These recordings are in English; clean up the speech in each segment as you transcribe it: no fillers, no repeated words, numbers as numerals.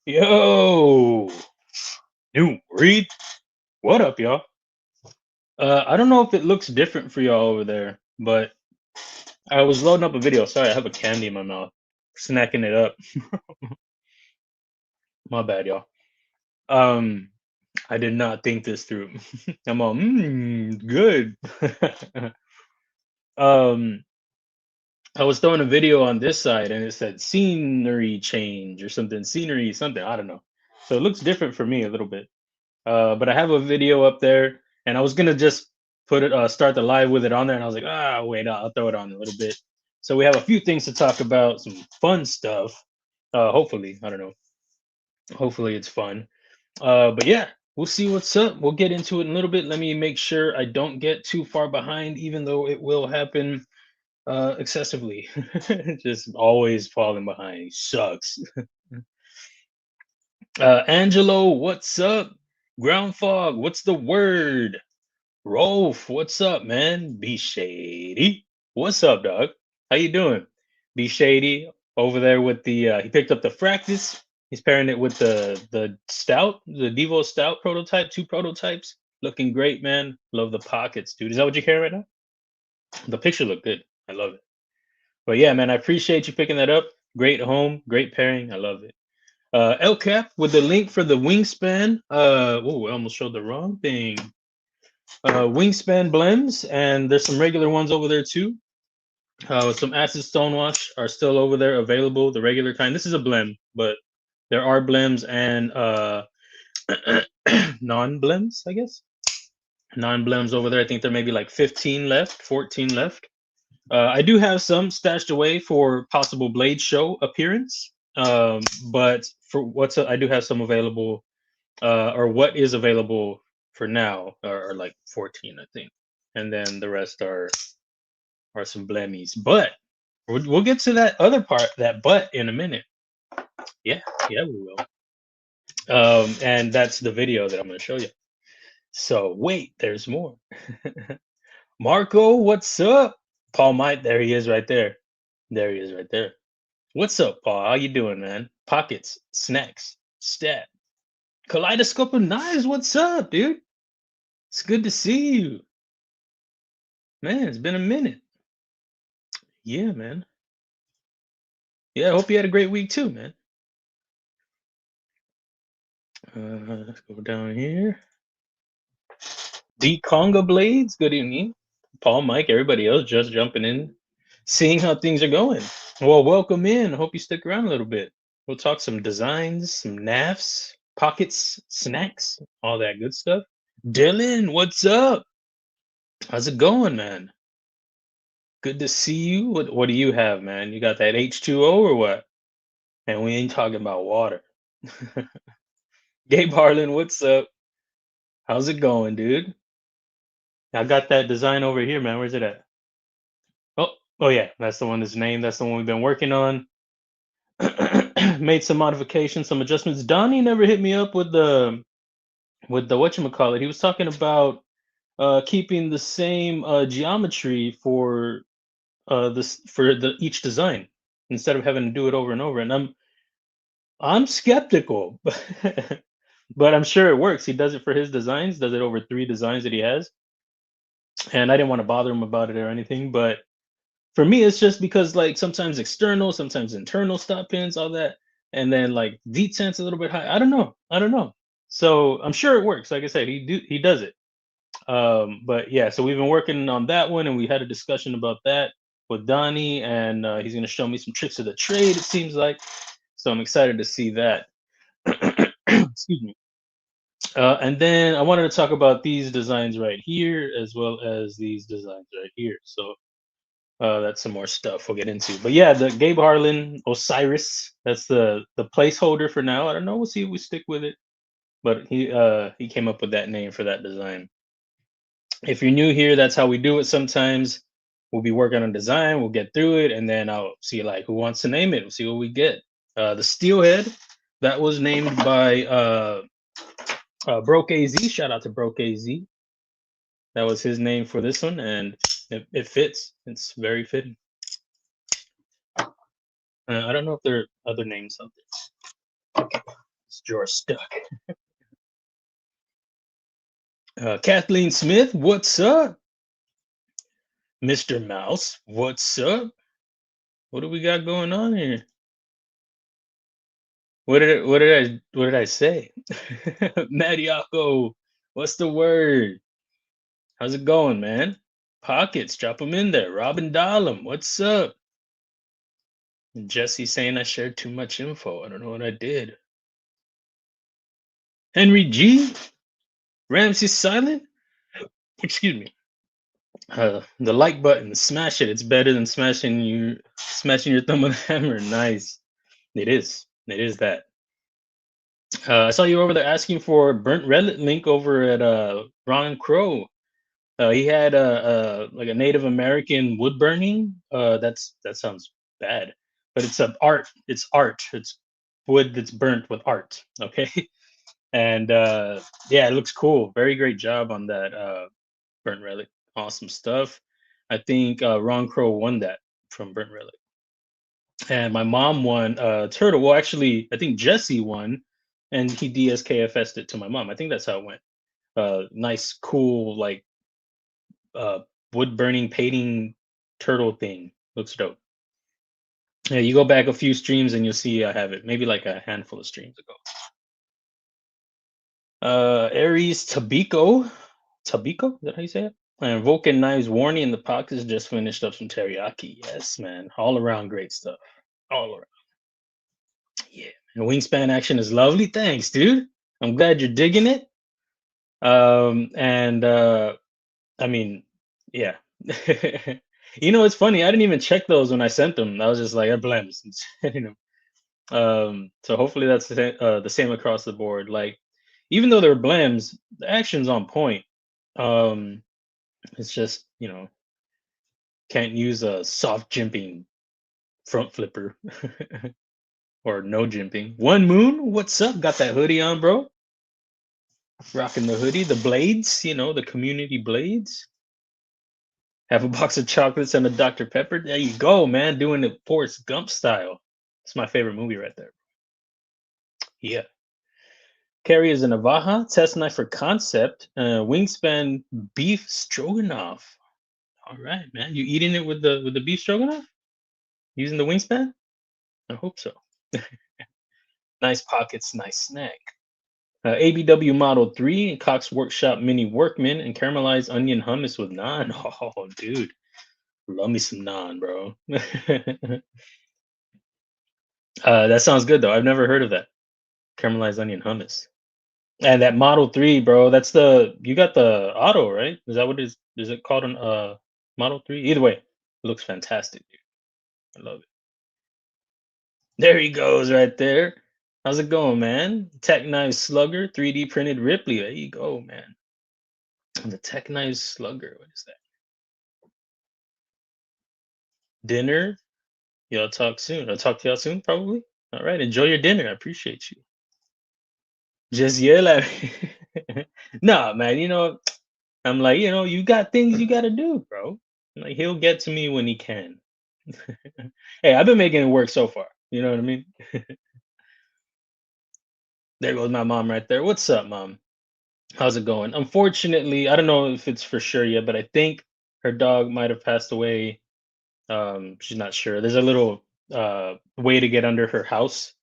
Yo, new Breed. What up, y'all? I don't know if it looks different for y'all over there, but I was loading up a video. Sorry, I have a candy in my mouth, snacking it up. My bad, y'all. Um, I did not think this through. I'm all, good. um, I was throwing a video on this side, and it said scenery change or something, scenery something. I don't know. So it looks different for me a little bit. But I have a video up there, and I was gonna just put it, start the live with it on there, and I was like, wait, I'll throw it on a little bit. So we have a few things to talk about, some fun stuff. Hopefully, I don't know. Hopefully, it's fun. But yeah, we'll see what's up. We'll get into it in a little bit. Let me make sure I don't get too far behind, even though it will happen excessively. Just always falling behind sucks. Angelo, what's up? Ground fog, what's the word? Rolf, what's up, man? Be Shady. What's up, dog? How you doing? Be Shady over there with the he picked up the Fractus. He's pairing it with the Stout, the Devo Stout prototype, two prototypes. Looking great, man. Love the pockets, dude. Is that what you're carrying right now? The picture looked good. I love it. But yeah, man, I appreciate you picking that up. Great home, great pairing. I love it. El Cap with the link for the wingspan. Oh, I almost showed the wrong thing. Wingspan blends, and there's some regular ones over there too. Some acid stonewash are still over there available, the regular kind. This is a blend, but there are blends and non-blends, I guess. Non-blends over there. I think there may be like 15 left, 14 left. I do have some stashed away for possible Blade Show appearance. But for I do have some available, or what is available for now are like 14, I think, and then the rest are some blemmies. But we'll get to that other part, that but, in a minute. Yeah, yeah, we will. And that's the video that I'm going to show you. So wait, there's more. Marco, what's up? Paul Might, there he is, right there. There he is, right there. What's up, Paul? How you doing, man? Pockets, snacks, stat, kaleidoscope of knives. What's up, dude? It's good to see you, man. It's been a minute. Yeah, man. Yeah, I hope you had a great week too, man. Let's go down here. The Conga Blades. Good evening, Paul, Mike, everybody else just jumping in, seeing how things are going. Well, welcome in. Hope you stick around a little bit. We'll talk some designs, some knafs, pockets, snacks, all that good stuff. Dylan, what's up? How's it going, man? Good to see you. What do you have, man? You got that H2O or what? And we ain't talking about water. Gabe Harlan, what's up? How's it going, dude? I got that design over here, man. Where's it at? Oh, oh yeah, that's the one that's named. That's the one we've been working on. Made some modifications, some adjustments. Donnie never hit me up with the whatchamacallit. He was talking about keeping the same geometry for this for the each design instead of having to do it over and over. And I'm skeptical, but I'm sure it works. He does it for his designs, does it over 3 designs that he has. And I didn't want to bother him about it or anything, but for me, it's just because like sometimes external, sometimes internal stop pins, all that, and then like detent's a little bit high. I don't know. I don't know. So I'm sure it works. Like I said, he does it. But yeah, so we've been working on that one, and we had a discussion about that with Donnie, and he's gonna show me some tricks of the trade. It seems like. So I'm excited to see that. Excuse me. And then I wanted to talk about these designs right here, as well as these designs right here. So that's some more stuff we'll get into. But yeah, the Gabe Harlan Osiris. That's the placeholder for now. I don't know. We'll see if we stick with it. But he came up with that name for that design. If you're new here, that's how we do it. Sometimes we'll be working on design. We'll get through it, and then I'll see like who wants to name it. We'll see what we get. The Steelhead that was named by Broke AZ. Shout out to Broke AZ. That was his name for this one, and it fits. It's very fitting. I don't know if there are other names out there. This drawer's stuck. Kathleen Smith, what's up? Mr. Mouse, what's up? What do we got going on here? What did I say? Mariaco, what's the word? How's it going, man? Pockets, drop them in there. Robin Dahlem, what's up? And Jesse saying I shared too much info. I don't know what I did. Henry G. Ramsey Silent. Excuse me. The like button, smash it. It's better than smashing your thumb with a hammer. Nice. It is. It is that. I saw you over there asking for burnt Reddit link over at Ron Crow. He had a like a Native American wood burning. That sounds bad, but it's a art. It's art. It's wood that's burnt with art. Okay, and yeah, it looks cool. Very great job on that burnt relic. Awesome stuff. I think Ron Crow won that from burnt relic, and my mom won turtle. Well, actually, I think Jesse won, and he DSKFS'd it to my mom. I think that's how it went. Nice, cool, like uh wood burning painting turtle thing. Looks dope. Yeah, you go back a few streams and you'll see I have it. Maybe like a handful of streams ago. Aries Tabico. Tabico? Is that how you say it? And Vulcan Knives Warning in the Pockets just finished up some teriyaki. Yes, man. All around great stuff. All around. Yeah. And wingspan action is lovely. Thanks, dude. I'm glad you're digging it. And I mean, yeah. It's funny. I didn't even check those when I sent them. I was just like, blems. you know. So hopefully that's the same across the board. Like, even though they're blems, the action's on point. Um, it's just can't use a soft jimping front flipper or no jimping. One Moon, what's up? Got that hoodie on, bro? Rocking the hoodie, the blades, the community blades. Have a box of chocolates and a Dr. Pepper. There you go, man. Doing it Forrest Gump style. It's my favorite movie right there. Yeah. Carry is a Navaja, test knife for concept, wingspan beef stroganoff. All right, man. You eating it with the beef stroganoff? Using the wingspan? I hope so. Nice pockets, nice snack. ABW Model 3, Cox Workshop Mini Workman, and caramelized onion hummus with naan. Oh, dude. Love me some naan, bro. That sounds good, though. I've never heard of that. Caramelized onion hummus. And that Model 3, bro, you got the auto, right? Is that what is it called an Model 3? Either way, it looks fantastic, dude. I love it. There he goes right there. How's it going, man? Tech Knife Slugger, 3D printed Ripley. There you go, man. The Tech Knife Slugger. What is that? Dinner. Y'all talk soon. I'll talk to y'all soon, probably. All right. Enjoy your dinner. I appreciate you. Just yell at me. Nah, man. I'm like, you got things you got to do, bro. Like, he'll get to me when he can. Hey, I've been making it work so far. You know what I mean? There goes my mom right there. What's up, mom? How's it going? Unfortunately, I don't know if it's for sure yet, but I think her dog might have passed away. She's not sure. There's a little way to get under her house,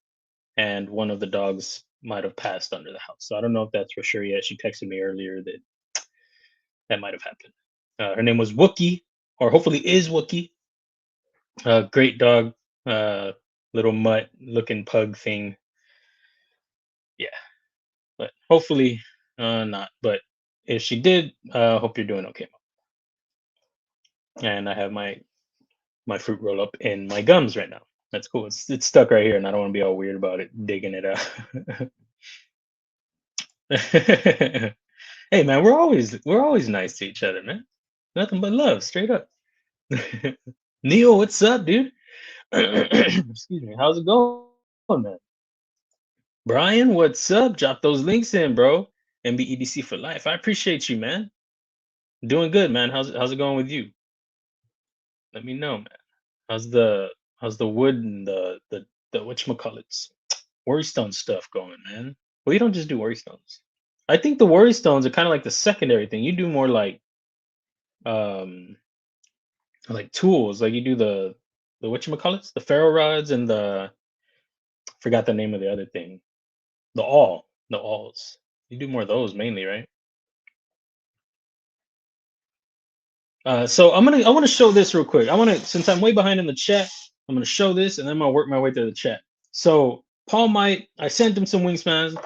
and one of the dogs might have passed under the house. So I don't know if that's for sure yet. She texted me earlier that that might have happened. Her name was Wookie, or hopefully is Wookie. Great dog, little mutt looking pug thing. Yeah, but hopefully not. But if she did, hope you're doing okay. And I have my fruit roll up in my gums right now. That's cool. It's stuck right here, and I don't want to be all weird about it, digging it out. Hey man, we're always nice to each other, man. Nothing but love, straight up. Neil, what's up, dude? Excuse me. How's it going, man? Brian, what's up? Drop those links in, bro. MBEDC for life. I appreciate you, man. Doing good, man. How's it going with you? Let me know, man. How's the wood and the whatchamacallits? worry stone stuff going, man. Well, you don't just do worry stones. I think the worry stones are kind of like the secondary thing. You do more um like tools, like you do the whatchamacallits, the ferro rods and the forgot the name of the other thing. The awls. You do more of those mainly, right? So I want to show this real quick. I want to since I'm way behind in the chat, I'm gonna show this and then I'm gonna work my way through the chat. So Paul might I sent him some wingspans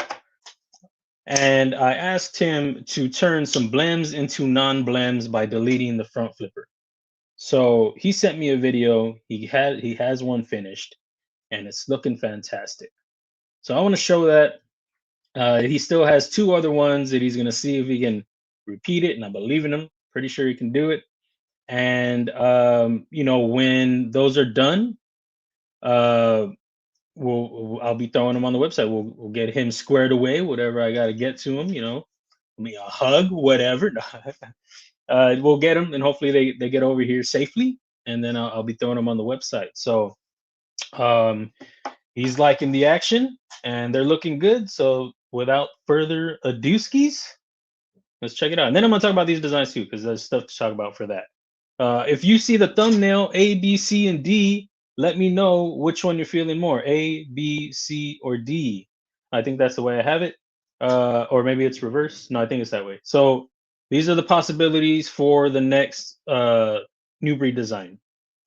and I asked him to turn some blems into non-blems by deleting the front flipper. So he sent me a video. He has one finished and it's looking fantastic. So I want to show that. He still has two other ones that he's gonna see if he can repeat it, and I believe in him. Pretty sure he can do it. And you know, when those are done, uh, I'll be throwing them on the website. We'll get him squared away, whatever I got to get to him. You know, I mean, a hug, whatever. We'll get them, and hopefully they get over here safely, and then I'll be throwing them on the website. So um, he's liking the action, and they're looking good. So without further ado, skis, let's check it out. And then I'm gonna talk about these designs too, because there's stuff to talk about for that. If you see the thumbnail A, B, C, and D, let me know which one you're feeling more, A, B, C, or D. I think that's the way I have it. Or maybe it's reverse. No, I think it's that way. So these are the possibilities for the next new breed design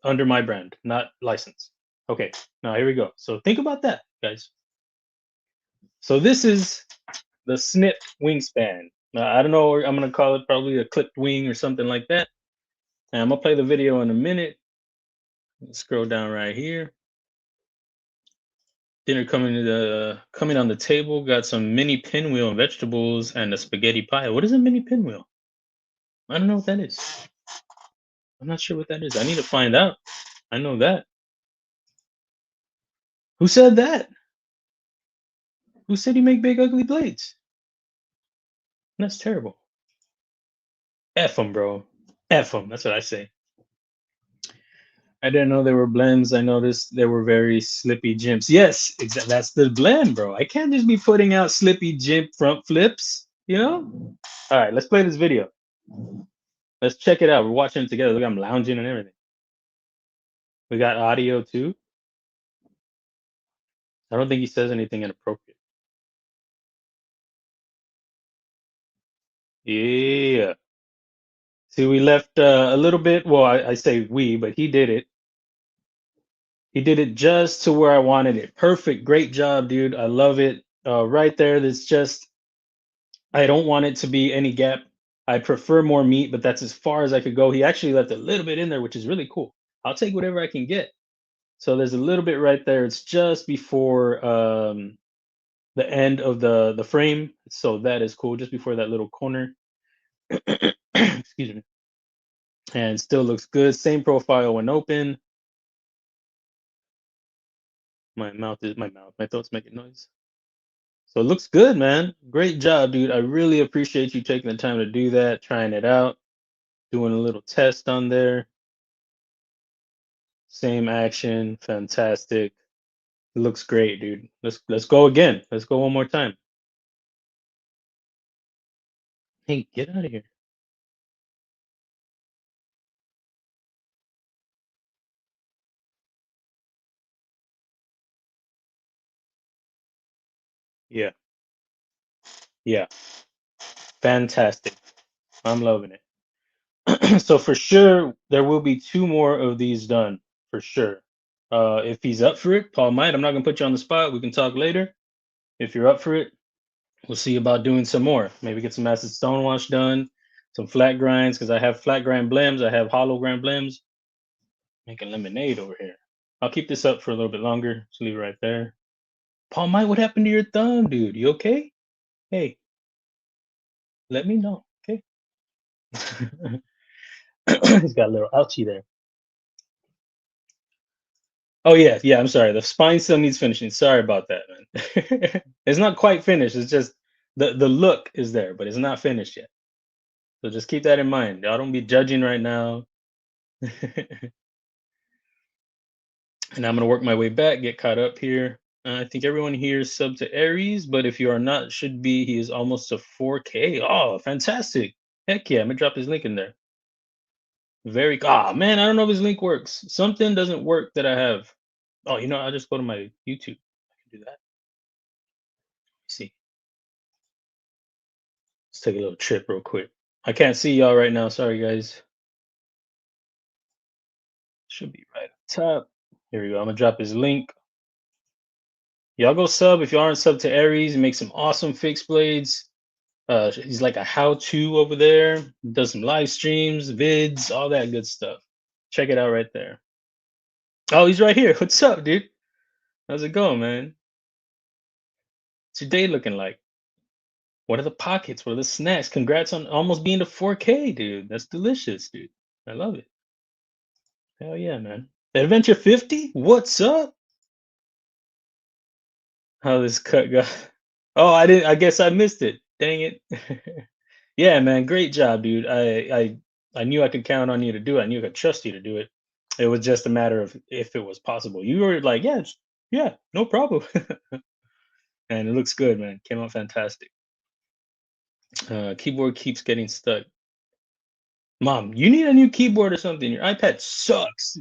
under my brand, not license. Okay, now here we go. So think about that, guys. So this is the snip wingspan. Now, I don't know, I'm gonna call it probably a clipped wing or something like that. And I'm gonna play the video in a minute. Let's scroll down right here. Dinner coming on the table. Got some mini pinwheel and vegetables and a spaghetti pie. What is a mini pinwheel? I don't know what that is. I'm not sure what that is. I need to find out. I know that. Who said that? Who said you make big ugly blades? That's terrible. F them, bro. F them. That's what I say. I didn't know they were blends. I noticed they were very slippy jimps. Yes, exactly. That's the blend, bro. I can't just be putting out slippy jimp front flips, you know? All right, let's play this video. Let's check it out. We're watching it together. Look, I'm lounging and everything. We got audio too. I don't think he says anything inappropriate. Yeah. See, we left a little bit. Well, I say we, but he did it. He did it just to where I wanted it. Perfect. Great job, dude. I love it. Right there. That's just, I don't want it to be any gap. I prefer more meat, but that's as far as I could go. He actually left a little bit in there, which is really cool. I'll take whatever I can get. So there's a little bit right there. It's just before the end of the frame. So that is cool. Just before that little corner. Excuse me. And still looks good. Same profile when open. My throat's making noise. So it looks good, man. Great job, dude. I really appreciate you taking the time to do that, trying it out, doing a little test on there. Same action, fantastic. It looks great, dude. Let's go again. Let's go one more time. Hey, get out of here. Yeah, yeah. Fantastic. I'm loving it. So for sure, there will be two more of these done for sure. If he's up for it, Paul might. I'm not gonna put you on the spot. We can talk later. If you're up for it, we'll see about doing some more. Maybe get some acid stonewash done, some flat grinds because I have flat grind blems. I have hollow grind blems. Making lemonade over here. I'll keep this up for a little bit longer. Just leave it right there. Paul Mike, what happened to your thumb, dude? You okay? Hey, let me know. Okay. He's got a little ouchie there. Oh yeah, yeah. I'm sorry. The spine still needs finishing. Sorry about that, man. It's not quite finished. It's just the look is there, but it's not finished yet. So just keep that in mind. Y'all don't be judging right now. And I'm gonna work my way back, get caught up here. I think everyone here is sub to Aries, but if you are not, should be. He is almost to 4K. Oh, fantastic! Heck yeah! I'm gonna drop his link in there. Very. Ah, man, I don't know if his link works. Something doesn't work that I have. Oh, I'll just go to my YouTube. I can do that. See, let's take a little trip real quick. I can't see y'all right now. Sorry, guys. Should be right up top. Here we go. I'm gonna drop his link. Y'all go sub if you aren't sub to Aries. He makes some awesome fixed blades. He's like a how-to over there. He does some live streams, vids, all that good stuff. Check it out right there. Oh, he's right here. What's up, dude? How's it going, man? What's your day looking like? What are the pockets? What are the snacks? Congrats on almost being to 4K, dude. That's delicious, dude. I love it. Hell yeah, man. Adventure 50? What's up? How this cut go? Oh, I didn't. I guess I missed it. Dang it. Yeah, man. Great job, dude. I knew I could count on you to do it. I knew I could trust you to do it. It was just a matter of if it was possible. You were like, yeah, yeah, no problem. And it looks good, man. Came out fantastic. Keyboard keeps getting stuck. Mom, you need a new keyboard or something. Your iPad sucks.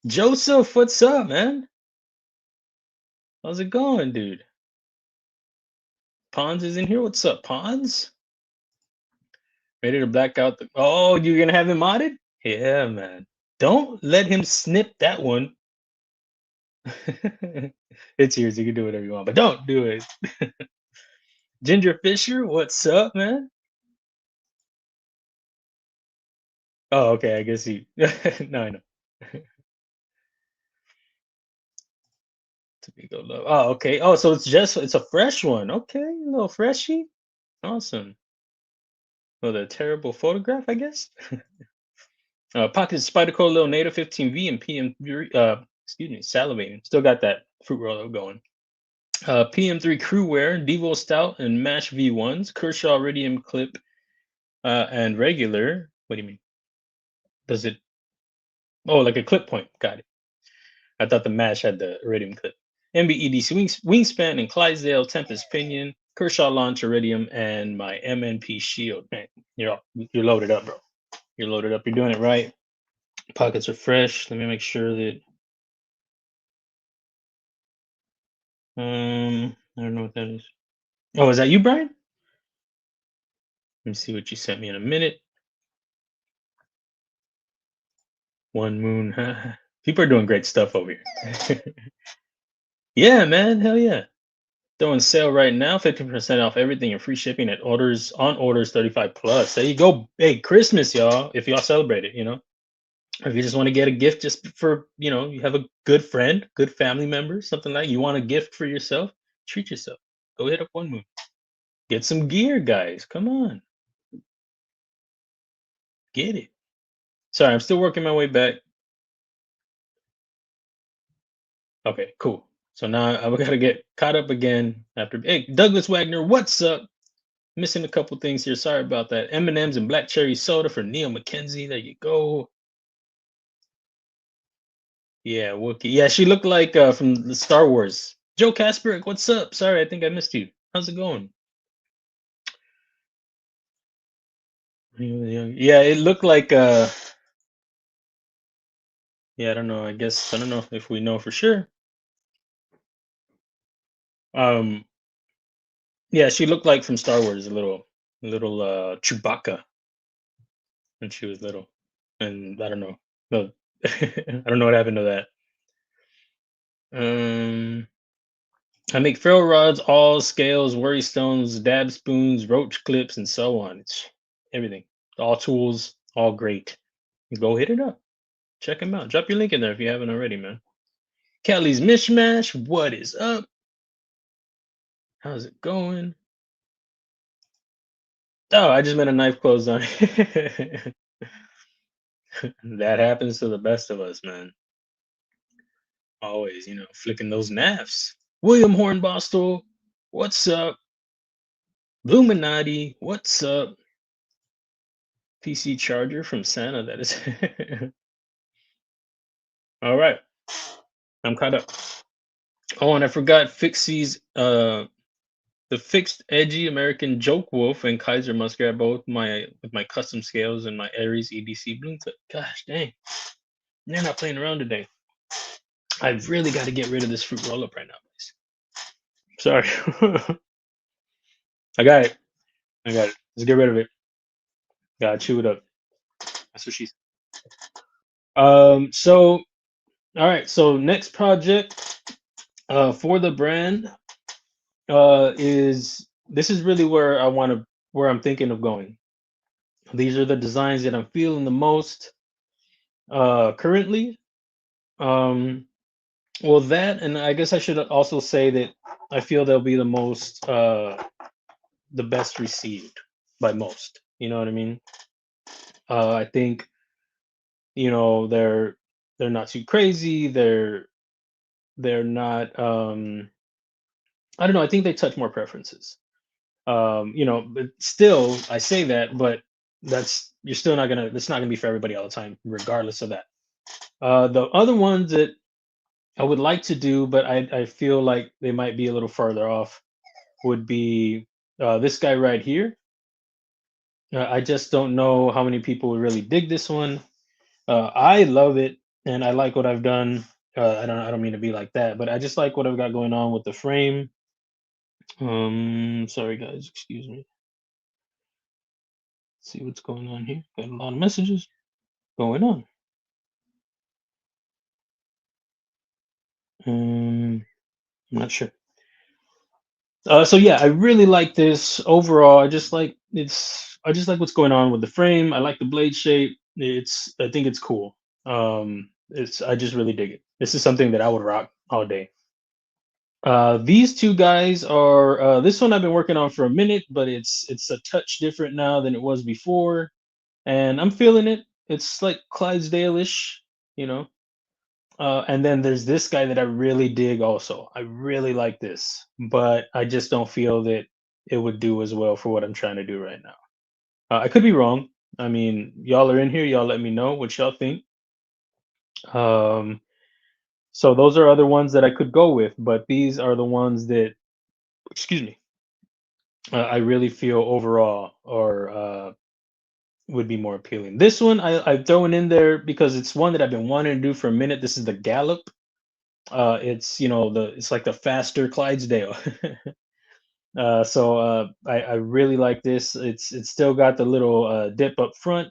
Joseph, what's up, man? How's it going, dude? Pons is in here. What's up, Pons? Ready to black out the. Oh, you're gonna have him modded? Yeah, man. Don't let him snip that one. It's yours. You can do whatever you want, but don't do it. Ginger Fisher, what's up, man? Oh, okay. I guess he. No, I know. Tomato love. Oh, okay. Oh, so it's a fresh one. Okay, a little freshy. Awesome. Oh, the terrible photograph, I guess. Pocket Spyderco Little Native 15V and PM3. Excuse me, salivating. Still got that fruit roll going. PM3 Crewwear, Devo Stout, and Mash V1s. Kershaw Iridium Clip and regular. What do you mean? Does it? Oh, like a clip point. Got it. I thought the Mash had the Iridium clip. MB Wingspan and Clydesdale Tempest Pinion, Kershaw Launch Iridium, and my MNP Shield. Man, you're loaded up, bro. You're loaded up. You're doing it right. Pockets are fresh. Let me make sure that. I don't know what that is. Oh, is that you, Brian? Let me see what you sent me in a minute. One Moon. People are doing great stuff over here. Yeah, man. Hell yeah. Throwing sale right now, 50% off everything and free shipping at orders 35 plus. There you go. Hey, Christmas, y'all. If y'all celebrate it, Or if you just want to get a gift just for, you have a good friend, good family member, something like you want a gift for yourself, treat yourself. Go hit up One Moon. Get some gear, guys. Come on. Get it. Sorry, I'm still working my way back. Okay, cool. So now I've got to get caught up again after. Hey, Douglas Wagner, what's up? Missing a couple things here. Sorry about that. M&M's and black cherry soda for Neil McKenzie. There you go. Yeah, Wookie. Yeah, she looked like from the Star Wars. Joe Kasperick, what's up? Sorry, I think I missed you. How's it going? Yeah, it looked like yeah, I don't know. I don't know if we know for sure. Um yeah, she looked like from Star Wars, a little Chewbacca when she was little. And I don't know. No, I don't know what happened to that. Um I make ferro rods, awls, scales, worry stones, dab spoons, roach clips, and so on. It's everything. All tools, all great. Go hit it up. Check them out. Drop your link in there if you haven't already, man. Kelly's Mishmash, what is up? How's it going? Oh, I just made a knife close on. That happens to the best of us, man. Always, flicking those knafs. William Hornbostel, what's up? Illuminati, what's up? PC charger from Santa. That is All right, I'm caught up. Oh, and I forgot Fixie's the fixed edgy American Joke Wolf and Kizer Muskrat, both my with my custom scales and my Aries EDC bloom tip. Gosh dang, they're not playing around today. I've really got to get rid of this fruit roll up right now, please. Sorry. I got it. I got it. Let's get rid of it. Gotta chew it up. That's what she said. So all right, so next project for the brand is this is really where where I'm thinking of going. These are the designs that I'm feeling the most currently. Um well that, and I guess I should also say that I feel they'll be the best received by most. You know what I mean? I think, you know, they're not too crazy. They're not I don't know, I think they touch more preferences. You know, but still I say that, but that's you're still not gonna that's not gonna be for everybody all the time, regardless of that. The other ones that I would like to do, but I feel like they might be a little farther off, would be this guy right here. I just don't know how many people would really dig this one. I love it, and I like what I've done. I don't mean to be like that, but I just like what I've got going on with the frame. Sorry guys, excuse me. See what's going on here. Got a lot of messages going on. I'm not sure. So yeah, I really like this overall. I just like what's going on with the frame. I like the blade shape. I think it's cool. It's I just really dig it. This is something that I would rock all day. These two guys are this one I've been working on for a minute, but it's a touch different now than it was before, and I'm feeling it. It's like Clydesdale-ish, you know. And then there's this guy that I really dig also. I really like this, but I just don't feel that it would do as well for what I'm trying to do right now. I could be wrong. I mean, y'all are in here. Y'all let me know what y'all think. Um, so those are other ones that I could go with, but these are the ones that, excuse me, I really feel overall or would be more appealing. This one I've thrown in there because it's one that I've been wanting to do for a minute. This is the Gallop. It's you know it's like the faster Clydesdale. I really like this. It's still got the little dip up front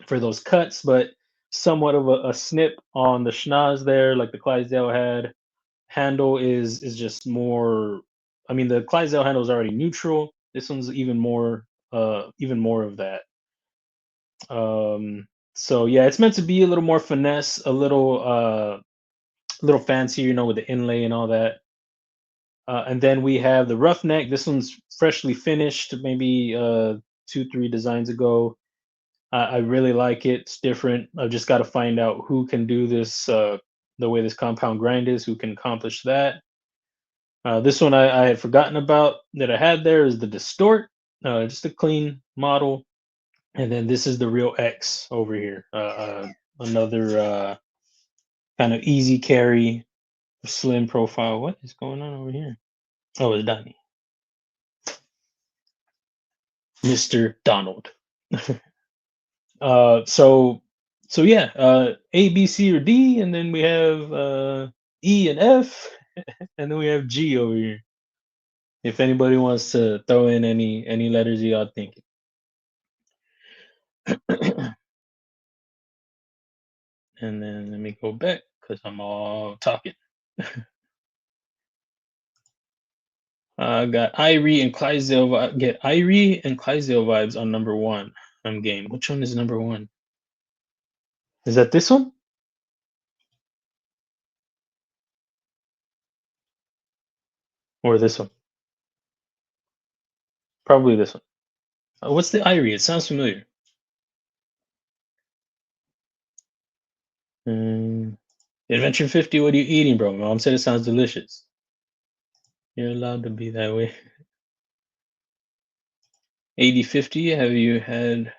for those cuts, but somewhat of a snip on the schnoz there, like the Clydesdale had. Handle is just more. I mean, the Clydesdale handle is already neutral. This one's even more of that. Um, so yeah, it's meant to be a little more finesse, a little fancier, you know, with the inlay and all that. And then we have the roughneck. This one's freshly finished, maybe 2, 3 designs ago. I really like it. It's different. I've just got to find out who can do this, the way this compound grind is, who can accomplish that. This one I had forgotten about that I had there is the Distort, just a clean model. And then this is the Real X over here. Another kind of easy carry, slim profile. What is going on over here? Oh, it's Donnie. Mr. Donald. Uh, so so yeah, A, B, C, or D, and then we have E and F, and then we have G over here. If anybody wants to throw in any letters y'all think. And then let me go back because I'm all talking. I got Irie and Clydesdale. Get Irie and Clydesdale vibes on number one. I'm game. Which one is number one? Is that this one or this one? Probably this one. What's the Irie? It sounds familiar. Mm, Adventure 50. What are you eating, bro? Mom said it sounds delicious. You're allowed to be that way. 8050. Have you had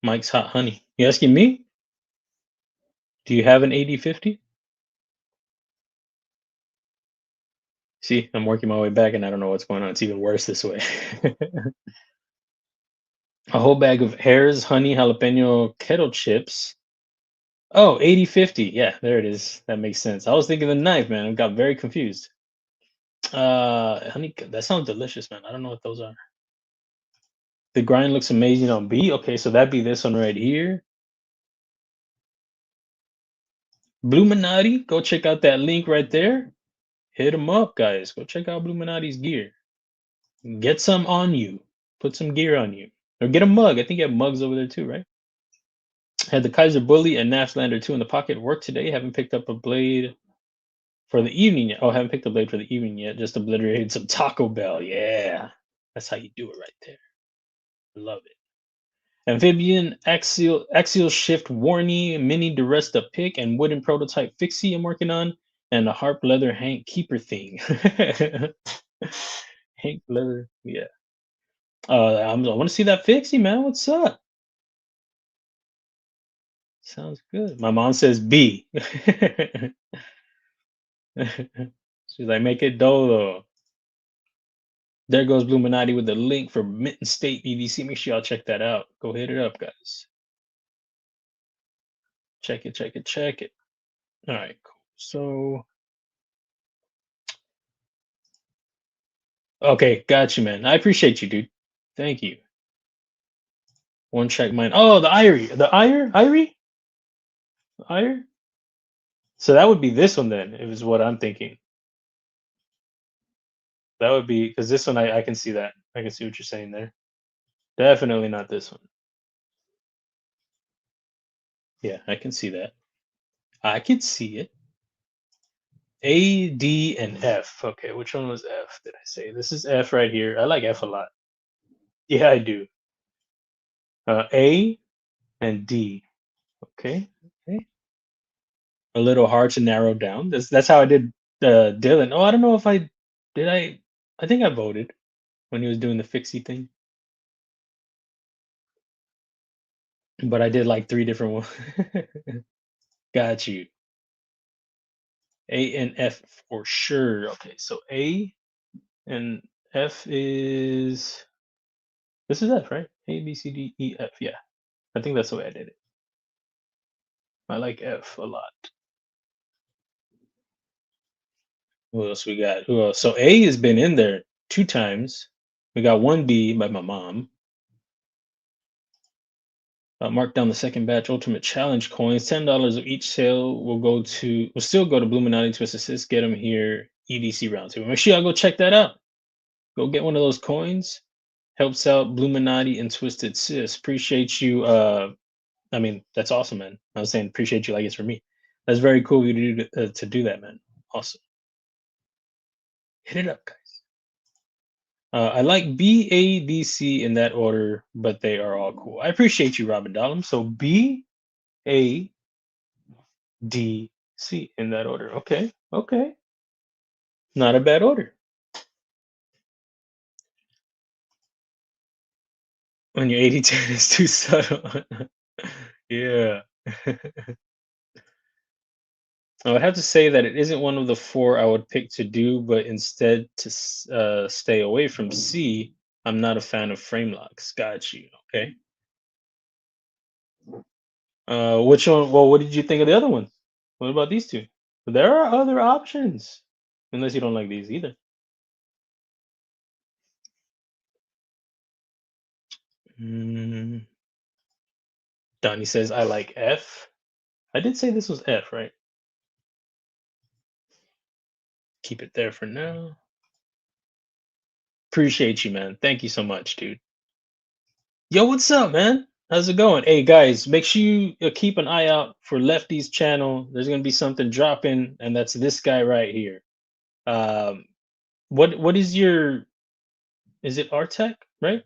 Mike's Hot Honey? You asking me? Do you have an 8050? See, I'm working my way back and I don't know what's going on. It's even worse this way. A whole bag of Hare's honey jalapeno kettle chips. Oh, 8050. Yeah, there it is. That makes sense. I was thinking the knife, man. I got very confused. Honey, that sounds delicious, man. I don't know what those are. The grind looks amazing on B. Okay, so that'd be this one right here. Bluminati, go check out that link right there. Hit them up, guys. Go check out Bluminati's gear. Get some on you. Put some gear on you. Or get a mug. I think you have mugs over there too, right? Had the Kizer Bully and knaf Lander 2 in the pocket. Work today. Haven't picked up a blade for the evening yet. Oh, haven't picked up a blade for the evening yet. Just obliterated some Taco Bell. Yeah. That's how you do it right there. Love it. Amphibian axial shift Warney mini Duresta pick and wooden prototype fixie I'm working on, and a harp leather Hank keeper thing. Hank leather, yeah. I want to see that fixie, man. What's up? Sounds good. My mom says B. She's like, make it dolo. There goes Bluminati with the link for Mitten State EDC. Make sure y'all check that out. Go hit it up, guys. Check it, check it, check it. All right, cool. So, okay, got you, man. I appreciate you, dude. Thank you. One check mine. Oh, the Irie. The Irie? Ire? So that would be this one then, is what I'm thinking. That would be because this one I can see that. I can see what you're saying there. Definitely not this one. Yeah, I can see that. I can see it. A, D, and F. Okay, which one was F? Did I say this is F right here? I like F a lot. Yeah, I do. A and D. Okay. Okay. A little hard to narrow down. That's how I did Dylan. Oh, I don't know if I did. I think I voted when he was doing the fixie thing, but I did like three different ones. Got you. A and F for sure. Okay, so A and F is this is F, right? A B C D E F. Yeah, I think that's the way I did it. I like F a lot. Who else we got? Who else? So A has been in there two times. We got one B by my mom. Mark down the second batch ultimate challenge coins. $10 of each sale will still go to Bluminati to assist. Get them here. EDC round two. Make sure y'all go check that out. Go get one of those coins. Helps out Bluminati and Twisted Sis. Appreciate you. I mean, that's awesome, man. I was saying appreciate you like it's for me. That's very cool of you to do that, man. Awesome. Hit it up, guys. I like B, A, B, C in that order, but they are all cool. I appreciate you, Robin Dollum. So B, A, D, C in that order. Okay, okay. Not a bad order. When your 80-10 is too subtle. Yeah. I would have to say that it isn't one of the four I would pick to do, but instead to stay away from C. I'm not a fan of frame locks. Got you. Okay. Which one? Well, what did you think of the other ones? What about these two? There are other options, unless you don't like these either. Mm, Donnie says I like F. I did say this was F, right? Keep it there for now. Appreciate you, man. Thank you so much, dude. Yo, what's up, man? How's it going? Hey, guys, make sure you keep an eye out for Lefty's channel. There's gonna be something dropping, and that's this guy right here. Um, what is your? Is it Artec, right?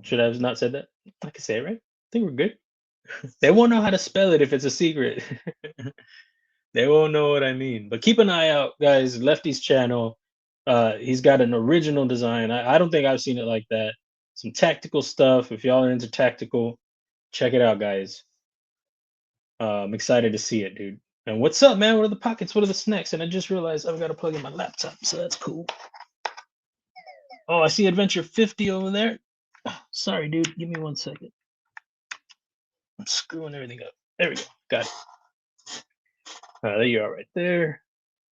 Should I have not said that? I can say it right. I think we're good. They won't know how to spell it if it's a secret. They won't know what I mean. But keep an eye out, guys. Lefty's channel. He's got an original design. I don't think I've seen it like that. Some tactical stuff. If y'all are into tactical, check it out, guys. I'm excited to see it, dude. And what's up, man? What are the pockets? What are the snacks? And I just realized I've got to plug in my laptop, so that's cool. Oh, I see Adventure 50 over there. Sorry, dude. Give me 1 second. I'm screwing everything up. There we go. Got it. There you are, right there.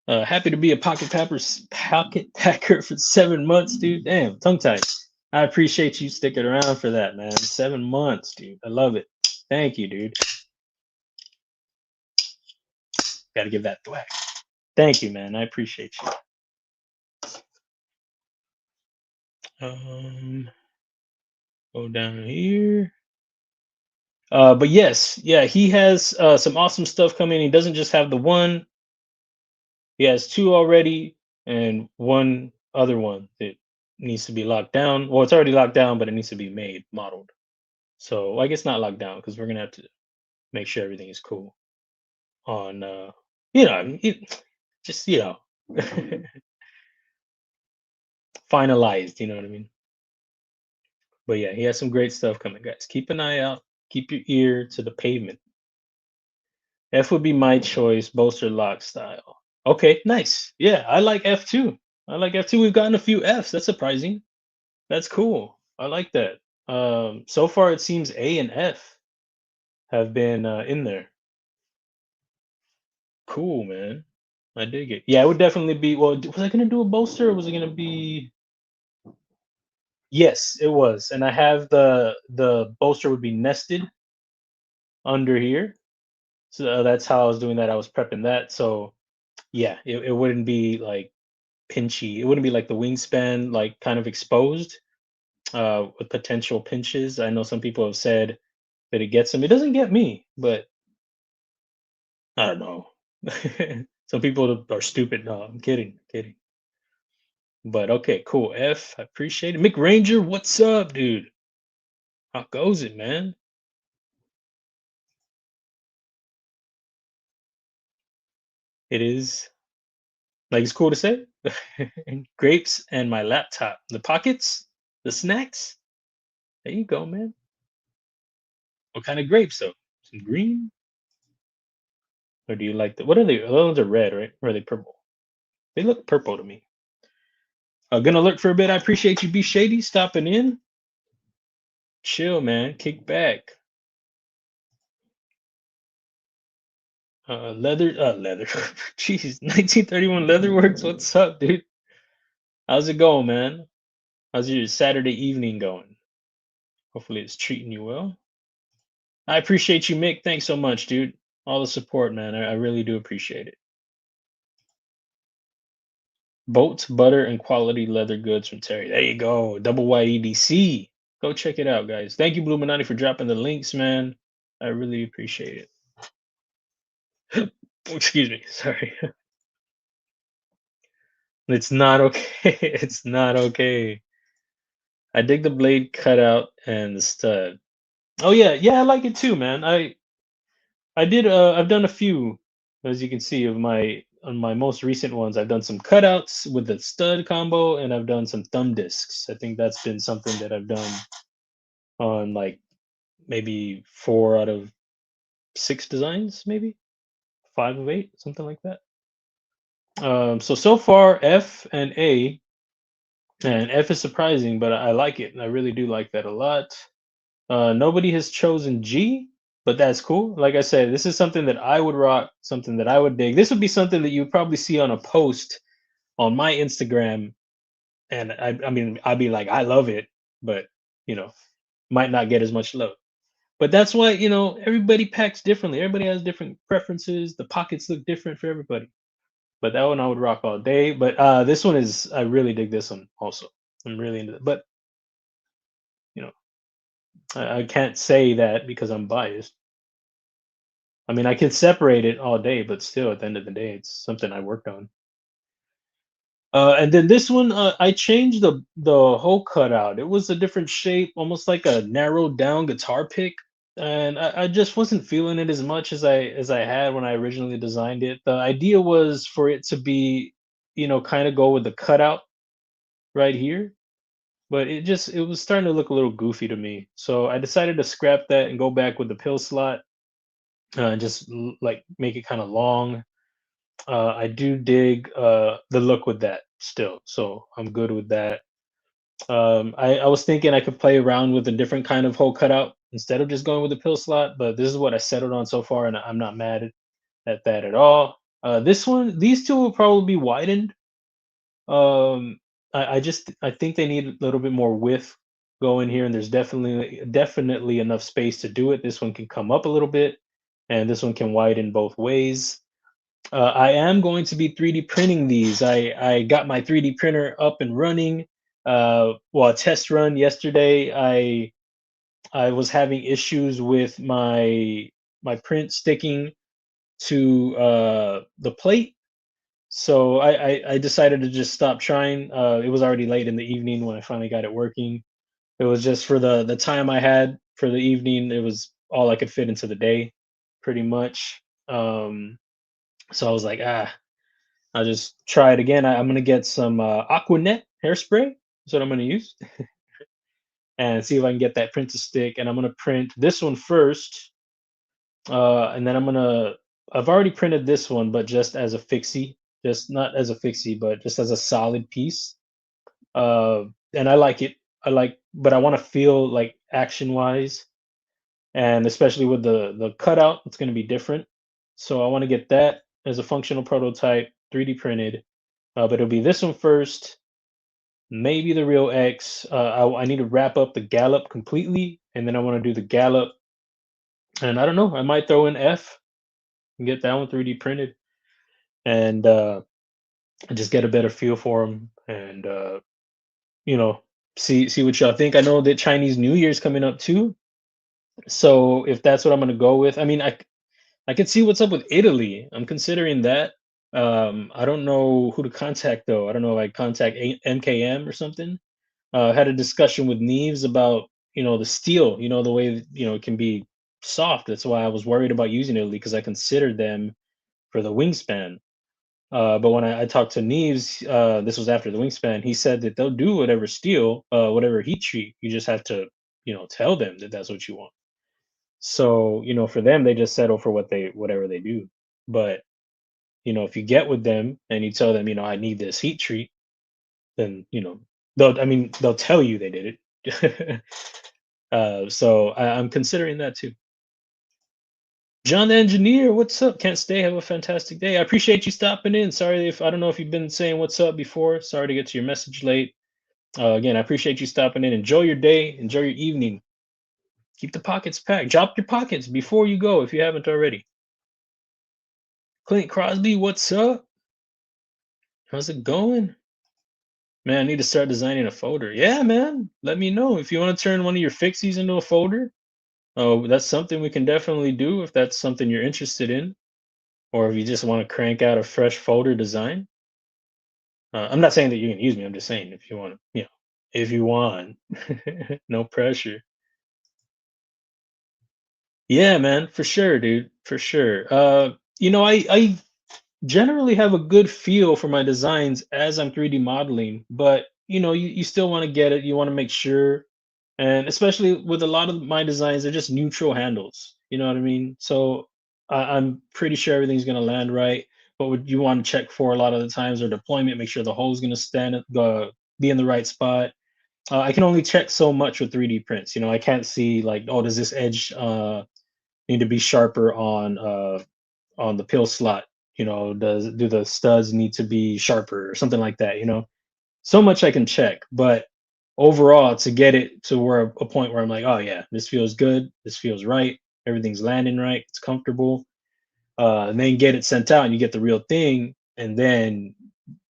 Happy to be a pocket packer for 7 months, dude. Damn, tongue tied. I appreciate you sticking around for that, man. 7 months, dude. I love it. Thank you, dude. Got to give that thwack. Thank you, man. I appreciate you. Go down here. But yes, yeah, he has some awesome stuff coming. He doesn't just have the one; he has two already, and one other one that needs to be locked down. Well, it's already locked down, but it needs to be made, modeled. So I guess not locked down because we're gonna have to make sure everything is cool on, I mean, just finalized. You know what I mean? But yeah, he has some great stuff coming, guys. Keep an eye out. Keep your ear to the pavement. F would be my choice, bolster lock style. Okay, nice. Yeah, I like F too. I like F too. We've gotten a few Fs. That's surprising. That's cool. I like that. So far it seems A and F have been in there. Cool, man. I dig it. Yeah, it would definitely be. Well, was I gonna do a bolster or was it gonna be? Yes, it was. And I have the bolster would be nested under here. So that's how I was doing that. I was prepping that. So yeah, it wouldn't be like pinchy. It wouldn't be like the wingspan like kind of exposed with potential pinches. I know some people have said that it gets them. It doesn't get me, but I don't know. Some people are stupid. No, I'm kidding, kidding. But okay, cool. F, I appreciate it. Mick Ranger, what's up, dude? How goes it, man? It is like it's cool to say. Grapes and my laptop. The pockets, the snacks. There you go, man. What kind of grapes though? Some green? Or do you like the what are they? Those ones are red, right? Or are they purple? They look purple to me. Gonna lurk for a bit. I appreciate you, Be Shady, stopping in. Chill, man. Kick back. Leather. Jeez, 1931 Leatherworks. What's up, dude? How's it going, man? How's your Saturday evening going? Hopefully it's treating you well. I appreciate you, Mick. Thanks so much, dude. All the support, man. I really do appreciate it. Boats, butter, and quality leather goods from Terry. There you go. Double White EDC. Go check it out, guys. Thank you, Bluminati, for dropping the links, man. I really appreciate it. Excuse me. Sorry. It's not okay. It's not okay. I dig the blade cutout and the stud. Oh yeah, yeah, I like it too, man. I did I've done a few, as you can see, of my on my most recent ones. I've done some cutouts with the stud combo and I've done some thumb discs. I think that's been something that I've done on like maybe 4 out of 6 designs, maybe 5 of 8, something like that. So far F and A, and F is surprising, but I like it. I really do like that a lot. Nobody has chosen G, but that's cool. Like I said, this is something that I would rock, something that I would dig. This would be something that you would probably see on a post on my Instagram, and I mean, I'd be like, I love it, but you know, might not get as much love. But that's why everybody packs differently. Everybody has different preferences. The pockets look different for everybody. But that one I would rock all day. But this one is I really dig this one also. I'm really into it. But you know, I can't say that because I'm biased. I mean, I can separate it all day, but still, at the end of the day, it's something I worked on. And then this one, I changed the whole cutout. It was a different shape, almost like a narrowed down guitar pick, and I just wasn't feeling it as much as I had when I originally designed it. The idea was for it to be, kind of go with the cutout right here, but it was starting to look a little goofy to me. So I decided to scrap that and go back with the pill slot. just like make it kind of long. I do dig the look with that still, so I'm good with that. I was thinking I could play around with a different kind of hole cutout instead of just going with the pill slot, but this is what I settled on so far, and I'm not mad at that at all. These two will probably be widened. Um, I think they need a little bit more width going here, and there's definitely enough space to do it. This one can come up a little bit, and this one can widen both ways. I am going to be 3D printing these. I got my 3D printer up and running. Well, a test run yesterday. I was having issues with my print sticking to the plate, so I decided to just stop trying. It was already late in the evening when I finally got it working. It was just for the time I had for the evening. It was all I could fit into the day, pretty much. So I was like, I'll just try it again. I'm gonna get some Aquanet hairspray. That's what I'm gonna use, and see if I can get that print to stick. And I'm gonna print this one first, and then I've already printed this one, but just as a fixie, just not as a fixie, but just as a solid piece. Uh, and I like it. But I want to feel like action wise, and especially with the cutout, it's gonna be different. So I want to get that as a functional prototype, 3D printed. But it'll be this one first, maybe the real X. I need to wrap up the gallop completely, and then I want to do the gallop. And I don't know, I might throw in F and get that one 3D printed, and just get a better feel for them, and you know, see what y'all think. I know that Chinese New Year's coming up too, so if that's what I'm gonna go with, I mean, I could see what's up with Italy. I'm considering that. I don't know who to contact though. I don't know, like contact MKM or something. Had a discussion with Neves about the steel, the way that, it can be soft. That's why I was worried about using Italy, because I considered them for the wingspan. But when I talked to Neves, this was after the wingspan. He said that they'll do whatever steel, whatever heat treat. You just have to tell them that that's what you want. So for them, they just settle for whatever they do. But if you get with them and you tell them, I need this heat treat, then they'll tell you they did it. So I'm considering that too. John the Engineer, what's up? Can't stay. Have a fantastic day. I appreciate you stopping in. Sorry if I don't know if you've been saying what's up before. Sorry to get to your message late. Again, I appreciate you stopping in. Enjoy your day. Enjoy your evening. Keep the pockets packed. Drop your pockets before you go if you haven't already. Clint Crosby, what's up? How's it going? Man, I need to start designing a folder. Yeah, man. Let me know if you want to turn one of your fixies into a folder. Oh, that's something we can definitely do if that's something you're interested in, or if you just want to crank out a fresh folder design. I'm not saying that you can use me. I'm just saying if you want to, if you want, no pressure. Yeah, man, for sure, dude, for sure. I generally have a good feel for my designs as I'm 3D modeling, but you still want to get it. You want to make sure, and especially with a lot of my designs, they're just neutral handles. You know what I mean? So I'm pretty sure everything's gonna land right. But what you want to check for a lot of the times are deployment. Make sure the hole's gonna be in the right spot. I can only check so much with 3D prints. I can't see like, oh, does this edge need to be sharper on the pill slot? Do the studs need to be sharper or something like that? So much I can check, but overall, to get it to where a point where I'm like, oh yeah, this feels good, this feels right, everything's landing right, it's comfortable, and then get it sent out and you get the real thing, and then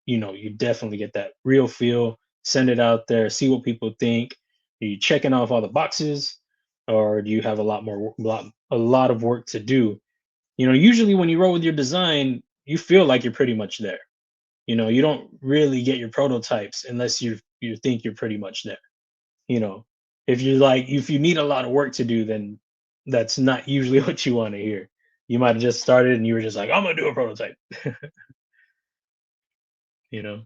you definitely get that real feel. Send it out there, see what people think. Are you checking off all the boxes, or do you have a lot of work to do? Usually when you roll with your design, you feel like you're pretty much there. You don't really get your prototypes unless you think you're pretty much there. You know, if you need a lot of work to do, then that's not usually what you want to hear. You might have just started and you were just like, I'm gonna do a prototype. you know.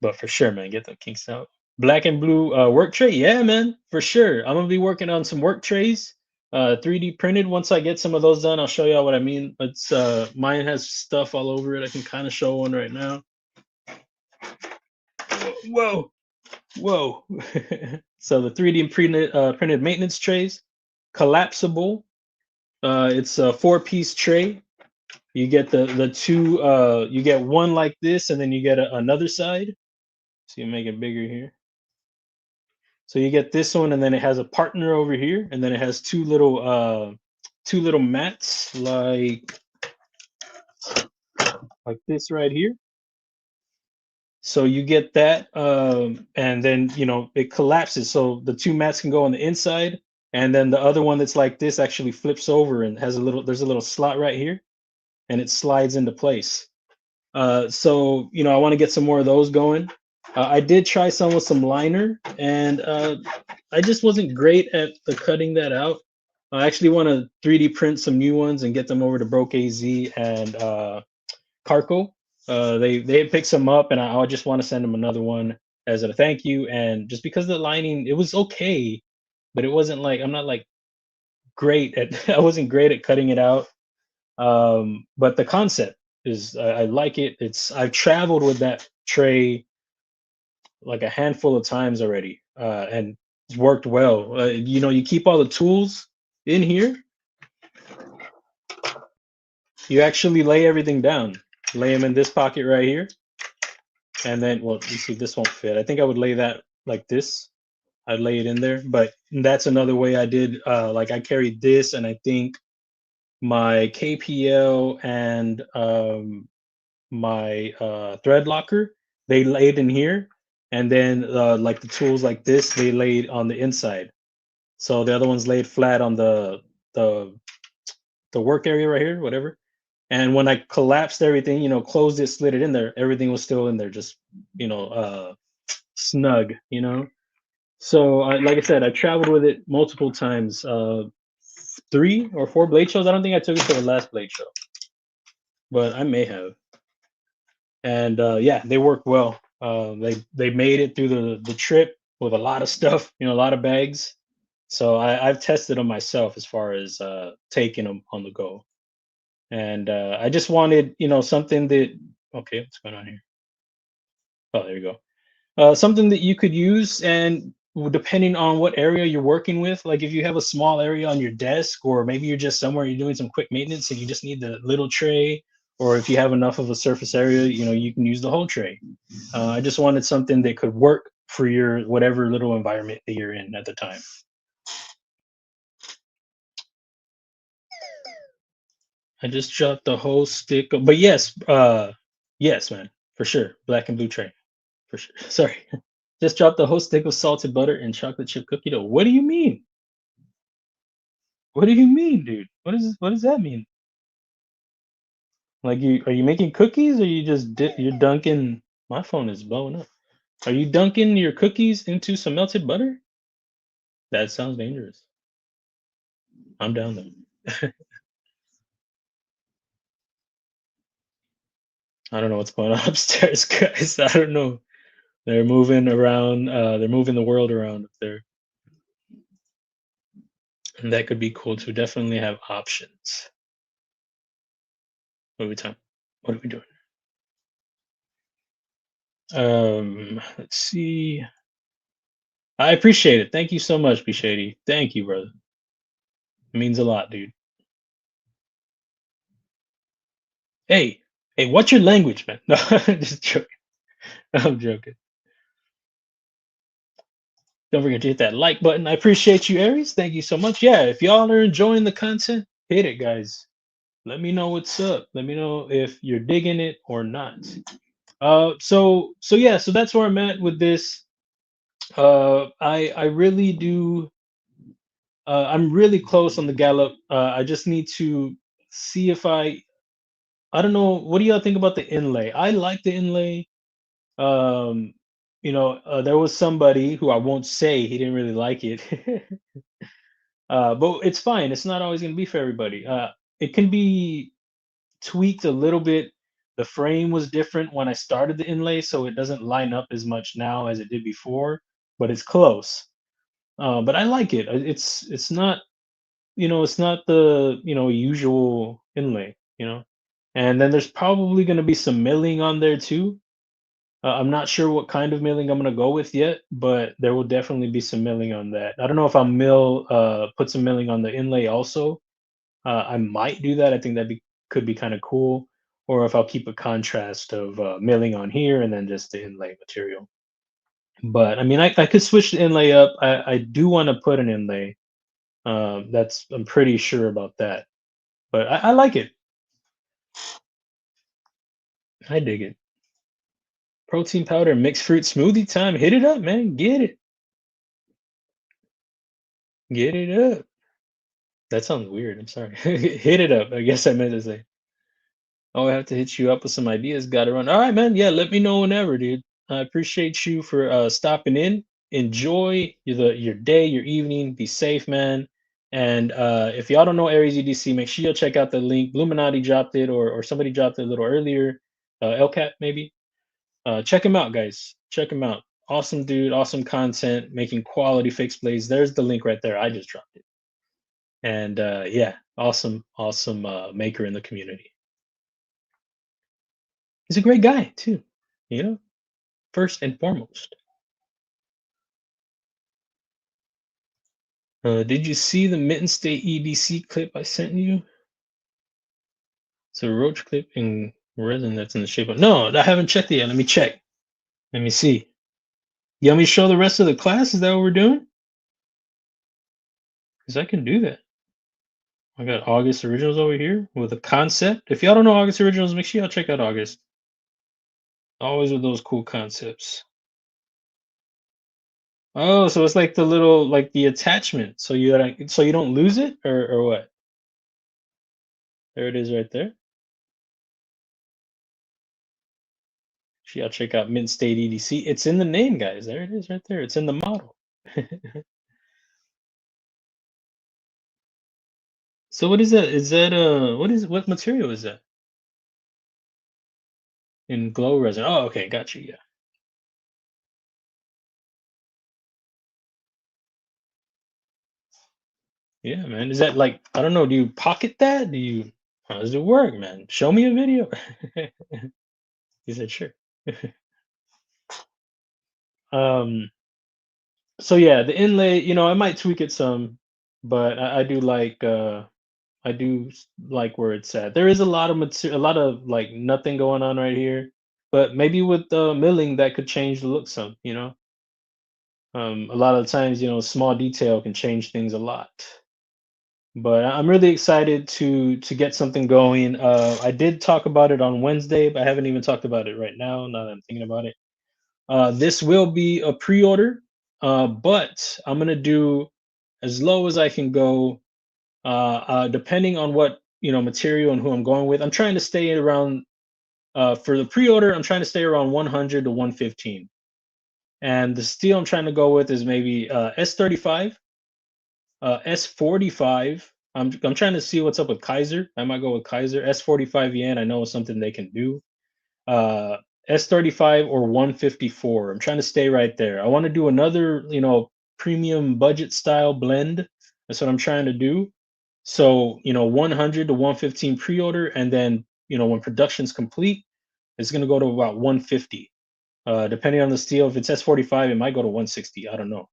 But for sure, man, get the kinks out. Black and blue work tray, yeah, man, for sure. I'm gonna be working on some work trays. 3D printed. Once I get some of those done, I'll show y'all what I mean. It's mine has stuff all over it. I can kind of show one right now. Whoa, whoa. So the 3D printed maintenance trays, collapsible. It's a 4-piece tray. You get the two. You get one like this, and then you get another side. So you make it bigger here. So you get this one, and then it has a partner over here, and then it has two little mats like this right here. So you get that, and then it collapses. So the two mats can go on the inside, and then the other one that's like this actually flips over and has a little. There's a little slot right here, and it slides into place. So I want to get some more of those going. I did try some with some liner, and I just wasn't great at the cutting that out. I actually want to 3D print some new ones and get them over to Broke AZ and Carco. They had picked some up, and I just want to send them another one as a thank you. And just because the lining, it was okay, but it wasn't like I'm not like great at. I wasn't great at cutting it out. But the concept is I like it. I've traveled with that tray like a handful of times already, and it's worked well. You keep all the tools in here. You actually lay everything down. Lay them in this pocket right here, and then well, you see this won't fit. I think I would lay that like this. I'd lay it in there, but that's another way I did. Like I carried this, and I think my KPL and my thread locker, they laid in here, and then like the tools like this, they laid on the inside. So the other one's laid flat on the the work area right here, whatever. And when I collapsed everything, closed it, slid it in there, everything was still in there, just snug. So like I said, I traveled with it multiple times. 3 or 4 blade shows. I don't think I took it to the last blade show, but I may have. And yeah, they work well. They made it through the trip with a lot of stuff, a lot of bags. So I've tested them myself as far as taking them on the go. And I just wanted, something that okay, what's going on here? Oh, there you go. Something that you could use, and depending on what area you're working with, like if you have a small area on your desk, or maybe you're just somewhere you're doing some quick maintenance and you just need the little tray, or if you have enough of a surface area, you can use the whole tray. I just wanted something that could work for your whatever little environment that you're in at the time. I just dropped the whole stick but yes, yes, man, for sure. Black and blue tray, for sure. Sorry. Just dropped the whole stick of salted butter and chocolate chip cookie dough. What do you mean? What do you mean, dude? What does that mean? Like are you making cookies, or you just you're dunking my phone is blowing up. Are you dunking your cookies into some melted butter? That sounds dangerous. I'm down there. I don't know what's going on upstairs, guys. I don't know. They're moving around, they're moving the world around up there. And that could be cool to definitely have options. What are we talking? What are we doing? Let's see. I appreciate it. Thank you so much, B Shady. Thank you, brother. It means a lot, dude. Hey, hey, what's your language, man? No, just joking. I'm joking. Don't forget to hit that like button. I appreciate you, Aries. Thank you so much. Yeah, if y'all are enjoying the content, hit it, guys. Let me know what's up. Let me know if you're digging it or not. So yeah, so that's where I'm at with this. I really do. I'm really close on the Gallup. I just need to see if I don't know. What do y'all think about the inlay? I like the inlay. Um, there was somebody who I won't say, he didn't really like it. But it's fine. It's not always going to be for everybody. It can be tweaked a little bit. The frame was different when I started the inlay, so it doesn't line up as much now as it did before, but it's close. But I like it. It's not it's not the, usual inlay, and then there's probably going to be some milling on there too. I'm not sure what kind of milling I'm going to go with yet, but there will definitely be some milling on that. I don't know if I'll put some milling on the inlay also. I might do that. I think could be kind of cool. Or if I'll keep a contrast of milling on here and then just the inlay material. But I mean, I could switch the inlay up. I do want to put an inlay. I'm pretty sure about that. But I like it. I dig it. Protein powder, mixed fruit smoothie time. Hit it up, man. Get it. Get it up. That sounds weird. I'm sorry. Hit it up. I guess I meant to say. Oh, I have to hit you up with some ideas. Got to run. All right, man. Yeah, let me know whenever, dude. I appreciate you for stopping in. Enjoy your day, your evening. Be safe, man. And if y'all don't know Aries EDC, make sure you check out the link. Bluminati dropped it, or somebody dropped it a little earlier. LCAT maybe. Check him out, guys. Check him out. Awesome dude. Awesome content. Making quality fixed blades. There's the link right there. I just dropped it. And yeah, awesome maker in the community. He's a great guy too, first and foremost. Did you see the Mitten State EDC clip I sent you? It's a roach clip in resin that's in the shape of. No, I haven't checked it yet. Let me check. Let me see. You want me to show the rest of the class? Is that what we're doing? Because I can do that. I got August Originals over here with a concept. If y'all don't know August Originals, make sure y'all check out August. Always with those cool concepts. Oh, so it's like like the attachment. So you don't lose it or what? There it is right there. Y'all check out Mint State EDC. It's in the name, guys. There it is right there. It's in the model. So what is that? Is that what material is that? In glow resin. Oh, okay, got you. Yeah. Yeah, man. Is that like, I don't know, do you pocket that? How does it work, man? Show me a video. He said sure. um so yeah, the inlay, I might tweak it some, but I do like where it's at. There is a lot of material, a lot of like nothing going on right here, but maybe with the milling that could change the look some. A lot of the times, small detail can change things a lot. But I'm really excited to get something going. I did talk about it on Wednesday, but I haven't even talked about it right now. Now that I'm thinking about it, this will be a pre-order, but I'm gonna do as low as I can go, depending on what material and who I'm going with. I'm trying to stay around for the pre-order. I'm trying to stay around 100 to 115, and the steel I'm trying to go with is maybe S35, S45. I'm trying to see what's up with Kizer. I might go with Kizer. S45 yen. I know it's something they can do. Uh, S35 or 154. I'm trying to stay right there. I want to do another premium budget style blend. That's what I'm trying to do. So, 100 to 115 pre-order, and then, when production's complete, it's going to go to about 150. Depending on the steel, if it's S45, it might go to 160. I don't know.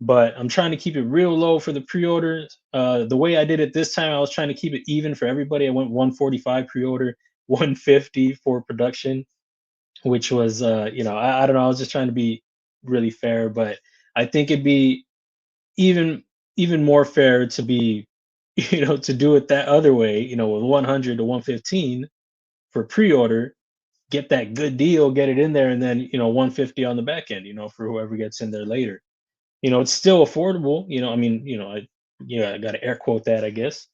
But I'm trying to keep it real low for the pre-orders. The way I did it this time, I was trying to keep it even for everybody. I went 145 pre-order, 150 for production, which was, I don't know. I was just trying to be really fair, but I think it'd be even even more fair to be to do it that other way, with 100 to 115 for pre-order, get that good deal, get it in there, and then 150 on the back end, for whoever gets in there later. It's still affordable, I mean, I got to air quote that, I guess.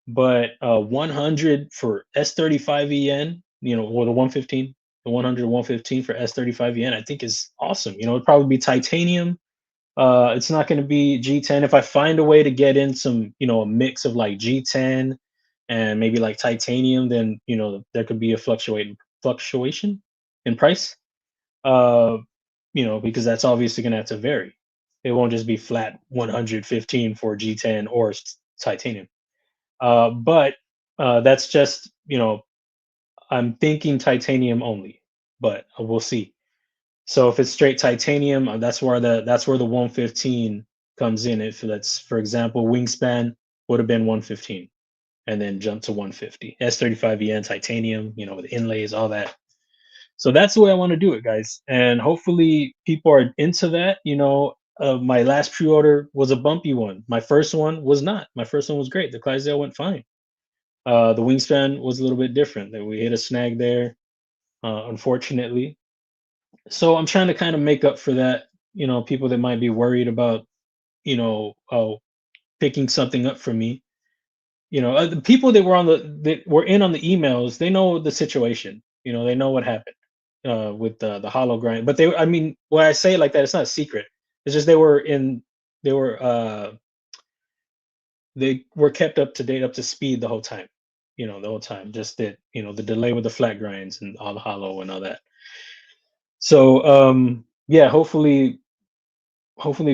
But 100 for S35 EN, or the 115, the 100 to 115 for S35 EN, I think is awesome. It'd probably be titanium. It's not going to be G10. If I find a way to get in some, a mix of like G10 and maybe like titanium, then there could be a fluctuation in price. Uh, because that's obviously going to have to vary. It won't just be flat 115 for G10 or titanium. But that's just, I'm thinking titanium only, but we'll see. So if it's straight titanium, that's where the 115 comes in. If that's, for example, wingspan would have been 115 and then jump to 150. S35EN titanium, with inlays, all that. So that's the way I want to do it, guys. And hopefully people are into that. My last pre-order was a bumpy one. My first one was not. My first one was great. The Clydesdale went fine. The wingspan was a little bit different. That we hit a snag there, unfortunately. So I'm trying to kind of make up for that. People that might be worried about, oh, picking something up for me. The people that were in on the emails, they know the situation. They know what happened with the hollow grind. But I mean, when I say it like that, it's not a secret. It's just they were kept up to date, up to speed the whole time. The whole time. Just that, the delay with the flat grinds and all the hollow and all that. So yeah, hopefully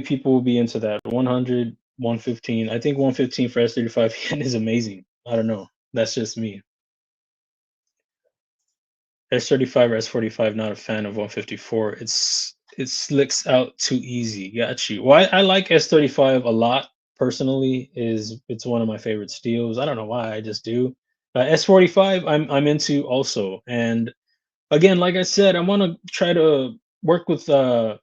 people will be into that. 100, 115. I think 115 for S35 is amazing. I don't know. That's just me. S35 or S45, not a fan of 154. It slicks out too easy. Got you. Well, I like S35 a lot personally. It's one of my favorite steels. I don't know why, I just do. S45, I'm into also. And again, like I said, I want to try to work with whoever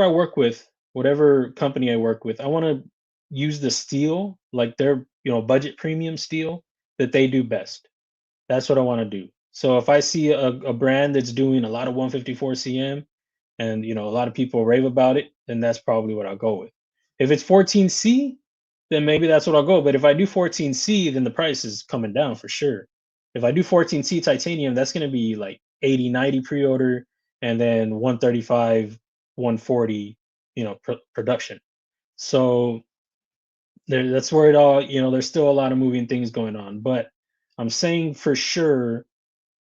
I work with, whatever company I work with. I want to use the steel, like their budget premium steel that they do best. That's what I want to do. So if I see a brand that's doing a lot of 154 cm and a lot of people rave about it, then that's probably what I'll go with. If it's 14C, then maybe that's what I'll go. But if I do 14C, then the price is coming down for sure. If I do 14C titanium, that's going to be like 80, 90 pre-order and then 135, 140, production. So that's where it all, there's still a lot of moving things going on. But I'm saying for sure,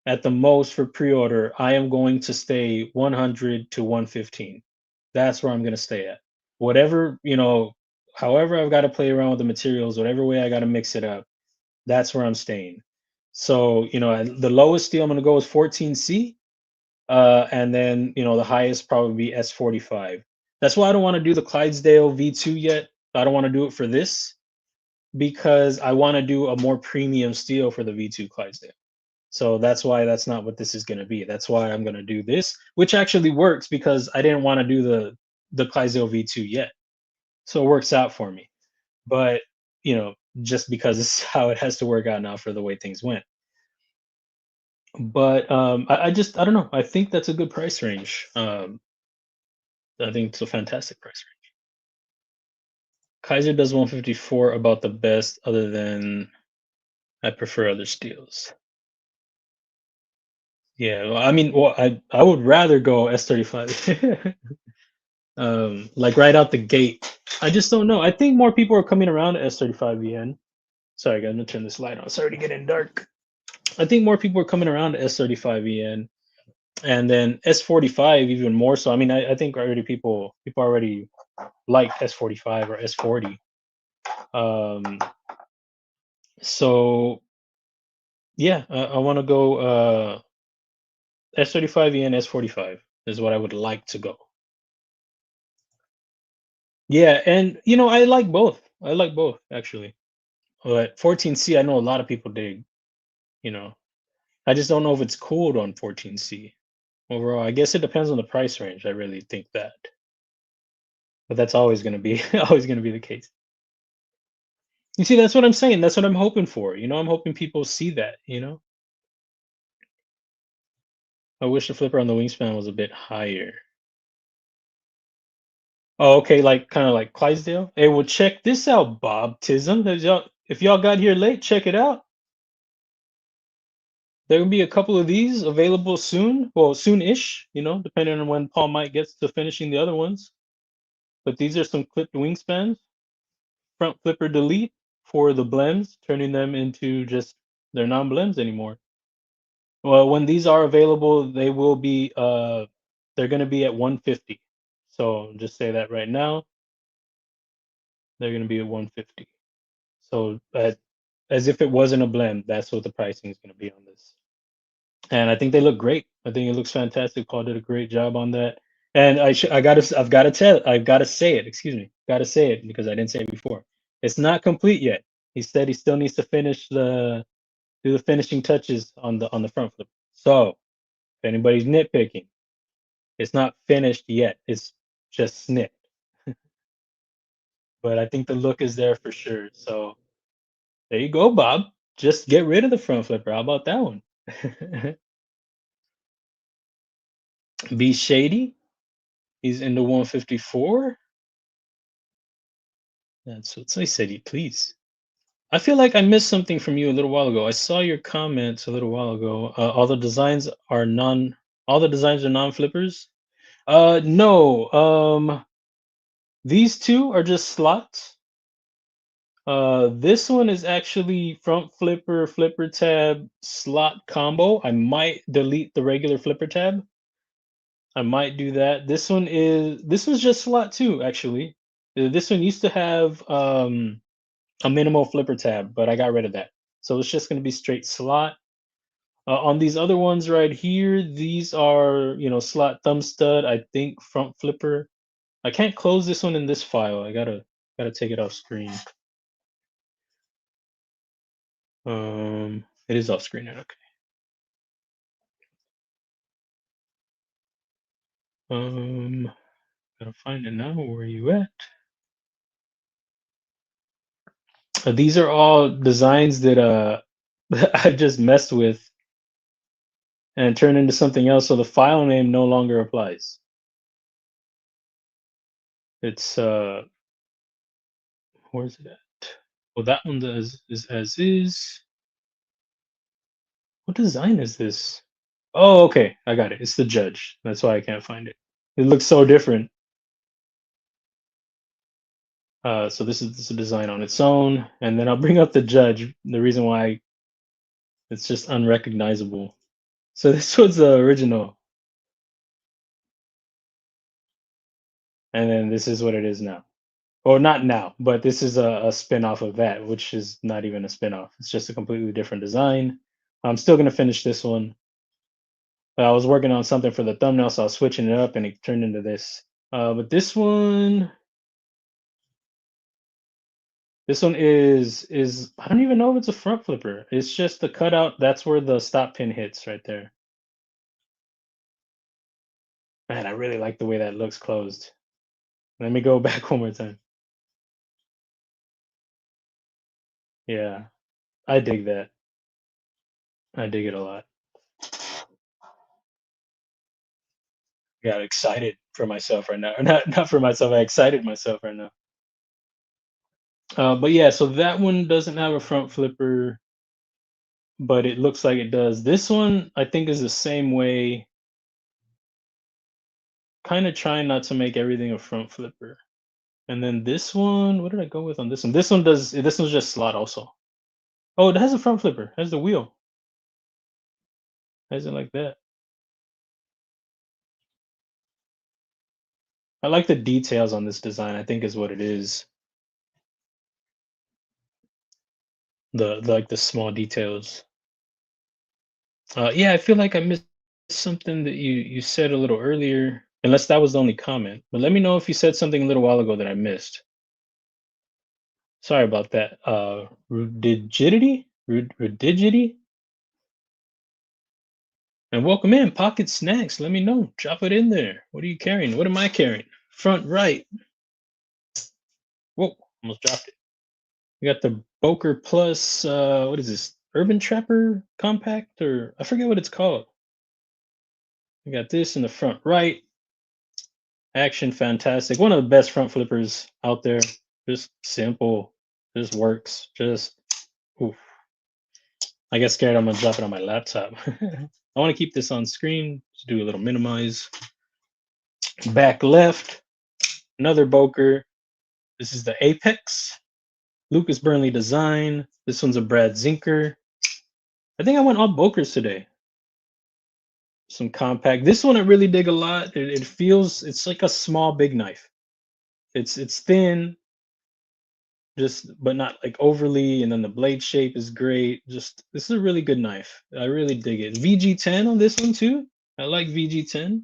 at the most for pre-order, I am going to stay 100 to 115. That's where I'm going to stay at. Whatever, however I've got to play around with the materials, whatever way I got to mix it up, that's where I'm staying. So, the lowest steel I'm going to go is 14C. And then, the highest probably be S45. That's why I don't want to do the Clydesdale V2 yet. I don't want to do it for this because I want to do a more premium steel for the V2 Clydesdale. So that's why that's not what this is going to be. That's why I'm going to do this, which actually works because I didn't want to do the Clydesdale V2 yet. So it works out for me. But, just because it's how it has to work out now for the way things went. But I don't know. I think that's a good price range. I think it's a fantastic price range. Kizer does 154 about the best, other than I prefer other steels. Yeah, well, I mean, well, I would rather go S35. Like right out the gate. I just don't know. I think more people are coming around to S35EN. Sorry, guys, I'm gonna turn this light on. It's already getting dark. I think more people are coming around to S35EN, and then S45 even more so. I mean, I think already people already like S45 or S40. Um, so yeah, I want to go S35EN, S45 is what I would like to go. Yeah, and I like both. I like both actually. But 14C, I know a lot of people dig. You know, I just don't know if it's cooled on 14C overall. I guess it depends on the price range. I really think that, but that's always going to be always going to be the case. You see, that's what I'm saying. That's what I'm hoping for. I'm hoping people see that. I wish the flipper on the wingspan was a bit higher. Oh, okay, like kind of like Clydesdale. Hey, well, check this out, Bob Tism. If y'all got here late, check it out. There will be a couple of these available soon. Well, soon-ish, depending on when Paul Mike gets to finishing the other ones. But these are some clipped wingspans. Front flipper delete for the blends, turning them into just they're non-blends anymore. Well, when these are available, they're gonna be at 150. So just say that right now. They're gonna be at 150. So as if it wasn't a blend, that's what the pricing is going to be on this. And I think they look great. I think it looks fantastic. Paul did a great job on that. And I've got to say it. Excuse me, got to say it because I didn't say it before. It's not complete yet. He said he still needs to do the finishing touches on the front flip. So if anybody's nitpicking, it's not finished yet. It's just snipped. But I think the look is there for sure. So there you go, Bob. Just get rid of the front flipper. How about that one? Be shady. He's in the 154. That's what I said. Please. I feel like I missed something from you a little while ago. I saw your comments a little while ago. All the designs are non-flippers. No. These two are just slots. This one is actually front flipper, flipper tab, slot combo. I might delete the regular flipper tab. I might do that. This one's just slot too, actually. This one used to have a minimal flipper tab, but I got rid of that. So it's just going to be straight slot. On these other ones right here, these are, slot thumb stud, I think front flipper. I can't close this one in this file. I gotta take it off screen. It is off screen now. Okay. Gotta find it now. Where are you at? These are all designs that I just messed with and turned into something else, so the file name no longer applies. It's where's it at? Well, that one is as is. What design is this? Oh, okay, I got it. It's the judge. That's why I can't find it. It looks so different. So this is a design on its own, and then I'll bring up the judge. The reason why it's just unrecognizable. So this was the original, and then this is what it is now. Or not now, but this is a spin-off of that, which is not even a spin-off. It's just a completely different design. I'm still gonna finish this one. I was working on something for the thumbnail, so I was switching it up, and it turned into this. But this one is I don't even know if it's a front flipper. It's just the cutout. That's where the stop pin hits right there. Man, I really like the way that looks closed. Let me go back one more time. Yeah, I dig that. I dig it a lot. Got excited for myself right now. Not for myself. I excited myself right now. But yeah, so that one doesn't have a front flipper, but it looks like it does. This one I think is the same way. Kind of trying not to make everything a front flipper. And then this one, what did I go with on this one? This one's just slot also. Oh, it has a front flipper. It has the wheel. Has it like that? I like the details on this design, I think is what it is. The small details. Yeah, I feel like I missed something that you said a little earlier, unless that was the only comment. But let me know if you said something a little while ago that I missed. Sorry about that. Rigidity? Rigidity? And welcome in, Pocket Snacks. Let me know. Drop it in there. What are you carrying? What am I carrying? Front right. Whoa, almost dropped it. We got the Boker Plus, what is this? Urban Trapper Compact, or I forget what it's called. We got this in the front right. Action fantastic. One of the best front flippers out there. Just simple. Just works. Just oof. I get scared I'm gonna drop it on my laptop. I want to keep this on screen. Just do a little minimize. Back left, another Boker. This is the Apex. Lucas Burnley design. This one's a Brad Zinker. I think I went all Bokers today. Some compact. This one I really dig a lot. It feels it's like a small big knife. It's thin. just but not like overly. And then the blade shape is great. Just this is a really good knife. I really dig it. VG10 on this one too. I like VG10.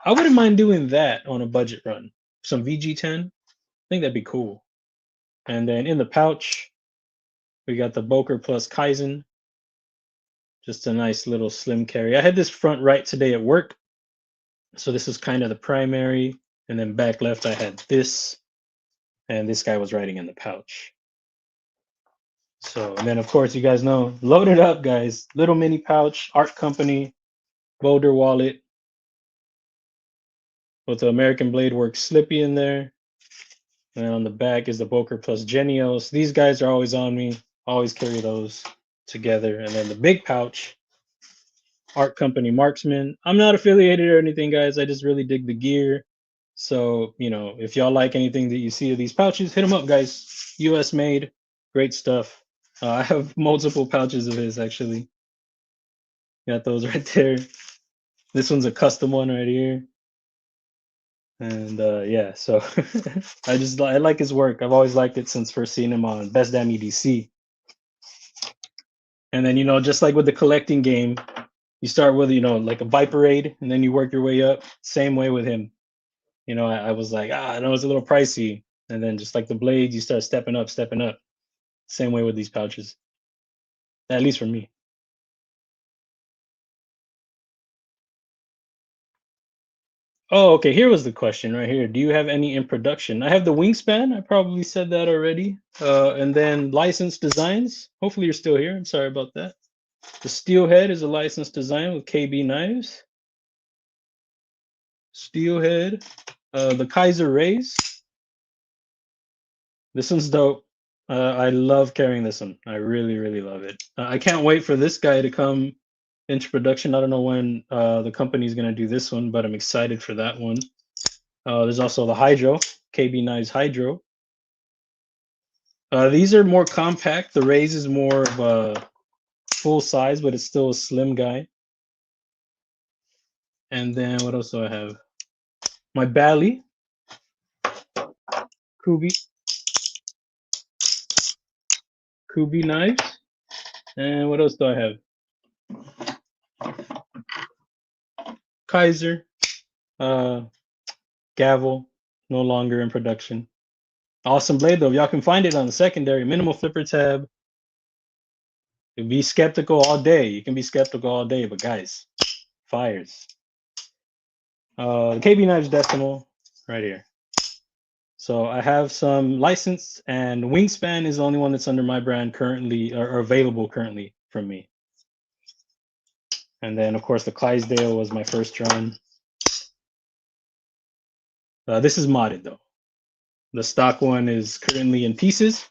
I wouldn't mind doing that on a budget run. Some VG10. I think that'd be cool. And then in the pouch, we got the Boker plus Kaizen. Just a nice little slim carry. I had this front right today at work. So this is kind of the primary. And then back left, I had this. And this guy was riding in the pouch. So, and then of course, you guys know, load it up, guys. Little mini pouch, Art Company, Boulder wallet with the American Blade Works Slippy in there. And on the back is the Boker plus Genios. These guys are always on me. Always carry those together. And then the big pouch, Art Company Marksman. I'm not affiliated or anything, guys. I just really dig the gear. So, you know, if y'all like anything that you see of these pouches, hit them up, guys. US made, great stuff. I have multiple pouches of his, actually. Got those right there. This one's a custom one right here. And yeah, so I like his work. I've always liked it since first seeing him on Best Damn EDC. And then, you know, just like with the collecting game, you start with, you know, like a Viperade, and then you work your way up. Same way with him. You know, I was like, I know it's a little pricey. And then just like the blades, you start stepping up, stepping up. Same way with these pouches. At least for me. Oh, okay. Here was the question right here. Do you have any in production? I have the Wingspan. I probably said that already. And then licensed designs. Hopefully you're still here. I'm sorry about that. The Steelhead is a licensed design with KB knives. Steelhead. The Kizer Raze. This one's dope. I love carrying this one. I really, really love it. I can't wait for this guy to come into production. I don't know when the company's going to do this one, but I'm excited for that one. There's also the Hydro, KB Knives Hydro. These are more compact. The Raze is more of a full size, but it's still a slim guy. And then what else do I have? My Bally, Kubey knives. And what else do I have? Kizer, Gavel, no longer in production. Awesome blade though. Y'all can find it on the secondary minimal flipper tab. You can be skeptical all day. You can be skeptical all day, but guys, fires. The KB Knives Decimal right here. So I have some licensed, and Wingspan is the only one that's under my brand currently, or available currently from me. And then of course the Clydesdale was my first run. This is modded though. The stock one is currently in pieces,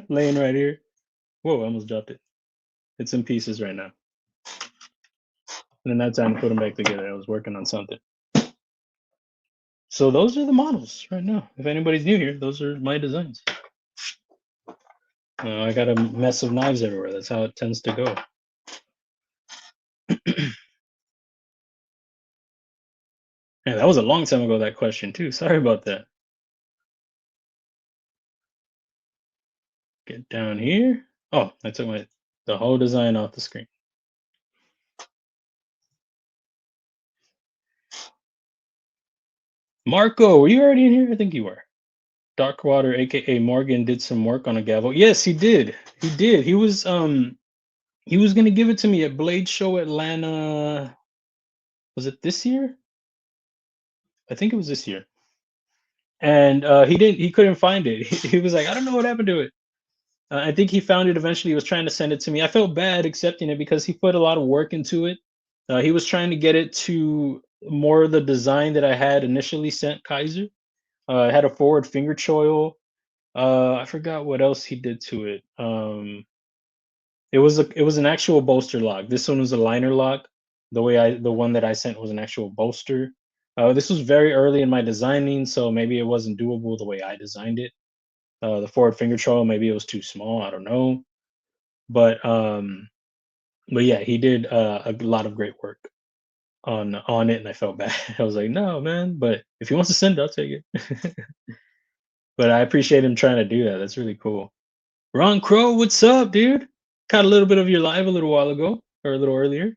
laying right here. Whoa, I almost dropped it. It's in pieces right now. And then that's time to put them back together. I was working on something. So those are the models right now. If anybody's new here, those are my designs. I got a mess of knives everywhere. That's how it tends to go. Yeah, that was a long time ago, that question too. Sorry about that. Get down here. Oh, I took the whole design off the screen. Marco, were you already in here? I think you were. Darkwater, aka Morgan, did some work on a gavel. Yes, he did. He did. He was gonna give it to me at Blade Show Atlanta. Was it this year? I think it was this year. And he couldn't find it. He was like, I don't know what happened to it. I think he found it eventually. He was trying to send it to me. I felt bad accepting it because he put a lot of work into it. He was trying to get it to more of the design that I had initially sent Kizer. It had a forward finger choil. I forgot what else he did to it. It was an actual bolster lock. This one was a liner lock. The one that I sent was an actual bolster. This was very early in my designing, so maybe it wasn't doable the way I designed it. The forward finger choil, maybe it was too small. I don't know, but yeah, he did a lot of great work on it, and I felt bad. I was like, no, man, but if he wants to send it, I'll take it. But I appreciate him trying to do that. That's really cool. Ron Crow, what's up, dude? Caught a little bit of your live a little while ago or a little earlier.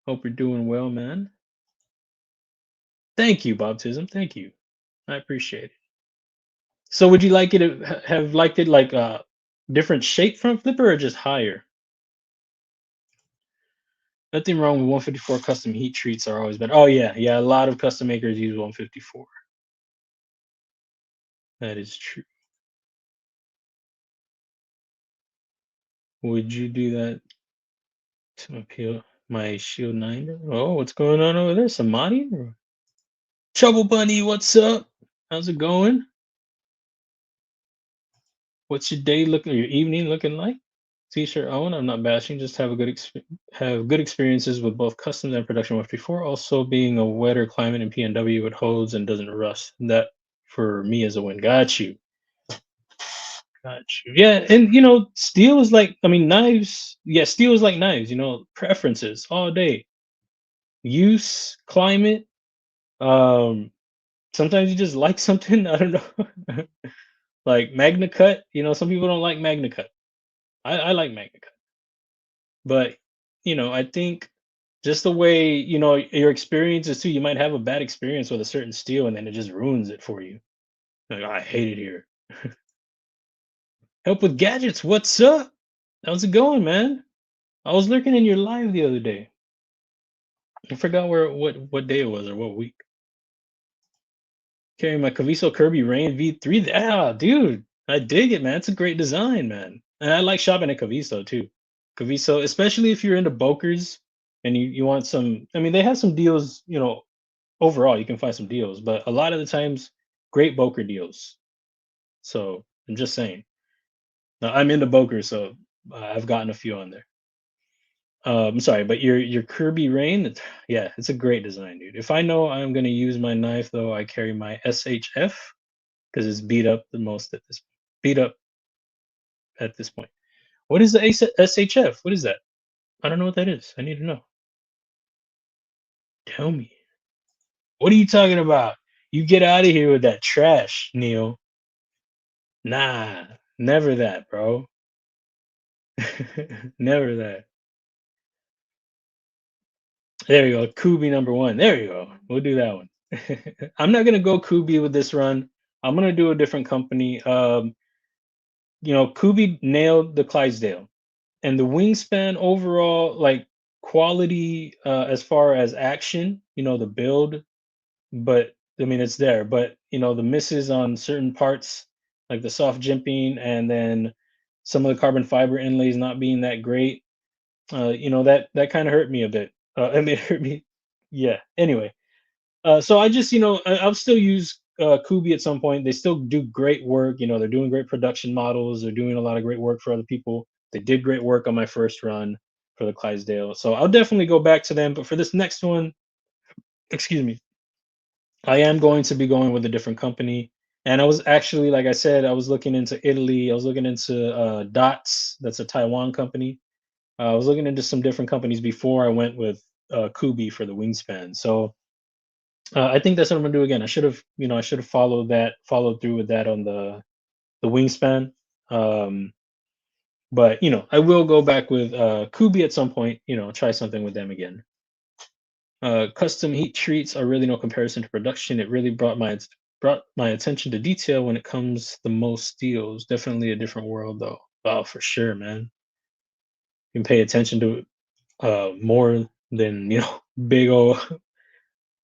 Hope you're doing well, man. Thank you, Baptism. Thank you. I appreciate it. So would you like it to have liked it like different shape front flipper or just higher? Nothing wrong with 154 custom heat treats are always better. Oh yeah, yeah. A lot of custom makers use 154. That is true. Would you do that to appeal my Shield 9? Oh, what's going on over there? Somebody? Trouble Bunny, what's up? How's it going? What's your day looking, or your evening looking like? T-shirt own. I'm not bashing. Just have a have good experiences with both customs and production with before. Also, being a wetter climate in PNW, it holds and doesn't rust. That for me is a win. Got you. Got you. Yeah, and steel is like. I mean, knives. Yeah, steel is like knives. Preferences all day. Use, climate. Um, Sometimes you just like something. I don't know. Like Magna Cut. Some people don't like Magna Cut. I like Magna Cut. But, I think just the way, your experiences too, you might have a bad experience with a certain steel and then it just ruins it for you. Like, "Oh, I hate it here." Help with gadgets, what's up? How's it going, man? I was lurking in your live the other day. I forgot what day it was or what week. Carrying my Caviso Kirby Rain V3. Ah, dude, I dig it, man. It's a great design, man. And I like shopping at Caviso too. Caviso, especially if you're into Bokers and you want some. I mean, they have some deals. Overall, you can find some deals, but a lot of the times, great Boker deals. So I'm just saying. Now, I'm into Boker, so I've gotten a few on there. I'm sorry, but your Kirby Rain, yeah, it's a great design, dude. If I know I'm gonna use my knife, though, I carry my SHF because it's beat up the most at this beat up at this point. What is the SHF? What is that? I don't know what that is. I need to know. Tell me. What are you talking about? You get out of here with that trash, Neil. Nah, never that, bro. Never that. There you go. Kubey number one. There you go. We'll do that one. I'm not gonna go Kubey with this run. I'm gonna do a different company. Kubey nailed the Clydesdale. And the wingspan overall, like quality as far as action, the build, but I mean it's there. But the misses on certain parts, like the soft jimping and then some of the carbon fiber inlays not being that great. That kind of hurt me a bit. I mean, it hurt me. Yeah. Anyway, so I just I'll still use Kubey at some point. They still do great work. They're doing great production models. They're doing a lot of great work for other people. They did great work on my first run for the Clydesdale. So I'll definitely go back to them. But for this next one, excuse me, I am going to be going with a different company. And I was actually, like I said, I was looking into Italy. I was looking into Dots. That's a Taiwan company. I was looking into some different companies before I went with Kubey for the wingspan. So I think that's what I'm gonna do again. I should have followed through with that on the wingspan. Um, but I will go back with Kubey at some point. Try something with them again. Custom heat treats are really no comparison to production. It really brought my attention to detail when it comes the most steels. Definitely a different world though. Oh, for sure, man. You can pay attention to more than big old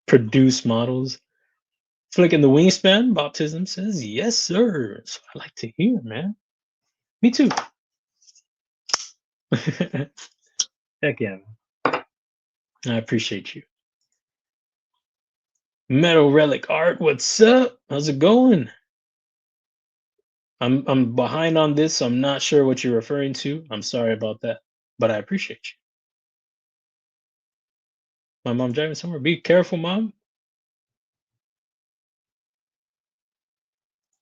produce models. Flicking the wingspan, Baptism says, yes, sir. So I like to hear, man. Me too. Heck yeah, man. I appreciate you. Metal Relic Art, what's up? How's it going? I'm behind on this, so I'm not sure what you're referring to. I'm sorry about that, but I appreciate you. My mom driving somewhere. Be careful, mom.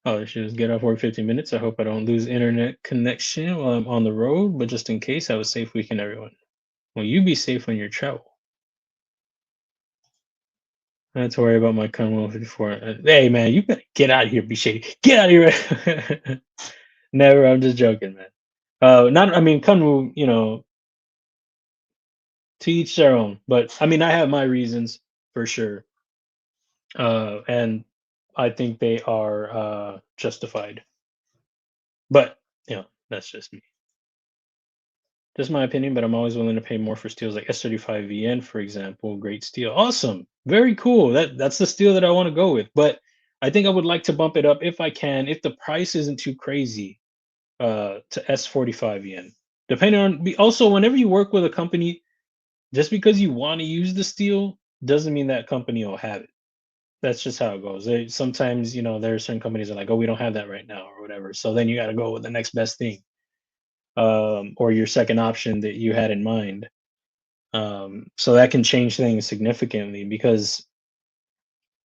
Oh, she was get off work 15 minutes. I hope I don't lose internet connection while I'm on the road, but just in case, have a safe weekend, everyone. Well, you be safe on your travel. I have to worry about my Kun 154. Hey man, you better get out of here, be shady. Get out of here. Never, I'm just joking, man. Not I mean Kunwu, to each their own. But I mean I have my reasons for sure. And I think they are justified. But that's just me. Just my opinion, but I'm always willing to pay more for steels like S35VN, for example. Great steel. Awesome. Very cool. That's the steel that I want to go with. But I think I would like to bump it up if I can, if the price isn't too crazy, to S45VN. Depending on also whenever you work with a company, just because you want to use the steel doesn't mean that company will have it. That's just how it goes. Sometimes, there are certain companies that are like, oh, we don't have that right now or whatever. So then you got to go with the next best thing, or your second option that you had in mind. So that can change things significantly because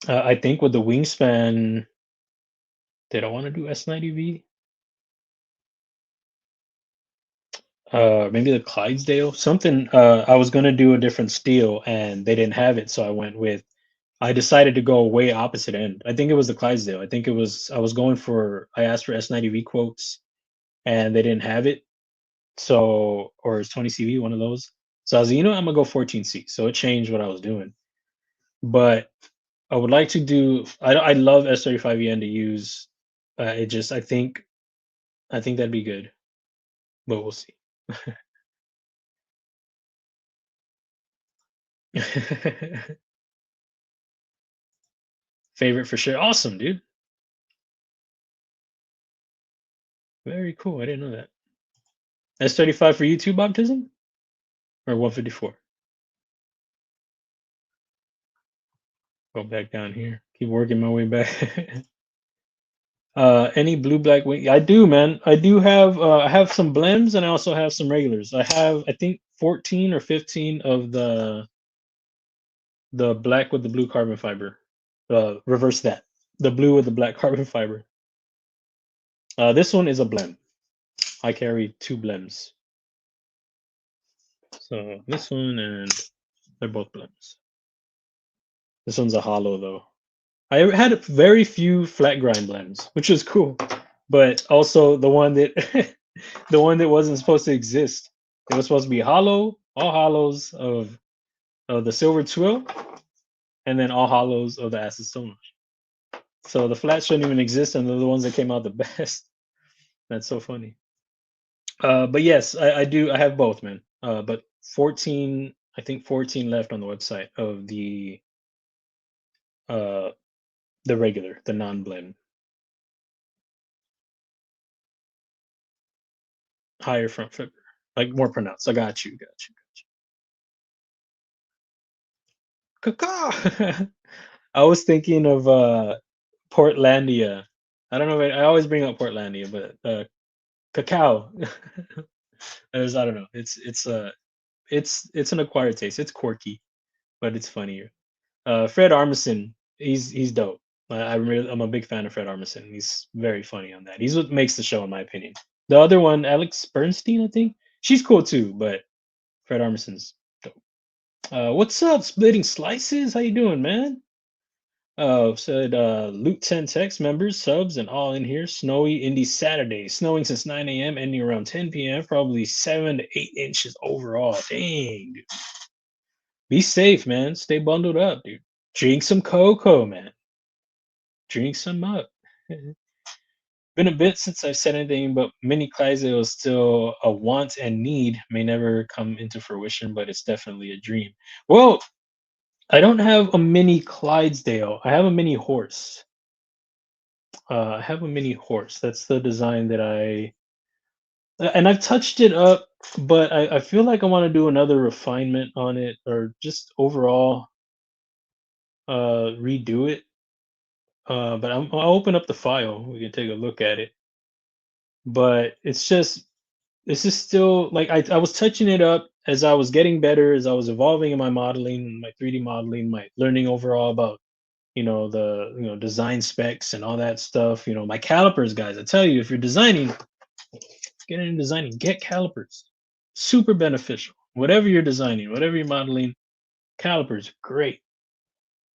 I think with the wingspan, did I want to do S90V? Maybe the Clydesdale, something. I was gonna do a different steel and they didn't have it, so I decided to go way opposite end. I think it was the Clydesdale. I asked for S90V quotes and they didn't have it. So, or it's 20CV, one of those. So I was like, I'm gonna go 14C. So it changed what I was doing. But I would like to do. I love S35EN to use. It just I think that'd be good, but we'll see. Favorite for sure. Awesome, dude. Very cool. I didn't know that. S35 for YouTube baptism or 154. Go back down here. Keep working my way back. Any blue black wing? I do, man. I have some blems and I also have some regulars. I have I think 14 or 15 of the black with the blue carbon fiber. Reverse that. The blue with the black carbon fiber. This one is a blem. I carry two blems. So this one and they're both blems. This one's a hollow though. I had very few flat grind blems, which was cool. But also the one that the one that wasn't supposed to exist. It was supposed to be hollow, all hollows of the silver twill, and then all hollows of the acid stone. So the flats shouldn't even exist, and they're the ones that came out the best. That's so funny. But yes, I do. I have both, man. But 14, I think 14 left on the website of uh the regular, the non-blend, higher front flipper, like more pronounced. I got you, got you. Caca. I was thinking of Portlandia. I don't know. I always bring up Portlandia, but cacao. I don't know. It's an acquired taste. It's quirky, but it's funnier. Fred Armisen, he's dope. I'm a big fan of Fred Armisen. He's very funny on that. He's what makes the show, in my opinion. The other one, Alex Bernstein, I think she's cool too, but Fred Armisen's dope. What's up, Splitting Slices? How you doing, man? Said Loot-10-Tex members, subs, and all in here. Snowy Indie Saturday. Snowing since 9 a.m., ending around 10 p.m. Probably 7 to 8 inches overall. Dang, dude. Be safe, man. Stay bundled up, dude. Drink some cocoa, man. Drink some up. Been a bit since I've said anything, but mini Clydesdale is still a want and need. May never come into fruition, but it's definitely a dream. Well, I don't have a mini Clydesdale. I have a mini horse. I have a mini horse. That's the design that and I've touched it up, but I feel like I want to do another refinement on it or just overall redo it. But I'll open up the file. We can take a look at it. But this is still like I was touching it up as I was getting better, as I was evolving in my modeling, my 3D modeling, my learning overall about the design specs and all that stuff. My calipers, guys. I tell you, if you're designing, get into designing, get calipers. Super beneficial. Whatever you're designing, whatever you're modeling, calipers are great.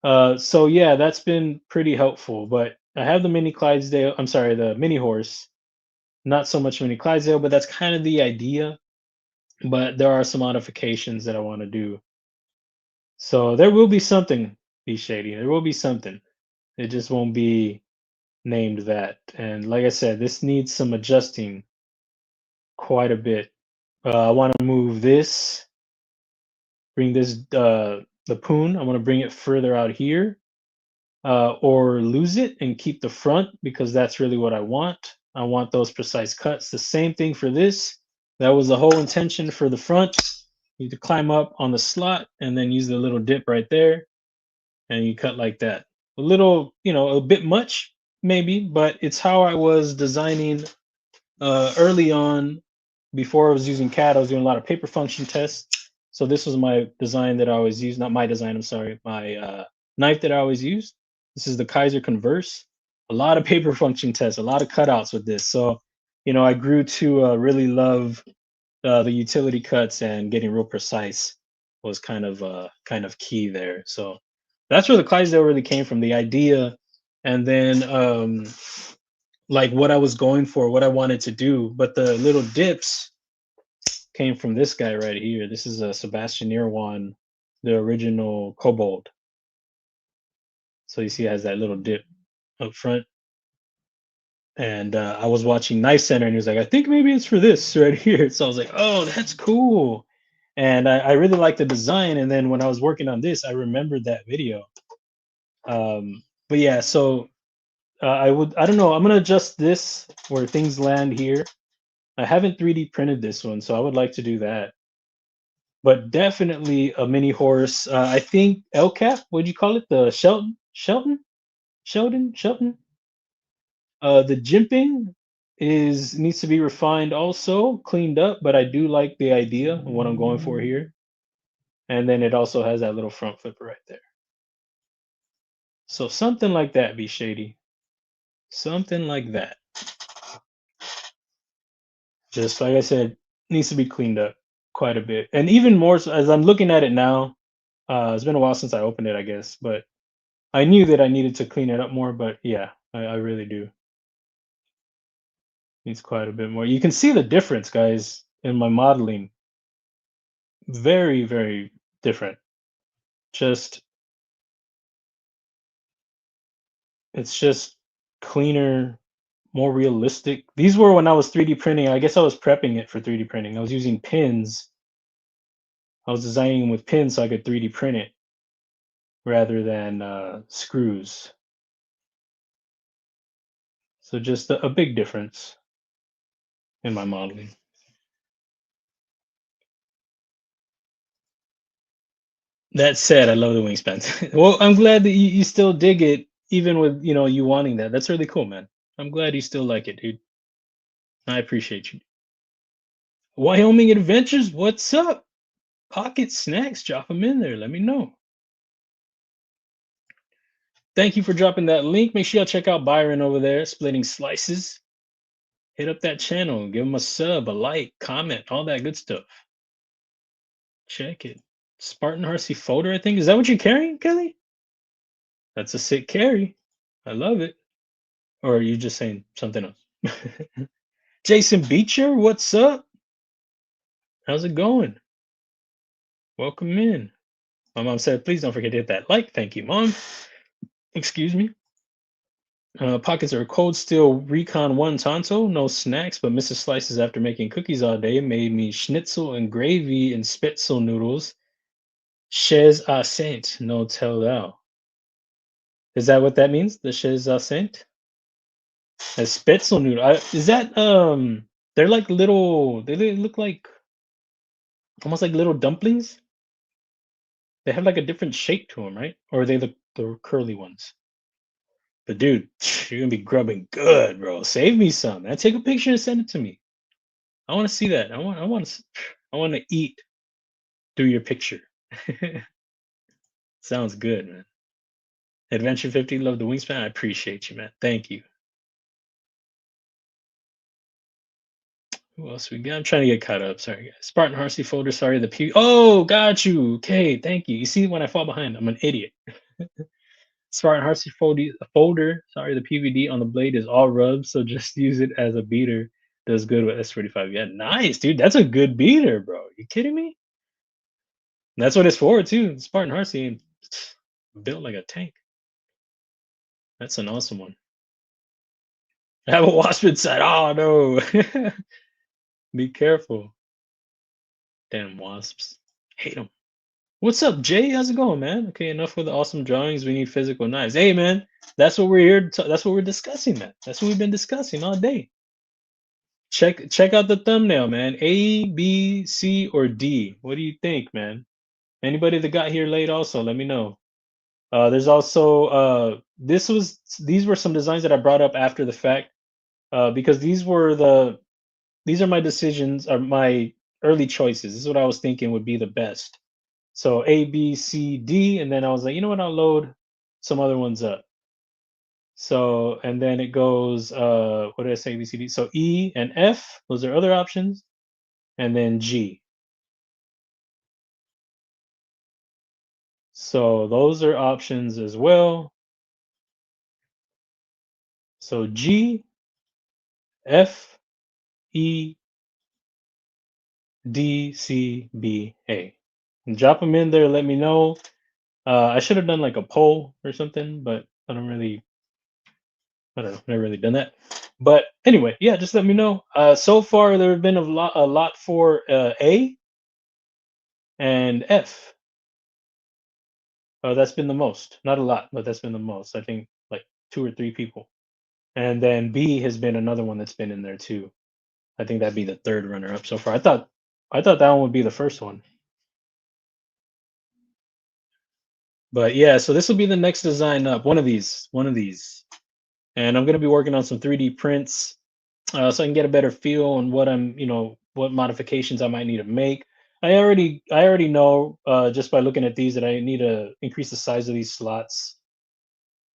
So yeah, that's been pretty helpful. But I have the mini Clydesdale. I'm sorry, the mini horse. Not so much mini Clydesdale, but that's kind of the idea. But there are some modifications that I want to do. So there will be something, be shady. There will be something. It just won't be named that. And like I said, this needs some adjusting quite a bit. I want to move this, bring this the poon. I want to bring it further out here, or lose it and keep the front because that's really what I want. I want those precise cuts. The same thing for this. That was the whole intention for the front. You to climb up on the slot and then use the little dip right there, and you cut like that. A little, a bit much maybe, but it's how I was designing early on. Before I was using CAD, I was doing a lot of paper function tests. So this was my design that I always use. Not my design, I'm sorry. My knife that I always use. This is the Kizer Converse. A lot of paper function tests, a lot of cutouts with this. So, I grew to really love the utility cuts, and getting real precise was kind of key there. So that's where the Clydesdale really came from, the idea, and then like what I was going for, what I wanted to do. But the little dips came from this guy right here. This is a Sebastian one, the original Kobold. So you see it has that little dip up front. And I was watching Knife Center, and he was like, I think maybe it's for this right here. So I was like, oh, that's cool. And I really like the design. And then when I was working on this, I remembered that video. But yeah, so I don't know, I'm gonna adjust this where things land here. I haven't 3D printed this one, so I would like to do that. But definitely a mini horse. I think LCAP, what'd you call it? The Shelton. The jimping needs to be refined also, cleaned up, but I do like the idea of what I'm going for here. And then it also has that little front flipper right there. So something like that, be shady. Something like that. Just like I said, needs to be cleaned up quite a bit. And even more so, as I'm looking at it now, it's been a while since I opened it, I guess, but I knew that I needed to clean it up more, but yeah, I really do. Needs quite a bit more. You can see the difference, guys, in my modeling. Very, very different. Just it's just cleaner, more realistic. These were when I was 3D printing. I guess I was prepping it for 3D printing. I was using pins. I was designing with pins so I could 3D print it rather than screws. So just a big difference in my modeling. That said, I love the wingspans. Well, I'm glad that you still dig it, even with you wanting that. That's really cool, man. I'm glad you still like it, dude. I appreciate you. Wyoming Adventures, what's up? Pocket snacks, drop them in there. Let me know. Thank you for dropping that link. Make sure y'all check out Byron over there, Splitting Slices. Hit up that channel, give him a sub, a like, comment, all that good stuff. Check it. Spartan Hersey folder, I think. Is that what you're carrying, Kelly? That's a sick carry. I love it. Or are you just saying something else? Jason Beecher, what's up? How's it going? Welcome in. My mom said, please don't forget to hit that like. Thank you, Mom. Excuse me. Pockets are cold steel Recon 1 Tonto. No snacks, but Mrs. Slices, after making cookies all day, made me schnitzel and gravy and spitzel noodles. Chez à Saint, no tell thou. Is that what that means? The Chez à Saint? A spitzel noodle. Is that they're like little, they look like almost like little dumplings. They have like a different shape to them, right? Or are they the curly ones? But dude, you're gonna be grubbing good, bro. Save me some, man. Take a picture and send it to me. I want to see that. I want to eat through your picture. Sounds good, man. Adventure 50, love the wingspan. I appreciate you, man. Thank you. Who else we got? I'm trying to get caught up. Sorry, guys. Spartan Hersey folder. Sorry, the P. Oh, got you. Okay, thank you. You see, when I fall behind, I'm an idiot. Spartan Heartsy folder. Sorry, the PVD on the blade is all rubbed, so just use it as a beater. Does good with S45. Yeah, nice, dude. That's a good beater, bro. You kidding me? That's what it's for too. Spartan Heartsy built like a tank. That's an awesome one. I have a wasp inside. Oh no. Be careful. Damn wasps. Hate them. What's up, Jay? How's it going, man? Okay, enough with the awesome drawings. We need physical knives. Hey, man, that's what we're here. That's what we're discussing, man. That's what we've been discussing all day. Check out the thumbnail, man. A, B, C, or D. What do you think, man? Anybody that got here late, also let me know. There's also these were some designs that I brought up after the fact because these are my decisions or my early choices. This is what I was thinking would be the best. So A, B, C, D, and then I was like, you know what? I'll load some other ones up. So and then it goes what did I say? A, B, C, D. So E and F, those are other options, and then G. So those are options as well. So G, F, E, D, C, B, A. And drop them in there. Let me know. I should have done like a poll or something, but I don't know. Never really done that. But anyway, yeah, just let me know. So far there have been a lot for A and F. That's been the most. Not a lot, but that's been the most. I think like 2 or 3 people. And then B has been another one that's been in there too. I think that'd be the third runner up so far. I thought that one would be the first one. But yeah, so this will be the next design up. One of these. And I'm gonna be working on some 3D prints so I can get a better feel on what modifications I might need to make. I already know just by looking at these that I need to increase the size of these slots.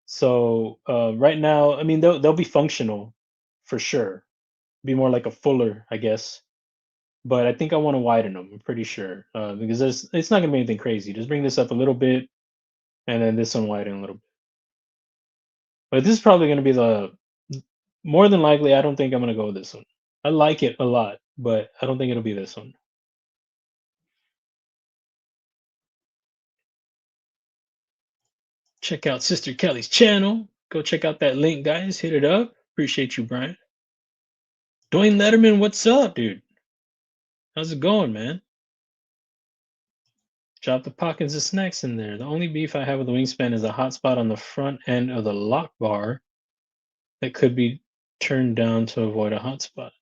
So right now, I mean they'll be functional for sure. Be more like a fuller, I guess. But I think I want to widen them. I'm pretty sure because it's not gonna be anything crazy. Just bring this up a little bit, and then this one widen a little bit. But this is probably gonna be the more than likely. I don't think I'm gonna go with this one. I like it a lot, but I don't think it'll be this one. Check out Sister Kelly's channel. Go check out that link, guys. Hit it up. Appreciate you, Brian. Dwayne Letterman, what's up, dude? How's it going, man? Drop the pockets of snacks in there. The only beef I have with the wingspan is a hot spot on the front end of the lock bar that could be turned down to avoid a hot spot.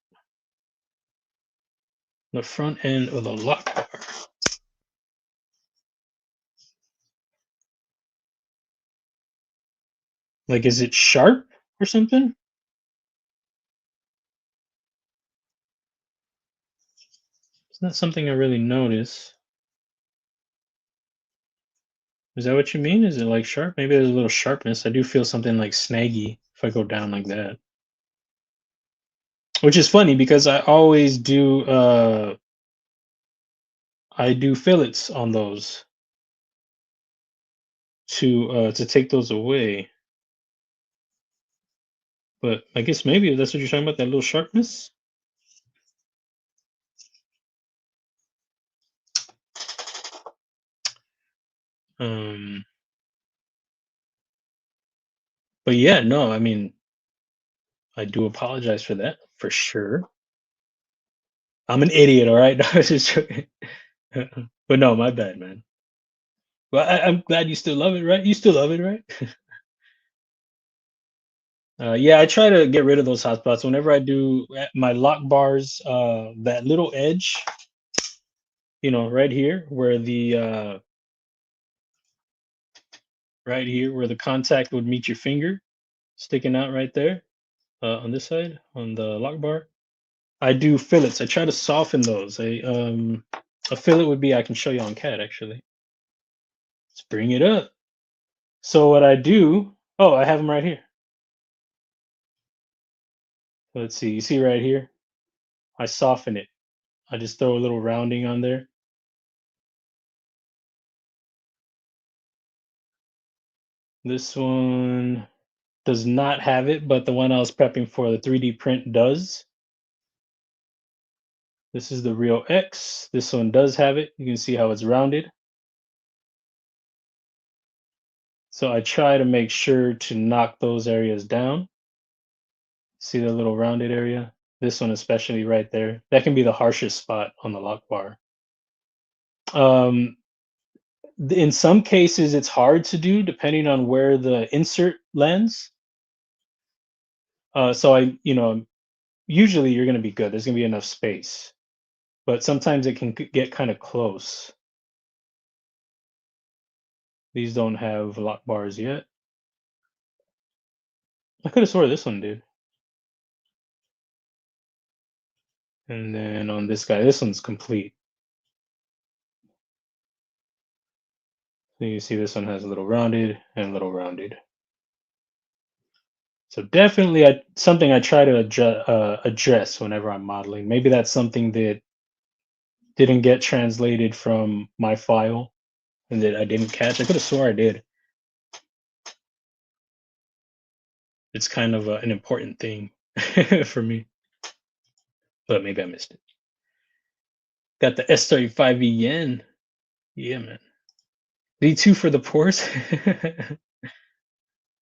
The front end of the lock bar. Like, is it sharp or something? It's not something I really notice. Is that what you mean? Is it like sharp? Maybe there's a little sharpness. I do feel something like snaggy if I go down like that. Which is funny because I do fillets on those to take those away. But I guess maybe that's what you're talking about, that little sharpness. Um but yeah, no, I mean I do apologize for that for sure. I'm an idiot, all right? No, I was just joking. But no, my bad, man. Well, I'm glad you still love it, right? You still love it, right? Yeah, I try to get rid of those hot spots whenever I do my lock bars. That little edge, right here where the contact would meet your finger, sticking out right there on this side on the lock bar. I do fillets. I try to soften those. A fillet would be I can show you on CAD actually. Let's bring it up. So what I do, oh, I have them right here. Let's see. You see right here? I soften it. I just throw a little rounding on there. This one does not have it, but the one I was prepping for the 3D print does. This is the real X. This one does have it. You can see how it's rounded. So I try to make sure to knock those areas down. See the little rounded area? This one especially right there. That can be the harshest spot on the lock bar. Um, in some cases, it's hard to do depending on where the insert lands. So usually you're going to be good. There's going to be enough space, but sometimes it can get kind of close. These don't have lock bars yet. I could have swore this one did. And then on this guy, this one's complete. So you see this one has a little rounded and a little rounded. So definitely something I try to address whenever I'm modeling. Maybe that's something that didn't get translated from my file and that I didn't catch. I could have swore I did. It's kind of an important thing for me, but maybe I missed it. Got the S35E yen. Yeah, man. D2 for the pores.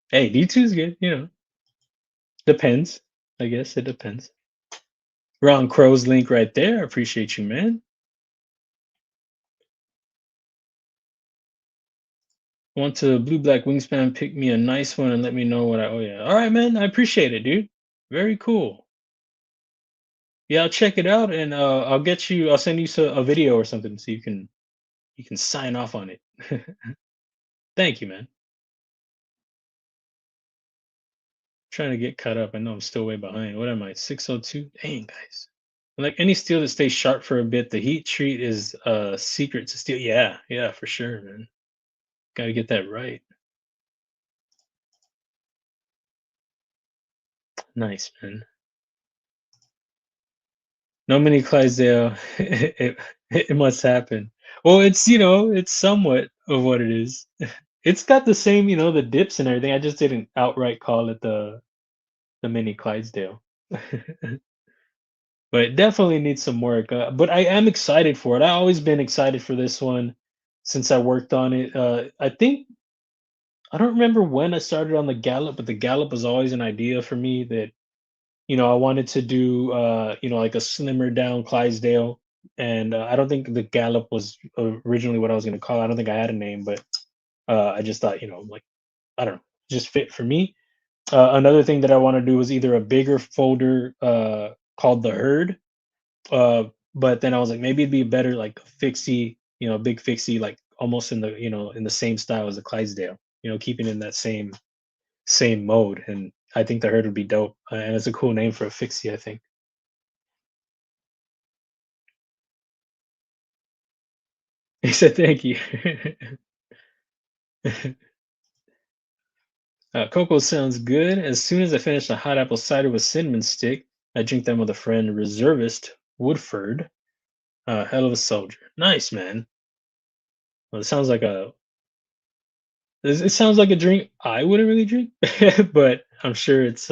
Hey, D2 is good, Depends. I guess it depends. Ron Crow's link right there. I appreciate you, man. Want to blue black wingspan, pick me a nice one and let me know what oh yeah. All right, man. I appreciate it, dude. Very cool. Yeah, I'll check it out and I'll send you a video or something so you can sign off on it. Thank you, man. Trying to get caught up. I know I'm still way behind. What am I? 602? Dang, guys. Like any steel that stays sharp for a bit, the heat treat is secret to steel. Yeah, yeah, for sure, man. Gotta get that right. Nice, man. No mini Clydesdale. It must happen. Well, it's somewhat of what it is. It's got the same, the dips and everything. I just didn't outright call it the mini Clydesdale. But it definitely needs some work. But I am excited for it. I've always been excited for this one since I worked on it. I think I don't remember when I started on the Gallop, but the Gallop was always an idea for me that I wanted to do like a slimmer down Clydesdale, and I don't think the Gallop was originally what I was going to call it. I don't think I had a name, but I just thought like I don't know, just fit for me. Another thing that I want to do is either a bigger folder called the Herd, but then I was like maybe it'd be better like a fixie, big fixie, like almost in the in the same style as the Clydesdale, keeping in that same mode. And I think the Herd would be dope, and it's a cool name for a fixie, I think. He said, "Thank you." Cocoa sounds good. As soon as I finish a hot apple cider with cinnamon stick, I drink them with a friend, reservist Woodford. Hell of a soldier. Nice, man. Well, it sounds like a drink I wouldn't really drink, but I'm sure it's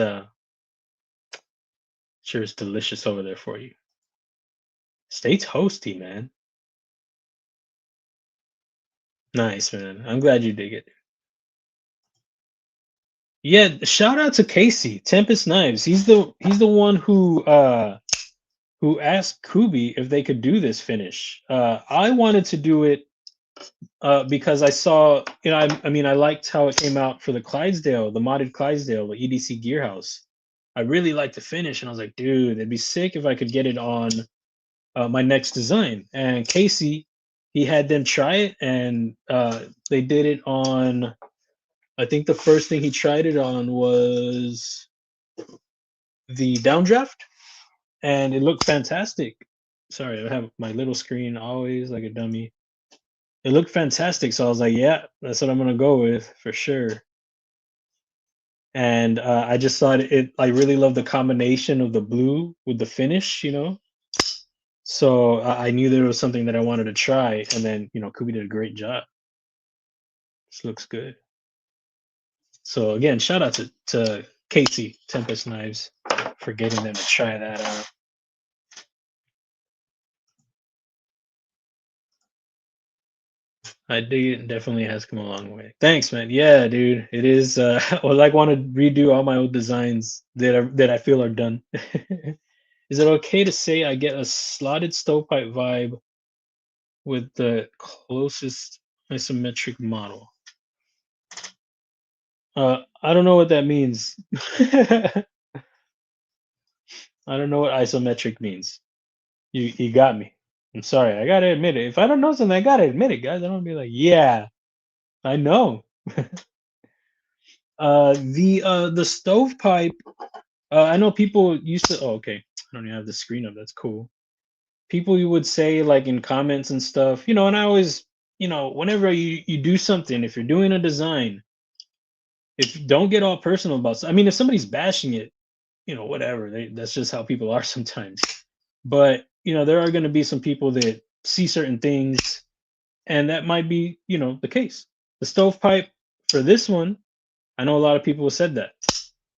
delicious over there for you. Stay toasty, man. Nice, man. I'm glad you dig it. Yeah, shout out to Casey, Tempest Knives. He's the one who asked Kubey if they could do this finish. I wanted to do it because I saw, I mean, I liked how it came out for the Clydesdale, the modded Clydesdale, the EDC Gearhouse. I really liked the finish, and I was like, dude, it'd be sick if I could get it on my next design. And Casey, he had them try it, and they did it on. I think the first thing he tried it on was the downdraft, and it looked fantastic. Sorry, I have my little screen always like a dummy. It looked fantastic, so I was like, yeah, that's what I'm gonna go with for sure. And I just thought I really love the combination of the blue with the finish. So I knew there was something that I wanted to try, and then Kubi did a great job. This looks good. So again, shout out to Casey Tempest Knives for getting them to try that out. I dig it. Definitely has come a long way. Thanks, man. Yeah, dude. It is. I would like want to redo all my old designs that I feel are done. Is it okay to say I get a slotted stovepipe vibe with the closest isometric model? I don't know what that means. I don't know what isometric means. You got me. I'm sorry. I gotta admit it. If I don't know something, I gotta admit it, guys. I don't be like, yeah, I know. The stovepipe. I know people used to. Oh, okay. I don't even have the screen up. That's cool. People you would say like in comments and stuff, and I always, whenever you do something, if you're doing a design, if don't get all personal about. I mean, if somebody's bashing it, whatever. That's just how people are sometimes. But there are going to be some people that see certain things, and that might be, the case. The stovepipe for this one, I know a lot of people have said that,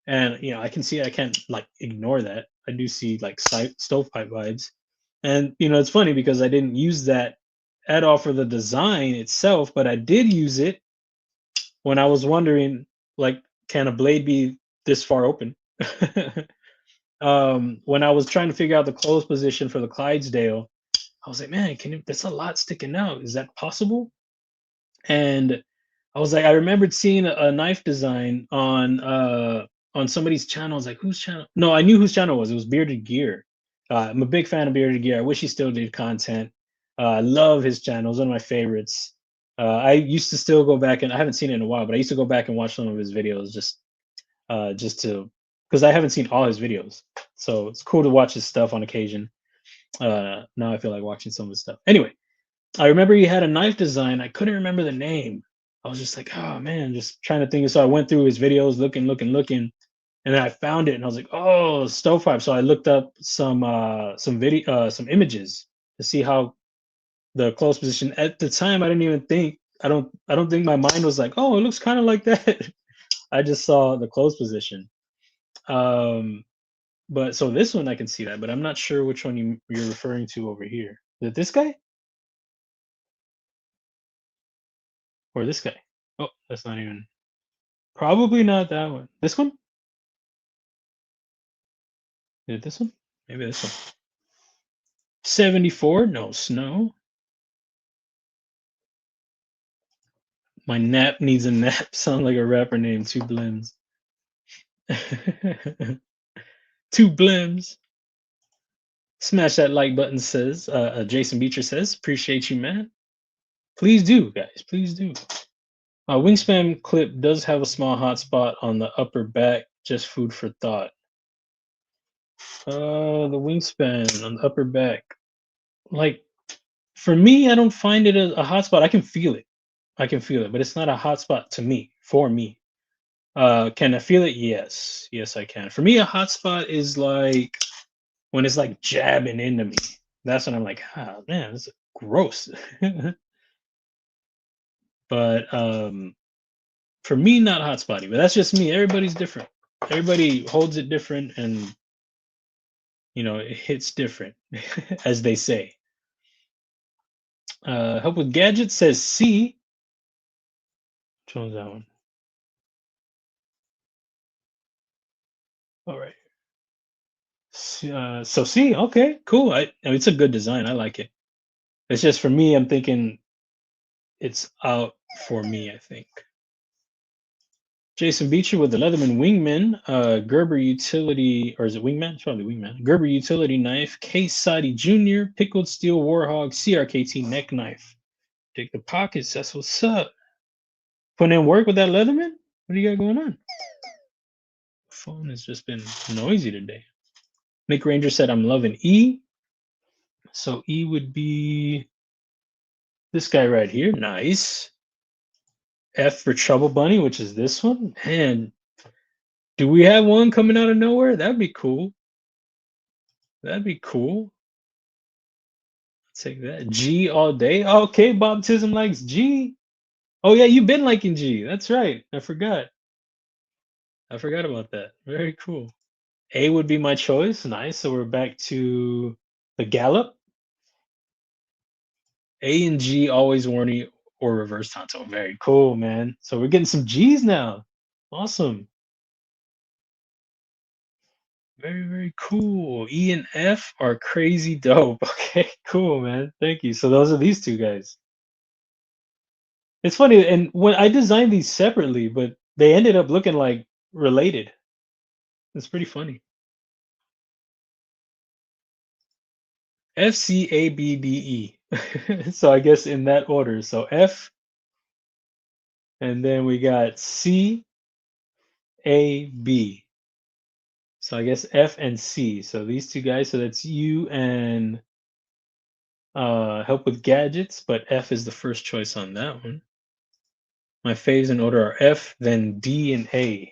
and I can see I can't like ignore that. I do see like stovepipe vibes, and it's funny because I didn't use that at all for the design itself, but I did use it when I was wondering, like, can a blade be this far open? When I was trying to figure out the close position for the Clydesdale, I was like, man, that's a lot sticking out. Is that possible? And I was like, I remembered seeing a knife design on somebody's channel. I was like, whose channel? No, I knew whose channel it was. It was Bearded Gear. I'm a big fan of Bearded Gear. I wish he still did content. I love his channel. It's one of my favorites. I used to still go back, and I haven't seen it in a while, but I used to go back and watch some of his videos just to, because I haven't seen all his videos. So it's cool to watch his stuff on occasion. Now I feel like watching some of his stuff. Anyway, I remember he had a knife design. I couldn't remember the name. I was just like, oh man, just trying to think. So I went through his videos, looking, and then I found it, and I was like, oh, stovepipe. So I looked up some video, some images to see how the close position. At the time, I didn't even think. I don't think my mind was like, oh, it looks kind of like that. I just saw the close position. Um, but so this one I can see that, but I'm not sure which one you're referring to over here. Is it this guy or this guy? Oh, that's not even. Probably not that one. This one? Is it this one? Maybe this one. 74? No snow. My nap needs a nap. Sound like a rapper named Two Blims. Two Blims. Smash that like button, says Jason Beecher says. Appreciate you, man. Please do, guys. Please do. Wingspan clip does have a small hot spot on the upper back. Just food for thought. The wingspan on the upper back. Like, for me, I don't find it a hot spot. I can feel it. But it's not a hot spot to me, for me. Can I feel it? Yes. Yes, I can. For me, a hot spot is like when it's like jabbing into me. That's when I'm like, ah, man, this is gross. But for me, not hot spotty. But that's just me. Everybody's different. Everybody holds it different, and it hits different, as they say. Help with gadgets says C. Which one's that one? All right. So C. Okay, cool. It's a good design. I like it. It's just for me. I'm thinking it's out for me. I think. Jason Beecher with the Leatherman Wingman, Gerber Utility, or is it Wingman? It's probably Wingman. Gerber Utility Knife, Case Sadi Jr., Pickled Steel Warhog, CRKT Neck Knife. Dig the pockets. That's what's up. Putting in work with that Leatherman? What do you got going on? Phone has just been noisy today. Mick Ranger said, I'm loving E. So E would be this guy right here. Nice. F for Trouble Bunny, which is this one. Man, do we have one coming out of nowhere? That'd be cool. That'd be cool. Take that. G all day. Okay, Bob Tism likes G. Oh yeah, you've been liking G. That's right. I forgot. I forgot about that. Very cool. A would be my choice. Nice. So we're back to the Gallop. A and G always warning or reverse Tonto. Very cool, man. So we're getting some G's now. Awesome. Very, very cool. E and F are crazy dope. Okay, cool, man. Thank you. So those are these two guys. It's funny, and when I designed these separately, but they ended up looking like related. It's pretty funny. F C A B D E. So I guess in that order. So F, and then we got C A B. So I guess F and C. So these two guys. So that's you and help with gadgets, but F is the first choice on that one. My faves in order are F, then D, and A.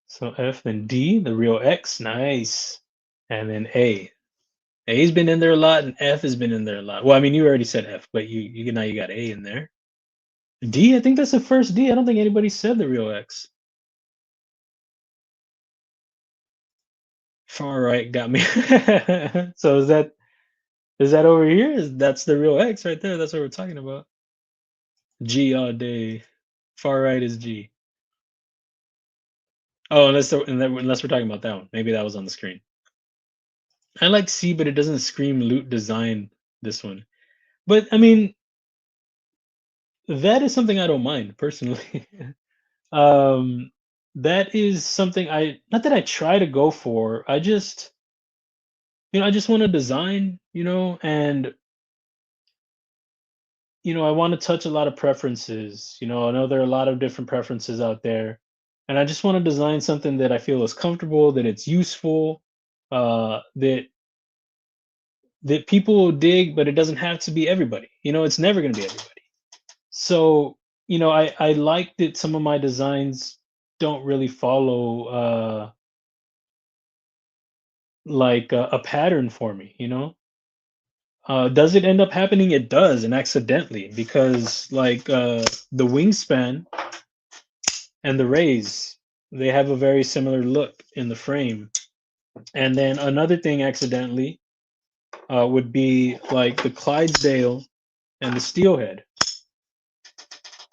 So F, then D, the real X, nice. And then A. A's been in there a lot, and F has been in there a lot. Well, I mean, you already said F, but you now you got A in there. D, I think that's the first D. I don't think anybody said the real X. Far right got me. So is that over here? That's the real X right there? That's what we're talking about. G all day. Far right is G. Oh, unless we're talking about that one. Maybe that was on the screen. I like C, but it doesn't scream loot design, this one. But I mean, that is something I don't mind personally. um, that is something I not that I try to go for. I just want to design, and I want to touch a lot of preferences. I know there are a lot of different preferences out there, and I just want to design something that I feel is comfortable, that it's useful, that people will dig, but it doesn't have to be everybody. It's never going to be everybody. So, I like that some of my designs don't really follow like a pattern for me, does it end up happening? It does, and accidentally, because like the wingspan and the Raze, they have a very similar look in the frame. And then another thing accidentally would be like the Clydesdale and the Steelhead,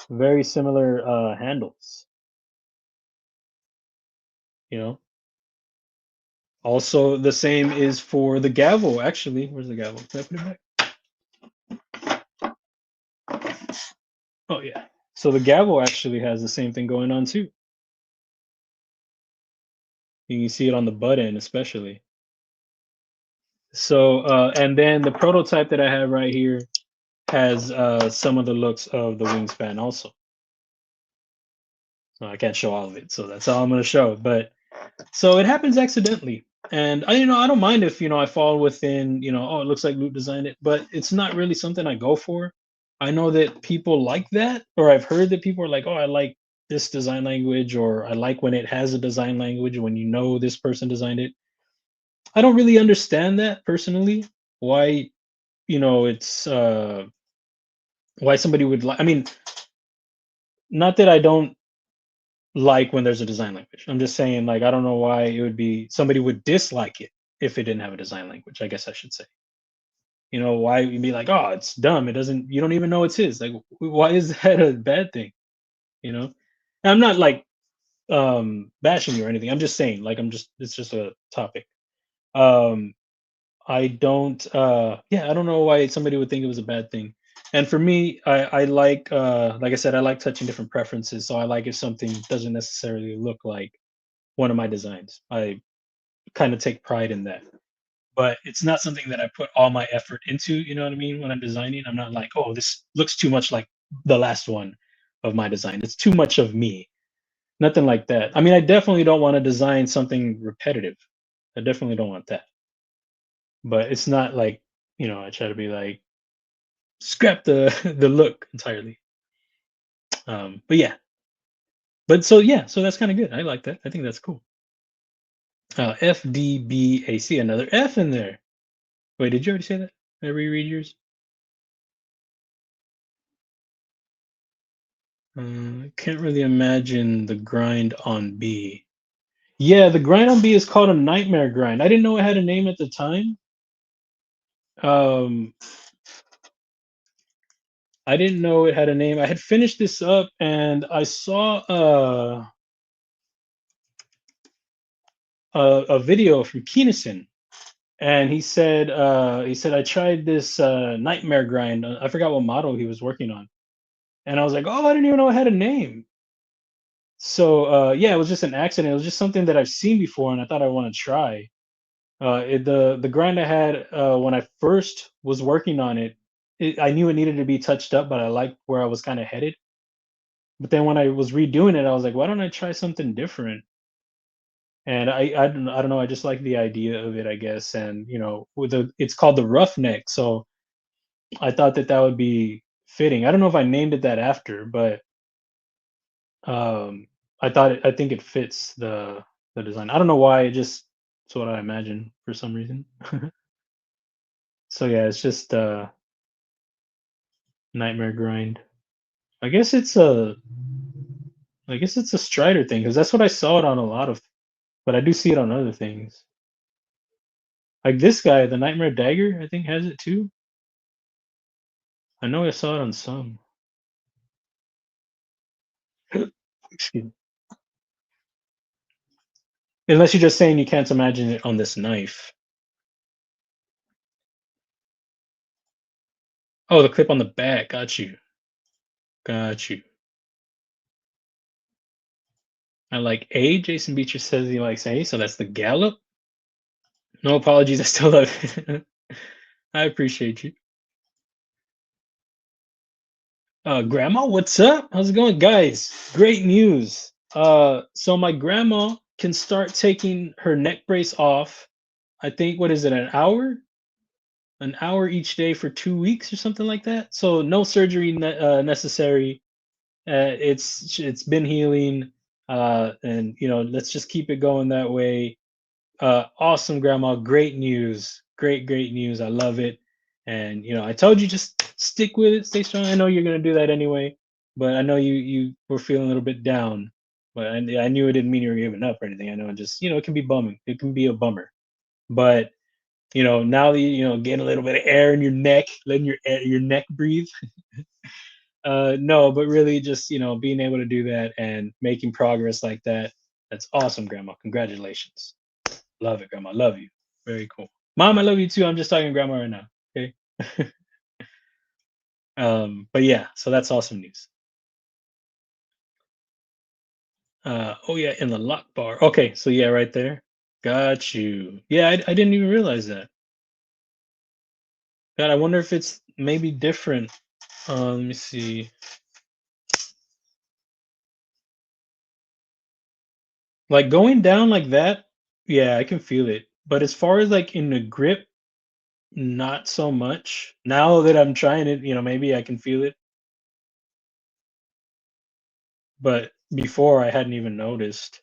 very similar handles, you know. Also, the same is for the gavel. Actually, where's the gavel? Can I put it back? Oh yeah. So the gavel actually has the same thing going on too. You can see it on the butt end, especially. So, and then the prototype that I have right here has some of the looks of the wingspan also. So I can't show all of it, so that's all I'm going to show. But so it happens accidentally, and I don't mind if I fall within oh, it looks like Loot designed it, but it's not really something I go for. I know that people like that, or I've heard that people are like, oh, I like this design language, or I like when it has a design language when this person designed it. I don't really understand that personally. Why it's why somebody would like. I mean, not that I don't like when there's a design language. I'm just saying, like, I don't know why it would be somebody would dislike it if it didn't have a design language. I guess I should say. Why you'd be like, oh, it's dumb. It doesn't. You don't even know it's his. Like, why is that a bad thing? And I'm not like bashing you or anything. I'm just saying, like, it's just a topic. Um, I don't. Yeah, I don't know why somebody would think it was a bad thing. And for me, I like I said, I like touching different preferences. So I like if something doesn't necessarily look like one of my designs. I kind of take pride in that. But it's not something that I put all my effort into, you know what I mean? When I'm designing, I'm not like, oh, this looks too much like the last one of my design. It's too much of me. Nothing like that. I mean, I definitely don't want to design something repetitive. I definitely don't want that. But it's not like, I try to be like, scrap the the look entirely. But yeah. But so yeah, so that's kind of good. I like that. I think that's cool. FDBAC, another F in there. Wait, did you already say that? Did I reread yours? Can't really imagine the grind on B. Yeah, the grind on B is called a nightmare grind. I didn't know it had a name at the time. Um, I didn't know it had a name. I had finished this up and I saw a video from Keenison, and he said I tried this nightmare grind. I forgot what model he was working on, and I was like, oh, I didn't even know it had a name. So yeah, it was just an accident. It was just something that I've seen before, and I thought I want to try. The grind I had when I first was working on it, I knew it needed to be touched up, but I liked where I was kind of headed. But then when I was redoing it, I was like, why don't I try something different? And I don't know, I just like the idea of it, I guess. And with it's called the roughneck, so I thought that that would be fitting. I don't know if I named it that after, but um, I think it fits the design. I don't know why, it's what I imagine for some reason. So yeah, it's just nightmare grind. I guess it's a I guess it's a Strider thing because that's what I saw it on a lot of, but I do see it on other things. Like this guy, the Nightmare Dagger, I think has it too. I know I saw it on some. Excuse me. Unless you're just saying you can't imagine it on this knife. Oh, the clip on the back. Got you. Got you. I like A. Jason Beecher says he likes A, so that's the Gallop. No apologies. I still love it. I appreciate you. Grandma, what's up? How's it going, guys? Great news. So my grandma can start taking her neck brace off. I think what is it, an hour each day for 2 weeks or something like that. So no surgery necessary. It's been healing, and let's just keep it going that way. Awesome, Grandma. Great news. Great news. I love it. And I told you just stick with it, stay strong. I know you're gonna do that anyway, but I know you were feeling a little bit down. But I knew it didn't mean you were giving up or anything. I know it just it can be bumming. It can be a bummer. But now that getting a little bit of air in your neck, letting your neck breathe. No, but really just being able to do that and making progress like that. That's awesome, Grandma. Congratulations. Love it, Grandma. Love you. Very cool. Mom, I love you too. I'm just talking to Grandma right now. Okay. But yeah, so that's awesome news. Oh yeah, in the lock bar. Okay, so yeah, right there. Got you. Yeah, I didn't even realize that. God, I wonder if it's maybe different. Let me see. Like going down like that, yeah, I can feel it. But as far as like in the grip, not so much. Now that I'm trying it, maybe I can feel it. But before I hadn't even noticed.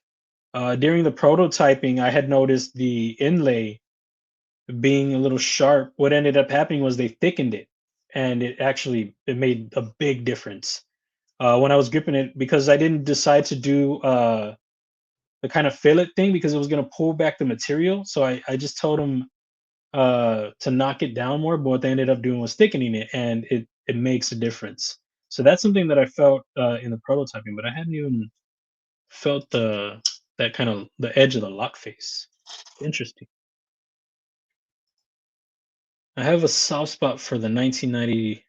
During the prototyping, I had noticed the inlay being a little sharp. What ended up happening was they thickened it, and it made a big difference when I was gripping it because I didn't decide to do the kind of fillet thing because it was going to pull back the material. So I just told them to knock it down more, but what they ended up doing was thickening it, and it makes a difference. So that's something that I felt in the prototyping, but I hadn't even felt that kind of the edge of the lock face. Interesting. I have a soft spot for the 1990,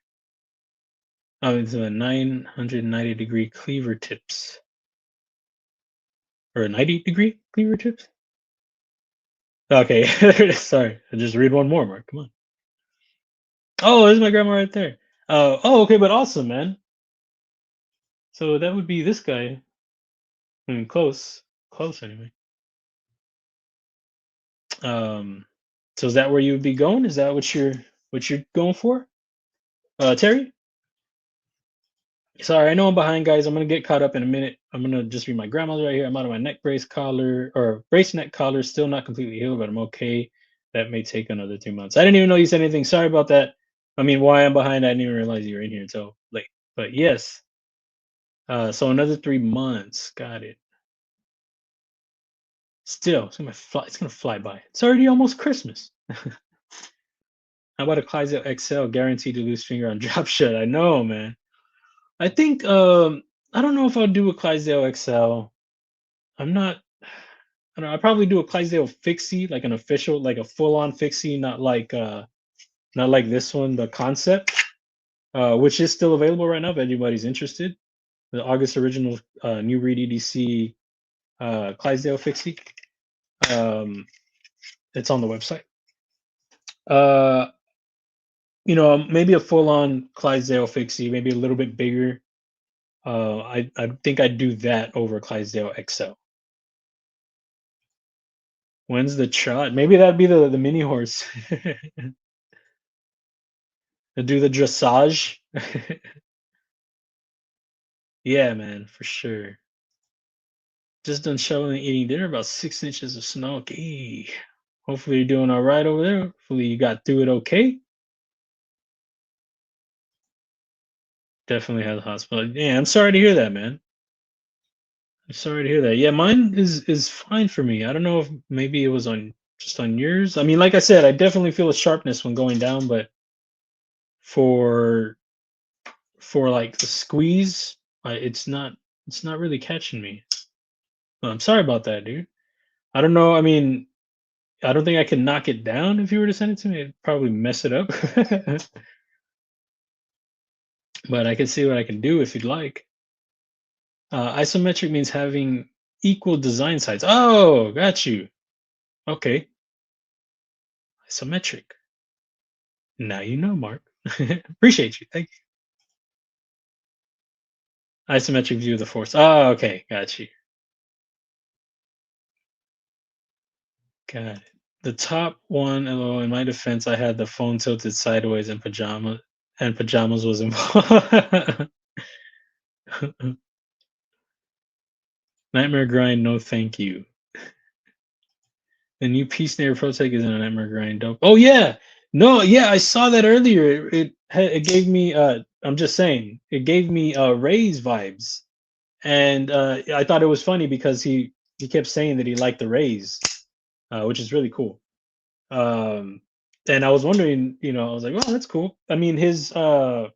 the 990-degree cleaver tips, or 90-degree cleaver tips. Okay, sorry. I just read one more, Mark. Come on. Oh, there's my grandma right there. Oh, okay, but awesome, man. So that would be this guy. I mean, close anyway. Um, so is that where you would be going? Is that what you're going for, Terry? Sorry, I know I'm behind, guys. I'm gonna get caught up in a minute. I'm gonna just read my grandma's right here. I'm out of my neck brace collar or brace neck collar, still not completely healed, but I'm okay. That may take another 2 months. I didn't even know you said anything. Sorry about that. I mean, why I'm behind, I didn't even realize you were in here until late. But yes, So another 3 months. Got it. Still, it's gonna fly by. It's already almost Christmas. How about a Clydesdale XL guaranteed to lose finger on drop shot? I know, man. I think I don't know if I'll do a Clydesdale XL. I'm not. I don't know. I'll probably do a Clydesdale fixie, like an official, like a full-on fixie, not like this one, the concept, which is still available right now if anybody's interested. The August original new Breed EDC Clydesdale fixie. It's on the website. Uh, maybe a full-on Clydesdale fixie, maybe a little bit bigger. I think I'd do that over Clydesdale XL. When's the trot? Maybe that'd be the mini horse. Do the dressage. Yeah, man, for sure. Just done shoveling and eating dinner, about 6 inches of snow. Okay. Hopefully you're doing all right over there. Hopefully you got through it okay. Definitely had the hospital. Yeah, I'm sorry to hear that, man. I'm sorry to hear that. Yeah, mine is fine for me. I don't know if maybe it was on just on yours. I mean, like I said, I definitely feel a sharpness when going down, but for like the squeeze, it's not really catching me. Well, I'm sorry about that, dude. I don't know. I mean, I don't think I can knock it down if you were to send it to me. It'd probably mess it up. But I can see what I can do if you'd like. Isometric means having equal design sides. Oh, got you. Okay. Isometric. Now you know, Mark. Appreciate you. Thank you. Isometric view of the force. Oh, okay. Got you. Got it. The top one, LOL, in my defense, I had the phone tilted sideways and pajamas was involved. Nightmare grind, no thank you. The new Peace Nair Protec is in a Nightmare grind. Dope. Oh yeah, no, yeah, I saw that earlier. It gave me I'm just saying it gave me Raze vibes, and I thought it was funny because he kept saying that he liked the Raze, which is really cool. Um, and I was wondering, I was like, oh, that's cool. I mean, his the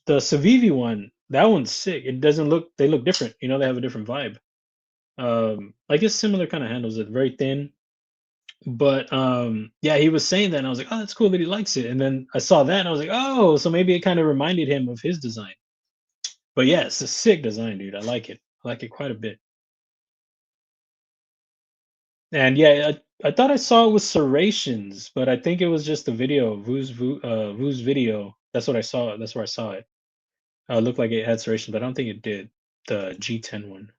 Civivi one, that one's sick. It doesn't look, they look different. They have a different vibe. I guess similar kind of handles. It very thin, but yeah, he was saying that, and I was like, oh, that's cool that he likes it. And then I saw that, and I was like, oh, so maybe it kind of reminded him of his design. But yeah, it's a sick design, dude. I like it. I like it quite a bit. And yeah, I thought I saw it with serrations, but I think it was just the video, Vu's video. That's what I saw. That's where I saw it. It looked like it had serrations, but I don't think it did. The G10 one.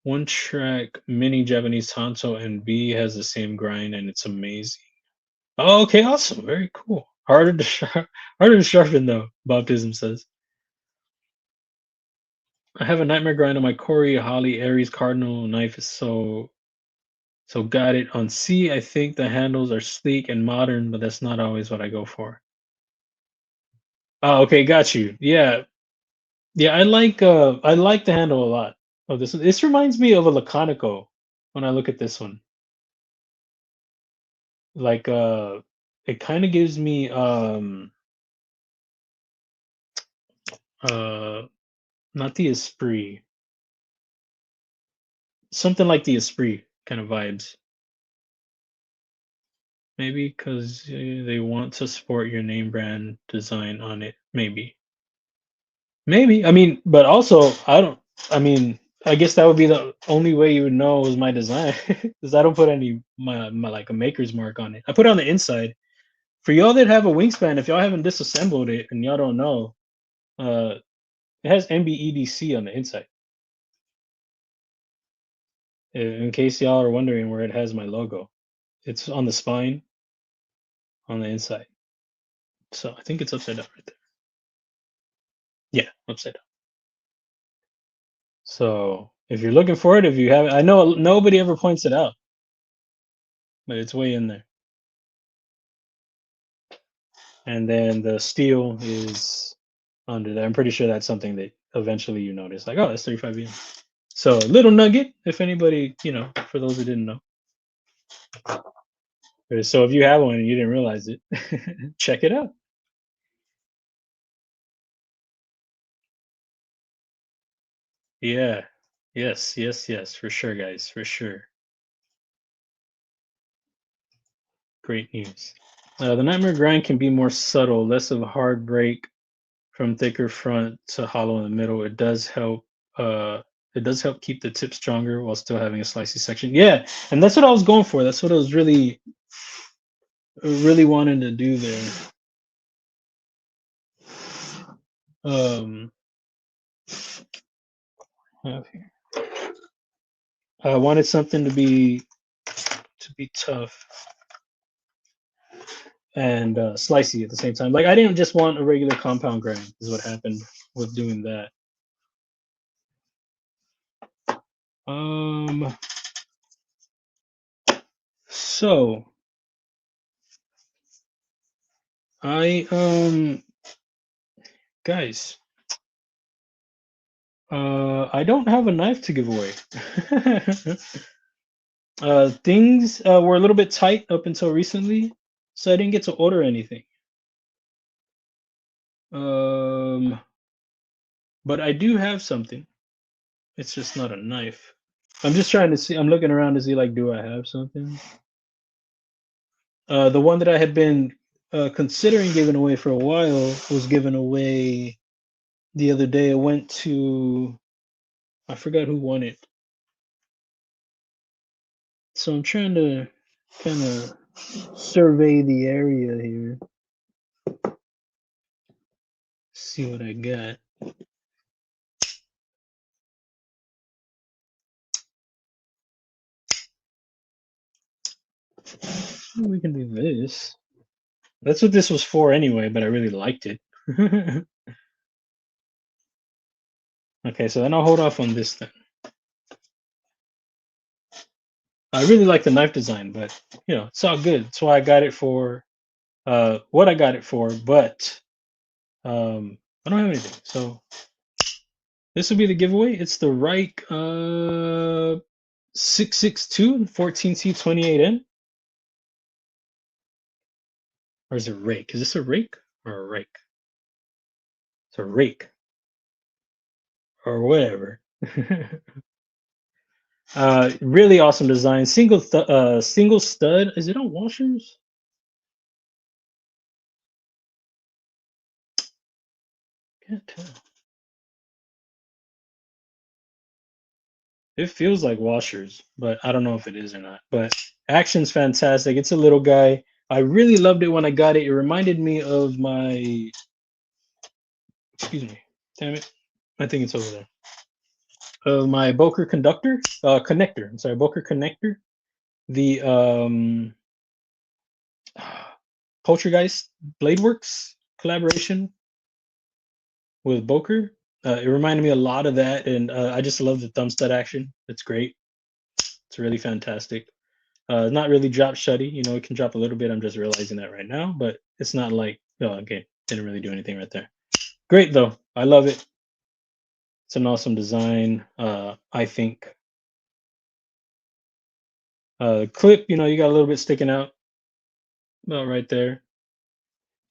One track mini Japanese Tanto and B has the same grind, and it's amazing. Oh, okay, awesome, very cool. Harder to sharpen though. Baptism says. I have a nightmare grind on my Corey Holly Aries Cardinal knife is so got it on C. I think the handles are sleek and modern, but that's not always what I go for. Oh, okay, got you. Yeah, yeah. I like the handle a lot. Oh, this reminds me of a Laconico when I look at this one. Like it kind of gives me uh not the Esprit, something like the Esprit kind of vibes. Maybe because they want to support your name brand design on it. Maybe. I mean, but also I don't. I mean, I guess that would be the only way you would know it was my design because I don't put any my like a maker's mark on it. I put it on the inside. For y'all that have a wingspan, if y'all haven't disassembled it and y'all don't know, uh, it has MBEDC on the inside. In case y'all are wondering where it has my logo, it's on the spine on the inside. So I think it's upside down right there. Yeah, upside down. So if you're looking for it, if you have, I know nobody ever points it out, but it's way in there. And then the steel is under there. I'm pretty sure that's something that eventually you notice like, oh, that's 35 EM. So little nugget, if anybody, for those who didn't know. So if you have one and you didn't realize it, check it out. Yeah. Yes, yes, yes, for sure, guys, for sure. Great news. The Nightmare Grind can be more subtle, less of a hard break from thicker front to hollow in the middle. It does help. It does help keep the tip stronger while still having a slicey section. Yeah, and that's what I was going for. That's what I was really wanting to do there. I wanted something to be tough and slicey at the same time. Like I didn't just want a regular compound grind. Is what happened with doing that. So I guys, I don't have a knife to give away. Things were a little bit tight up until recently, so I didn't get to order anything. But I do have something. It's just not a knife. I'm just trying to see. I'm looking around to see, like, do I have something? The one that I had been considering giving away for a while was given away the other day. I went to, I forgot who won it. So I'm trying to kind of survey the area here. See what I got. We can do this. That's what this was for anyway, but I really liked it. Okay, so then I'll hold off on this then. I really like the knife design, but it's all good. That's why I got it for what I got it for, but I don't have anything. So this will be the giveaway. It's the Reich 662 14C 28N. Or is it rake? Is this a rake or a rake? It's a rake. Or whatever. Really awesome design. Single stud. Is it on washers? Can't tell. It feels like washers, but I don't know if it is or not. But action's fantastic. It's a little guy. I really loved it when I got it. It reminded me of my, excuse me, damn it. I think it's over there. My Boker connector. I'm sorry, Boker connector. The Poltergeist Bladeworks collaboration with Boker. It reminded me a lot of that, and I just love the thumb stud action. It's great. It's really fantastic. Not really drop shutty. It can drop a little bit. I'm just realizing that right now, but it's not like, okay, didn't really do anything right there. Great though. I love it. It's an awesome design. I think. Clip, you got a little bit sticking out, about right there.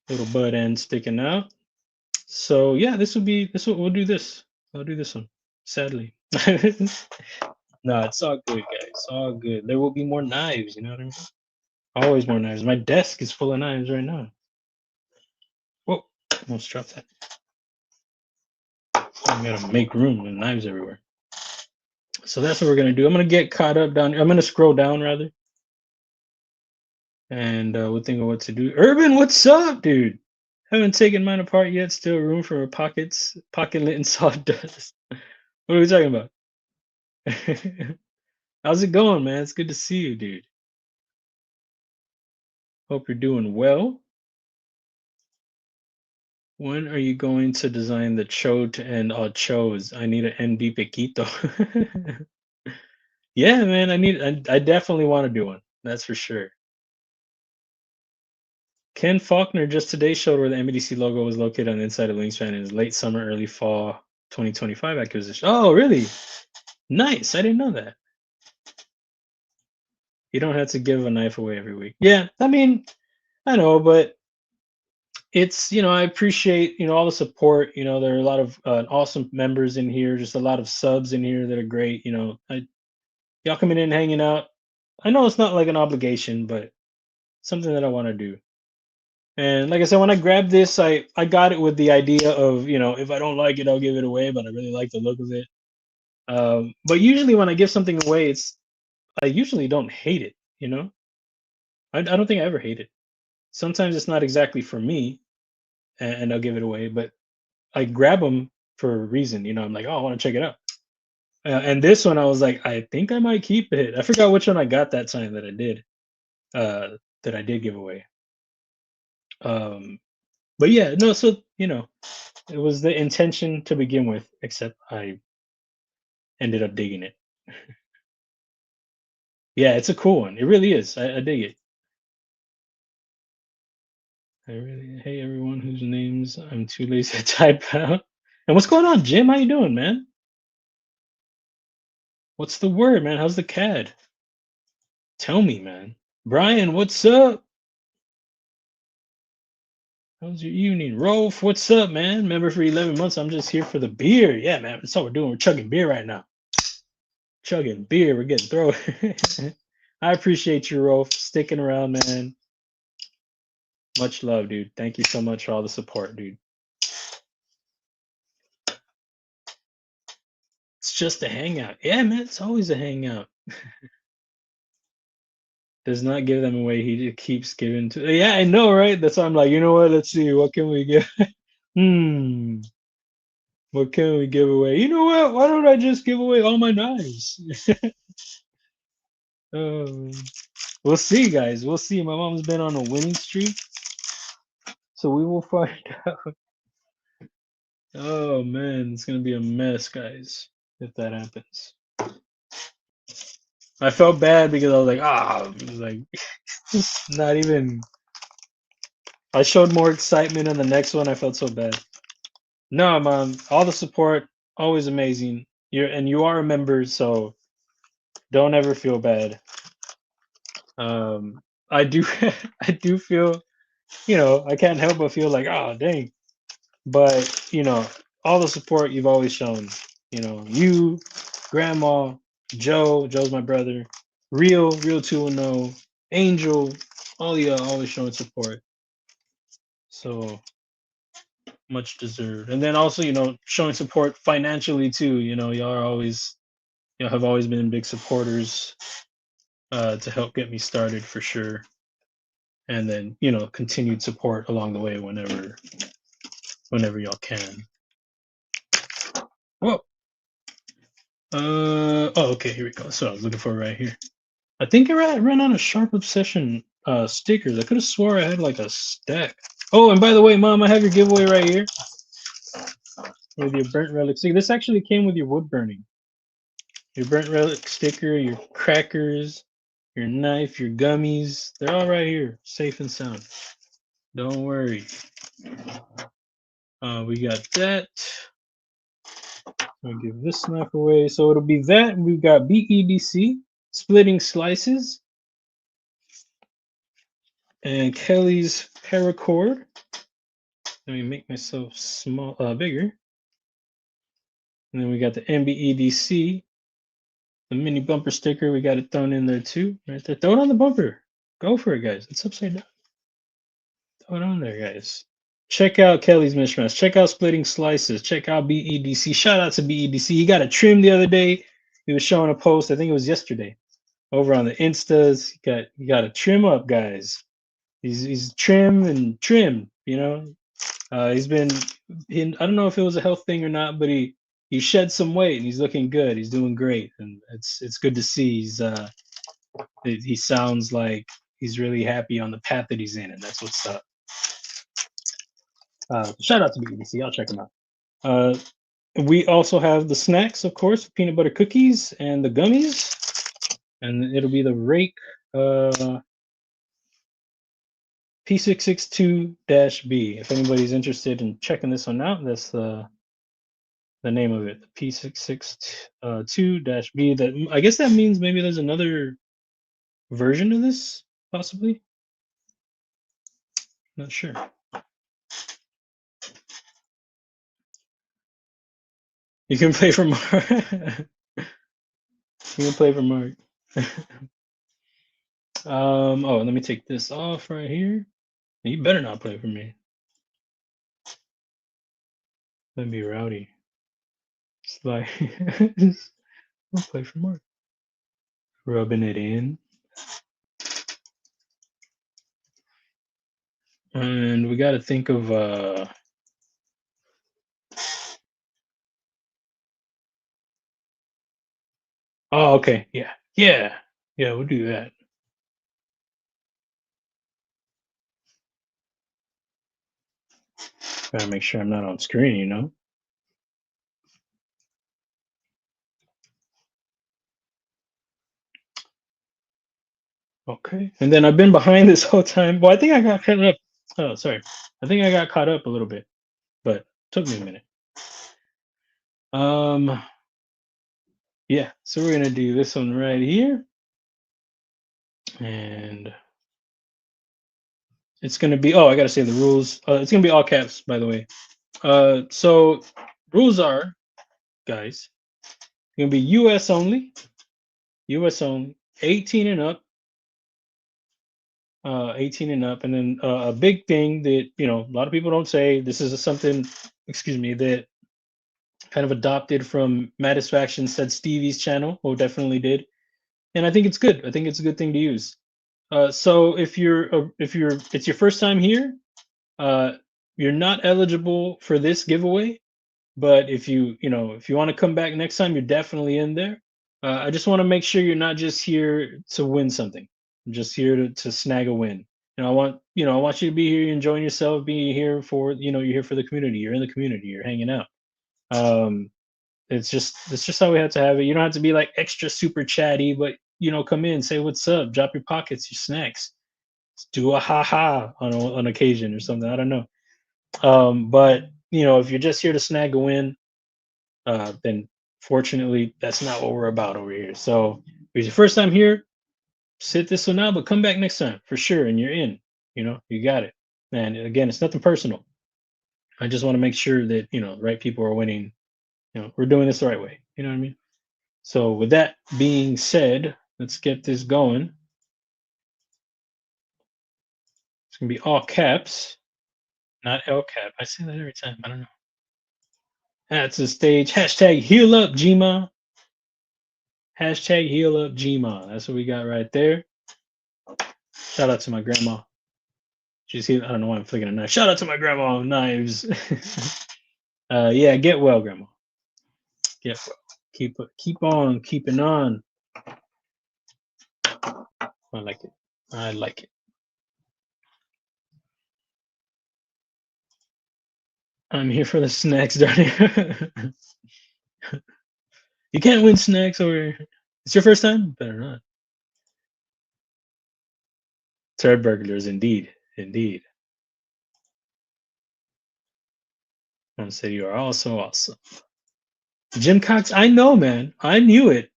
Little butt end sticking out. So yeah, we'll do this. I'll do this one. Sadly. No, it's all good, guys. All good. There will be more knives, you know what I mean? Always more knives. My desk is full of knives right now. Whoa, almost dropped that. I gotta make room with knives everywhere. So that's what we're gonna do. I'm gonna get caught up down. I'm gonna scroll down rather. And we'll think of what to do. Urban, what's up, dude? Haven't taken mine apart yet. Still room for pocket lit and sawdust. What are we talking about? How's it going, man? It's good to see you, dude. Hope you're doing well. When are you going to design the cho to end all chos? I need an MD Pequito. Yeah, man, I definitely want to do one. That's for sure. Ken Faulkner just today showed where the MDC logo was located on the inside of Wingspan in late summer, early fall 2025 acquisition. Oh, really? Nice. I didn't know that. You don't have to give a knife away every week. Yeah, I mean, I know, but it's, I appreciate, all the support. There are a lot of awesome members in here, just a lot of subs in here that are great. Y'all coming in, hanging out. I know it's not like an obligation, but something that I want to do. And like I said, when I grabbed this, I got it with the idea of, if I don't like it, I'll give it away, but I really like the look of it. But usually when I give something away, I usually don't hate it, I don't think I ever hate it. Sometimes it's not exactly for me, and I'll give it away, but I grab them for a reason, I'm like, oh, I want to check it out. And this one, I was like, I think I might keep it. I forgot which one I got that time that I did give away. But yeah, no, so it was the intention to begin with, except I ended up digging it. Yeah, it's a cool one. It really is. I dig it. Hey everyone whose names I'm too lazy to type out. And what's going on, Jim? How you doing, man? What's the word, man? How's the CAD? Tell me, man. Brian, what's up? How's your evening? Rolf, what's up, man? Member for 11 months. I'm just here for the beer. Yeah, man. That's all we're doing. We're chugging beer right now. Chugging beer. We're getting thrown. I appreciate you, Rolf, sticking around, man. Much love, dude. Thank you so much for all the support, dude. It's just a hangout. Yeah, man. It's always a hangout. Does not give them away. He just keeps giving to. Yeah, I know, right? That's why I'm like, you know what? Let's see. What can we give? What can we give away? You know what? Why don't I just give away all my knives? um, we'll see, guys. We'll see. My mom's been on a winning streak, so we will find out. Oh man, it's gonna be a mess, guys, if that happens. I felt bad because I was like, like not even. I showed more excitement in the next one. I felt so bad. No, mom, all the support, always amazing. You are a member, so don't ever feel bad. I do I do feel, I can't help but feel like, oh dang. But all the support you've always shown. You, Grandma, Joe's my brother, Real 210, Angel, all y'all always showing support. So much deserved. And then also, showing support financially too. Y'all have always been big supporters to help get me started for sure. And then, continued support along the way whenever y'all can. Whoa. Okay, here we go. So I was looking for right here. I think I ran out of Sharp Obsession stickers. I could have swore I had like a stack. Oh, and by the way, Mom, I have your giveaway right here with your burnt relic sticker. This actually came with your wood burning. Your burnt relic sticker, your crackers, your knife, your gummies. They're all right here, safe and sound. Don't worry. We got that. I'll give this knife away. So it'll be that. We've got BEDC, Splitting Slices, and Kelly's paracord. Let me make myself bigger. And then we got the MBEDC, the mini bumper sticker. We got it thrown in there too, right there. Throw it on the bumper. Go for it, guys. It's upside down. Throw it on there, guys. Check out Kelly's Mishmash. Check out Splitting Slices. Check out BEDC. Shout out to BEDC. He got a trim the other day. He was showing a post. I think it was yesterday. Over on the Instas. He got a trim up, guys. He's trim and trim. He's been. I don't know if it was a health thing or not, but he shed some weight and he's looking good. He's doing great, and it's good to see. He sounds like he's really happy on the path that he's in, and that's what's up. Shout out to BEDC. I'll check him out. We also have the snacks, of course, peanut butter cookies and the gummies, and it'll be the Rake P662-B. If anybody's interested in checking this one out, that's the the name of it, the P662-B. That I guess that means maybe there's another version of this, possibly. Not sure. You can play for Mark. You can play for Mark. Oh, let me take this off right here. You better not play for me. That'd be rowdy. It's like I'll play for Mark. Rubbing it in. And we gotta think of oh, okay, yeah. Yeah. Yeah, we'll do that. Gotta make sure I'm not on screen, you know? Okay. And then I've been behind this whole time. Well, I think I got caught up. Oh, sorry. I think I got caught up a little bit, but took me a minute. Yeah. So we're gonna do this one right here, and it's gonna be. Oh, I gotta say the rules. It's gonna be all caps, by the way. So rules are, guys, gonna be U.S. only. U.S. only. 18 and up. 18 and up, and then a big thing that a lot of people don't say. This is something, excuse me, that kind of adopted from Matisfaction said Stevie's channel, who definitely did, and I think it's good. I think it's a good thing to use. So if it's your first time here, uh, you're not eligible for this giveaway. But if you want to come back next time, you're definitely in there. I just want to make sure you're not just here to win something. I'm just here to snag a win. I want you to be here enjoying yourself, being here for, you're here for the community. You're in the community. You're hanging out. Um, it's just how we have to have it. You don't have to be like extra super chatty, but come in, say what's up, drop your pockets, your snacks, do a ha ha on occasion or something. I don't know. But if you're just here to snag a win, then fortunately that's not what we're about over here. So if it's your first time here, sit this one out, but come back next time for sure, and you're in. You got it. And again, it's nothing personal. I just want to make sure that the right people are winning. We're doing this the right way. You know what I mean? So with that being said, let's get this going. It's gonna be all caps, not L cap. I say that every time. I don't know. That's the stage. Hashtag heal up Gma. Hashtag heal up Gma. That's what we got right there. Shout out to my grandma. She's here. I don't know why I'm flicking a knife. Shout out to my grandma on knives. Yeah, get well, grandma. Get well. Keep on keeping on. I like it. I like it. I'm here for the snacks, Darny. You can't win snacks over. It's your first time? Better not. Turd burglars, indeed. Indeed. I want to say you are also awesome. Jim Cox, I know, man. I knew it.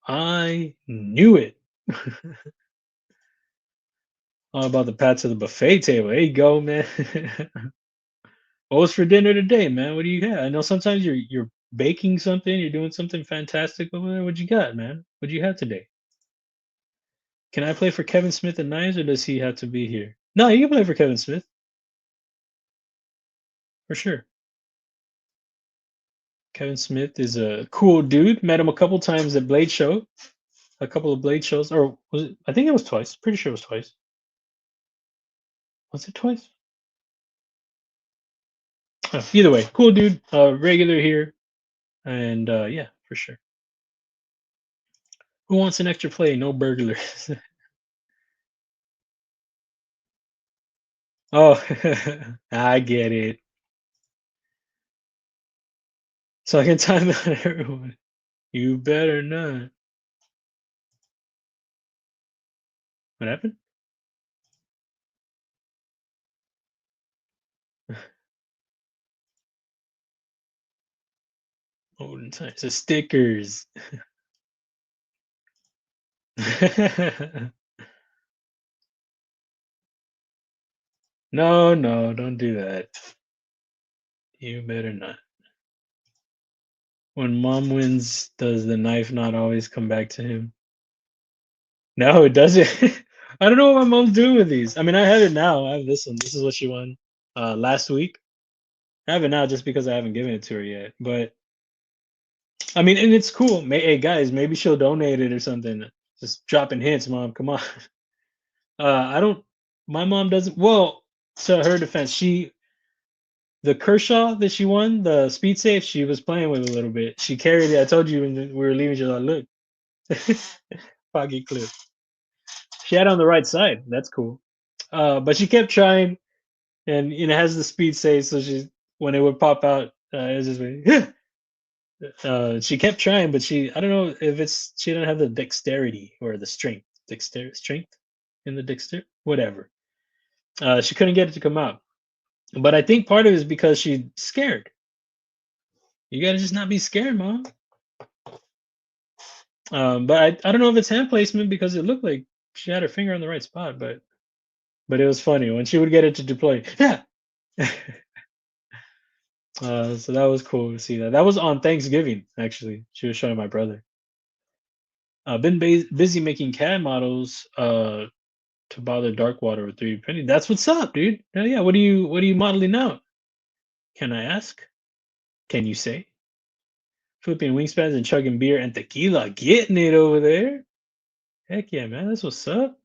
I knew it. All about the pat to the buffet table. There you go, man. What was for dinner today, man? What do you got? I know sometimes you're baking something, you're doing something fantastic over there. What you got, man? What do you have today? Can I play for Kevin Smith and Knives, or does he have to be here? No, you can play for Kevin Smith for sure. Kevin Smith is a cool dude. Met him a couple times at Blade Show, a couple of Blade shows, or was it? I think it was twice. Pretty sure it was twice. Was it twice? Either way, cool dude. Regular here, and yeah, for sure. Who wants an extra play? No burglars. Oh, I get it. So I can time out everyone. You better not. What happened? Olden times. The stickers. No, no, don't do that. You better not. When mom wins, does the knife not always come back to him? No, it doesn't. I don't know what my mom's doing with these. I mean, I have it now. I have this one. This is what she won last week. I have it now just because I haven't given it to her yet. But I mean, and it's cool. Hey guys, maybe she'll donate it or something. Just dropping hints, mom. Come on. I don't. My mom doesn't. Well, to her defense, the Kershaw that she won, the speed safe, she was playing with a little bit. She carried it. I told you when we were leaving. She was like, "Look, pocket clip." She had it on the right side. That's cool. But she kept trying, and it has the speed safe, so she when it would pop out, it was just like, she kept trying, but I don't know if she didn't have the dexterity or the strength in the dexter, whatever. She couldn't get it to come out. But I think part of it is because she's scared. You gotta just not be scared, mom. But I don't know if it's hand placement because it looked like she had her finger on the right spot, but it was funny when she would get it to deploy. Yeah. So that was cool to see that. That was on Thanksgiving, actually. She was showing my brother. Been busy making CAD models to bother dark water with 3D printing. That's what's up, dude. Hell yeah. What are you modeling out? Can I ask? Can you say? Flipping wingspans and chugging beer and tequila, getting it over there. Heck yeah, man. That's what's up.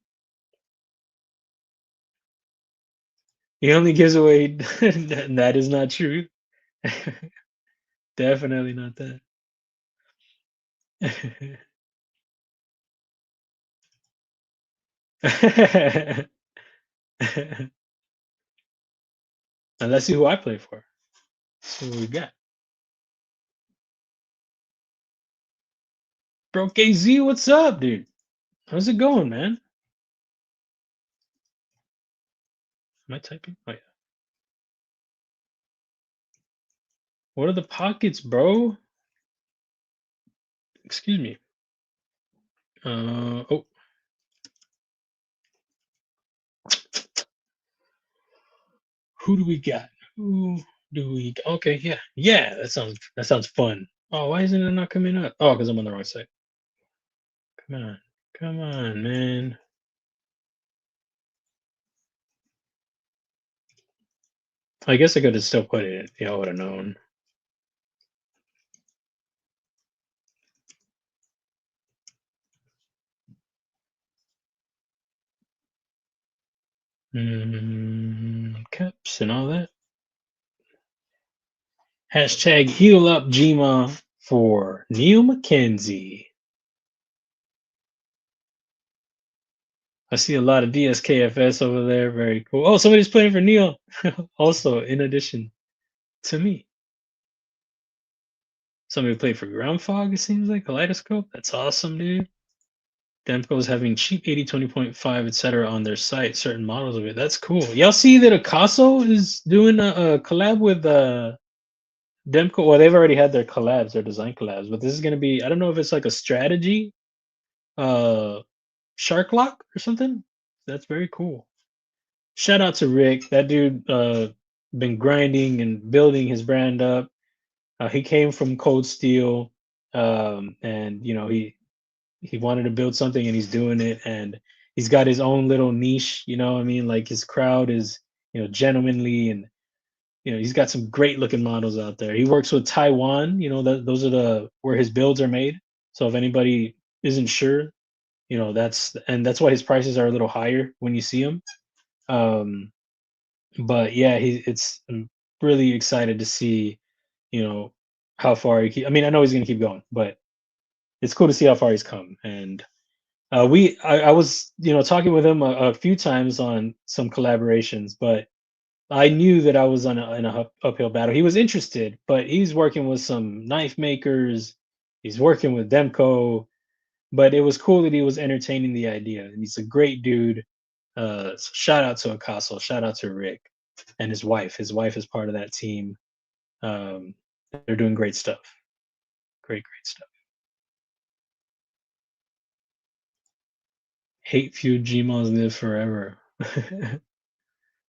He only gives away that is not true. Definitely not that. Now let's see who I play for. See what we got. Bro KZ, what's up, dude? How's it going, man? Am I typing? Oh yeah. What are the pockets, bro? Excuse me. Oh, who do we got? Who do we? Okay, yeah, yeah. That sounds fun. Oh, why isn't it not coming up? Oh, because I'm on the wrong side. Come on, man. I guess I could have still put it. Yeah, I would have known. Caps and all that. Hashtag heal up Gma for Neil McKenzie. I see a lot of DSKFS over there. Very cool. Oh, somebody's playing for Neil. Also, in addition to me. Somebody played for Ground Fog, it seems like. Kaleidoscope. That's awesome, dude. Demco's having cheap 80/20.5, etc. on their site, certain models of it. That's cool. Y'all see that Akaso is doing a collab with Demco? Well, they've already had their collabs, their design collabs, but this is going to be, I don't know if it's like a strategy, uh, Shark Lock or something. That's very cool. Shout out to Rick. That dude been grinding and building his brand up. He came from Cold Steel, and he wanted to build something, and he's doing it. And he's got his own little niche. You know what I mean? Like his crowd is gentlemanly, and he's got some great looking models out there. He works with Taiwan. Those are the where his builds are made. So if anybody isn't sure, that's why his prices are a little higher when you see them. Um, but yeah, I'm really excited to see, you know, how far I mean, I know he's gonna keep going, but it's cool to see how far he's come. And I was, talking with him a few times on some collaborations, but I knew that I was in a uphill battle. He was interested, but he's working with some knife makers. He's working with Demco, but it was cool that he was entertaining the idea. And he's a great dude. So shout out to Akaso. Shout out to Rick and his wife. His wife is part of that team. Um, they're doing great stuff. Great stuff. Hate feud Gmos live forever.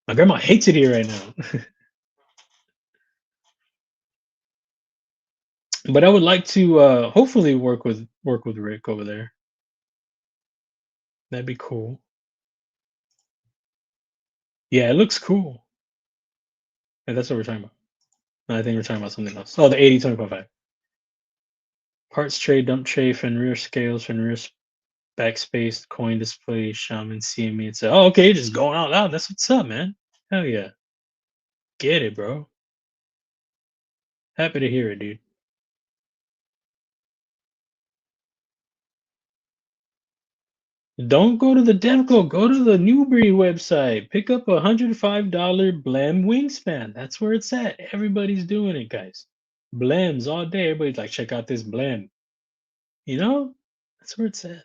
My grandma hates it here right now. But I would like to hopefully work with Rick over there. That'd be cool. Yeah, it looks cool. And that's what we're talking about. No, I think we're talking about something else. Oh, the 80-20.5. Parts tray, dump tray, fin rear scales, fin rear backspace, coin display, shaman, CME. It's oh, okay, just going out loud. That's what's up, man. Hell yeah. Get it, bro. Happy to hear it, dude. Don't go to the Demco. Go to the New Breed website. Pick up a $105 Blem wingspan. That's where it's at. Everybody's doing it, guys. Blems all day. Everybody's like, check out this blem. You know, that's where it's at.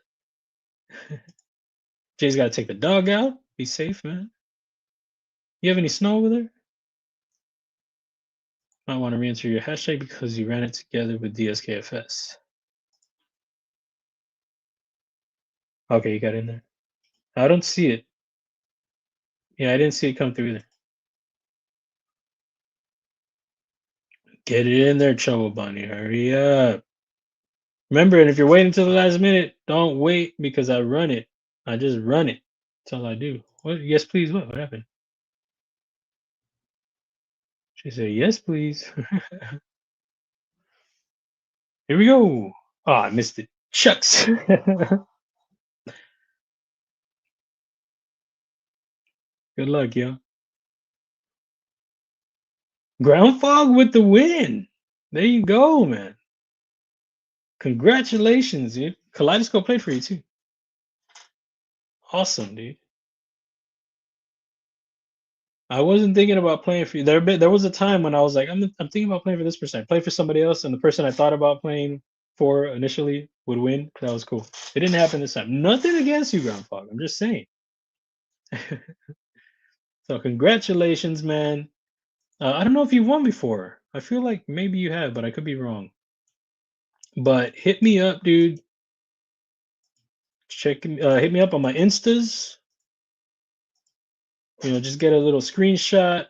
Jay's got to take the dog out. Be safe, man. You have any snow over there? Might want to re-enter your hashtag because you ran it together with DSKFS. Okay, you got in there. I don't see it. Yeah, I didn't see it come through either. Get it in there, Trouble Bunny. Hurry up. Remember, and if you're waiting until the last minute, don't wait because I run it. I just run it. That's all I do. What? Yes, please. What? What happened? She said, yes, please. Here we go. Oh, I missed it. Shucks. Good luck, yo. Ground Fog with the win. There you go, man. Congratulations, dude. Kaleidoscope played for you too. Awesome, dude. I wasn't thinking about playing for you. There was a time when I was like, I'm thinking about playing for this person. I play for somebody else, and the person I thought about playing for initially would win. That was cool. It didn't happen this time. Nothing against you, Ground Fog. I'm just saying. So congratulations, man. I don't know if you won before. I feel like maybe you have, but I could be wrong. But hit me up, dude. Hit me up on my Instas. You know, just get a little screenshot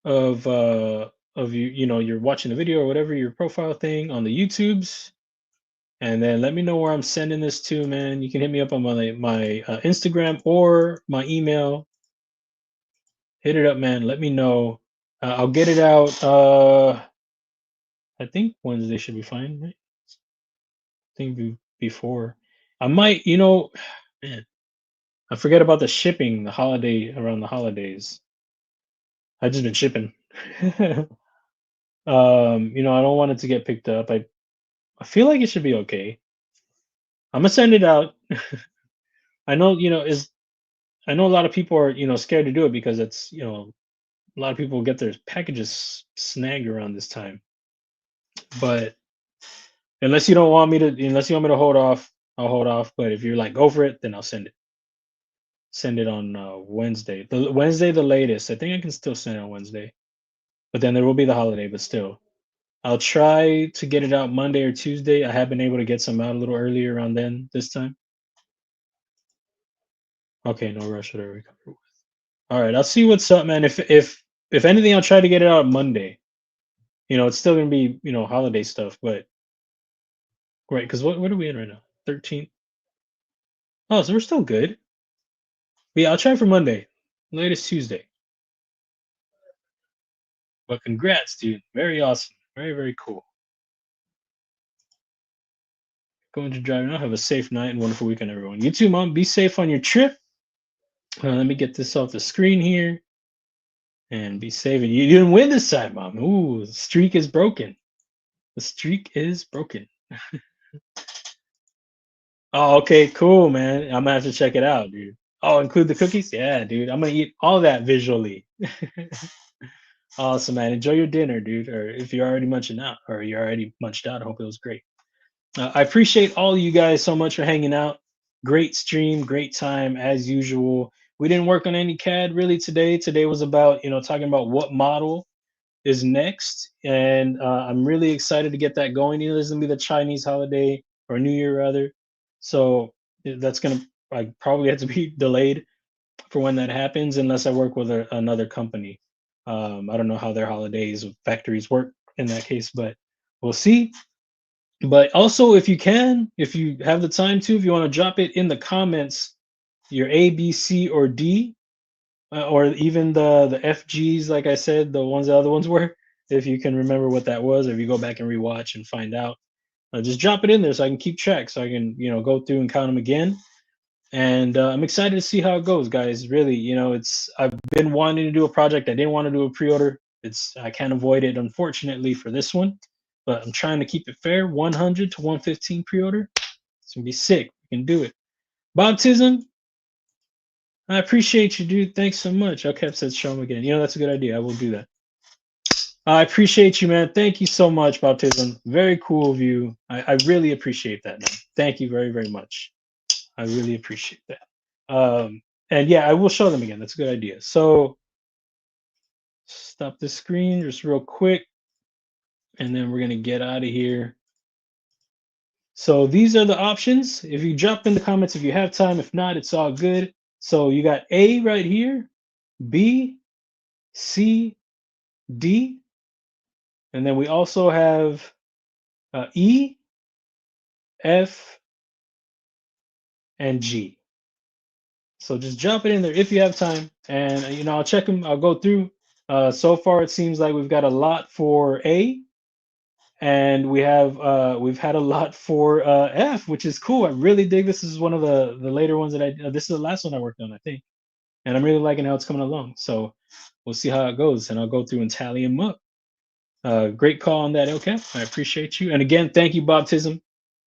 of you. You know, you're watching the video or whatever your profile thing on the YouTubes, and then let me know where I'm sending this to, man. You can hit me up on my Instagram or my email. Hit it up, man. Let me know. I'll get it out. I think Wednesday should be fine, right? I think before. I might, you know, man, I forget about the shipping, around the holidays. I've just been shipping. You know, I don't want it to get picked up. I feel like it should be okay. I'm gonna send it out. I know, you know, I know a lot of people are, you know, scared to do it because it's, you know, a lot of people get their packages snagged around this time. But unless you want me to hold off, I'll hold off. But if you're like, go for it, then I'll send it. Send it on Wednesday. The Wednesday, the latest. I think I can still send it on Wednesday. But then there will be the holiday, but still. I'll try to get it out Monday or Tuesday. I have been able to get some out a little earlier around then this time. Okay, no rush, whatever we cover with. All right, I'll see what's up, man. If anything, I'll try to get it out Monday. You know, it's still gonna be, you know, holiday stuff, but right, because what are we in right now? 13th. Oh, so we're still good. But yeah, I'll try for Monday. Latest Tuesday. But congrats, dude. Very awesome. Very, very cool. Going to drive now. Have a safe night and wonderful weekend, everyone. You too, Mom. Be safe on your trip. Let me get this off the screen here. And be safe. And you didn't win this time, Mom. Ooh, the streak is broken. The streak is broken. Oh, okay, cool, man. I'm gonna have to check it out, dude. Oh, include the cookies? Yeah, dude. I'm gonna eat all that visually. Awesome, man. Enjoy your dinner, dude. Or if you're already munching out, or you're already munched out, I hope it was great. I appreciate all you guys so much for hanging out. Great stream, great time as usual. We didn't work on any CAD really today. Today was about, you know, talking about what model is next, and I'm really excited to get that going. You know, there's gonna be the Chinese holiday or New Year rather, so that's gonna probably have to be delayed for when that happens, unless I work with another company. I don't know how their holidays with factories work in that case, but we'll see. But also, if you can, if you have the time to, if you want to drop it in the comments, your A, B, C, or D, or even the FGs, like I said, the ones the other ones were. If you can remember what that was, or if you go back and rewatch and find out, just drop it in there so I can keep track, so I can go through and count them again. And I'm excited to see how it goes, guys. Really, it's I've been wanting to do a project. I didn't want to do a pre-order. I can't avoid it, unfortunately, for this one. But I'm trying to keep it fair. 100 to 115 pre-order. It's gonna be sick. We can do it. Baptism. I appreciate you, dude. Thanks so much. Okay, says show him again. That's a good idea. I will do that. I appreciate you, man. Thank you so much, Baptism. Very cool of you. I really appreciate that, man. Thank you very, very much. I really appreciate that. And yeah, I will show them again. That's a good idea. So stop the screen just real quick, and then we're gonna get out of here. So these are the options. If you drop in the comments if you have time, if not, it's all good. So you got A right here, B, C, D, and then we also have E, F, and G. So just drop it in there if you have time, and I'll check them. I'll go through. So far, it seems like we've got a lot for A, and we've had a lot for F, which is cool. I really dig this. Is one of the later ones that this is the last one I worked on, I think, and I'm really liking how it's coming along. So we'll see how it goes, and I'll go through and tally them up. Great call on that, okay? I appreciate you, and again, thank you, Baptism.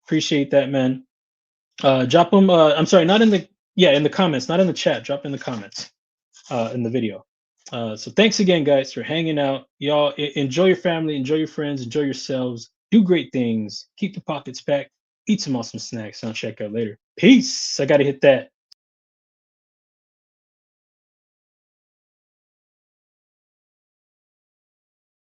Appreciate that, man. Drop them. I'm sorry, not in the in the comments, not in the chat. Drop in the comments in the video. So thanks again, guys, for hanging out. Y'all enjoy your family, enjoy your friends, enjoy yourselves. Do great things. Keep the pockets packed. Eat some awesome snacks. And I'll check out later. Peace. I gotta hit that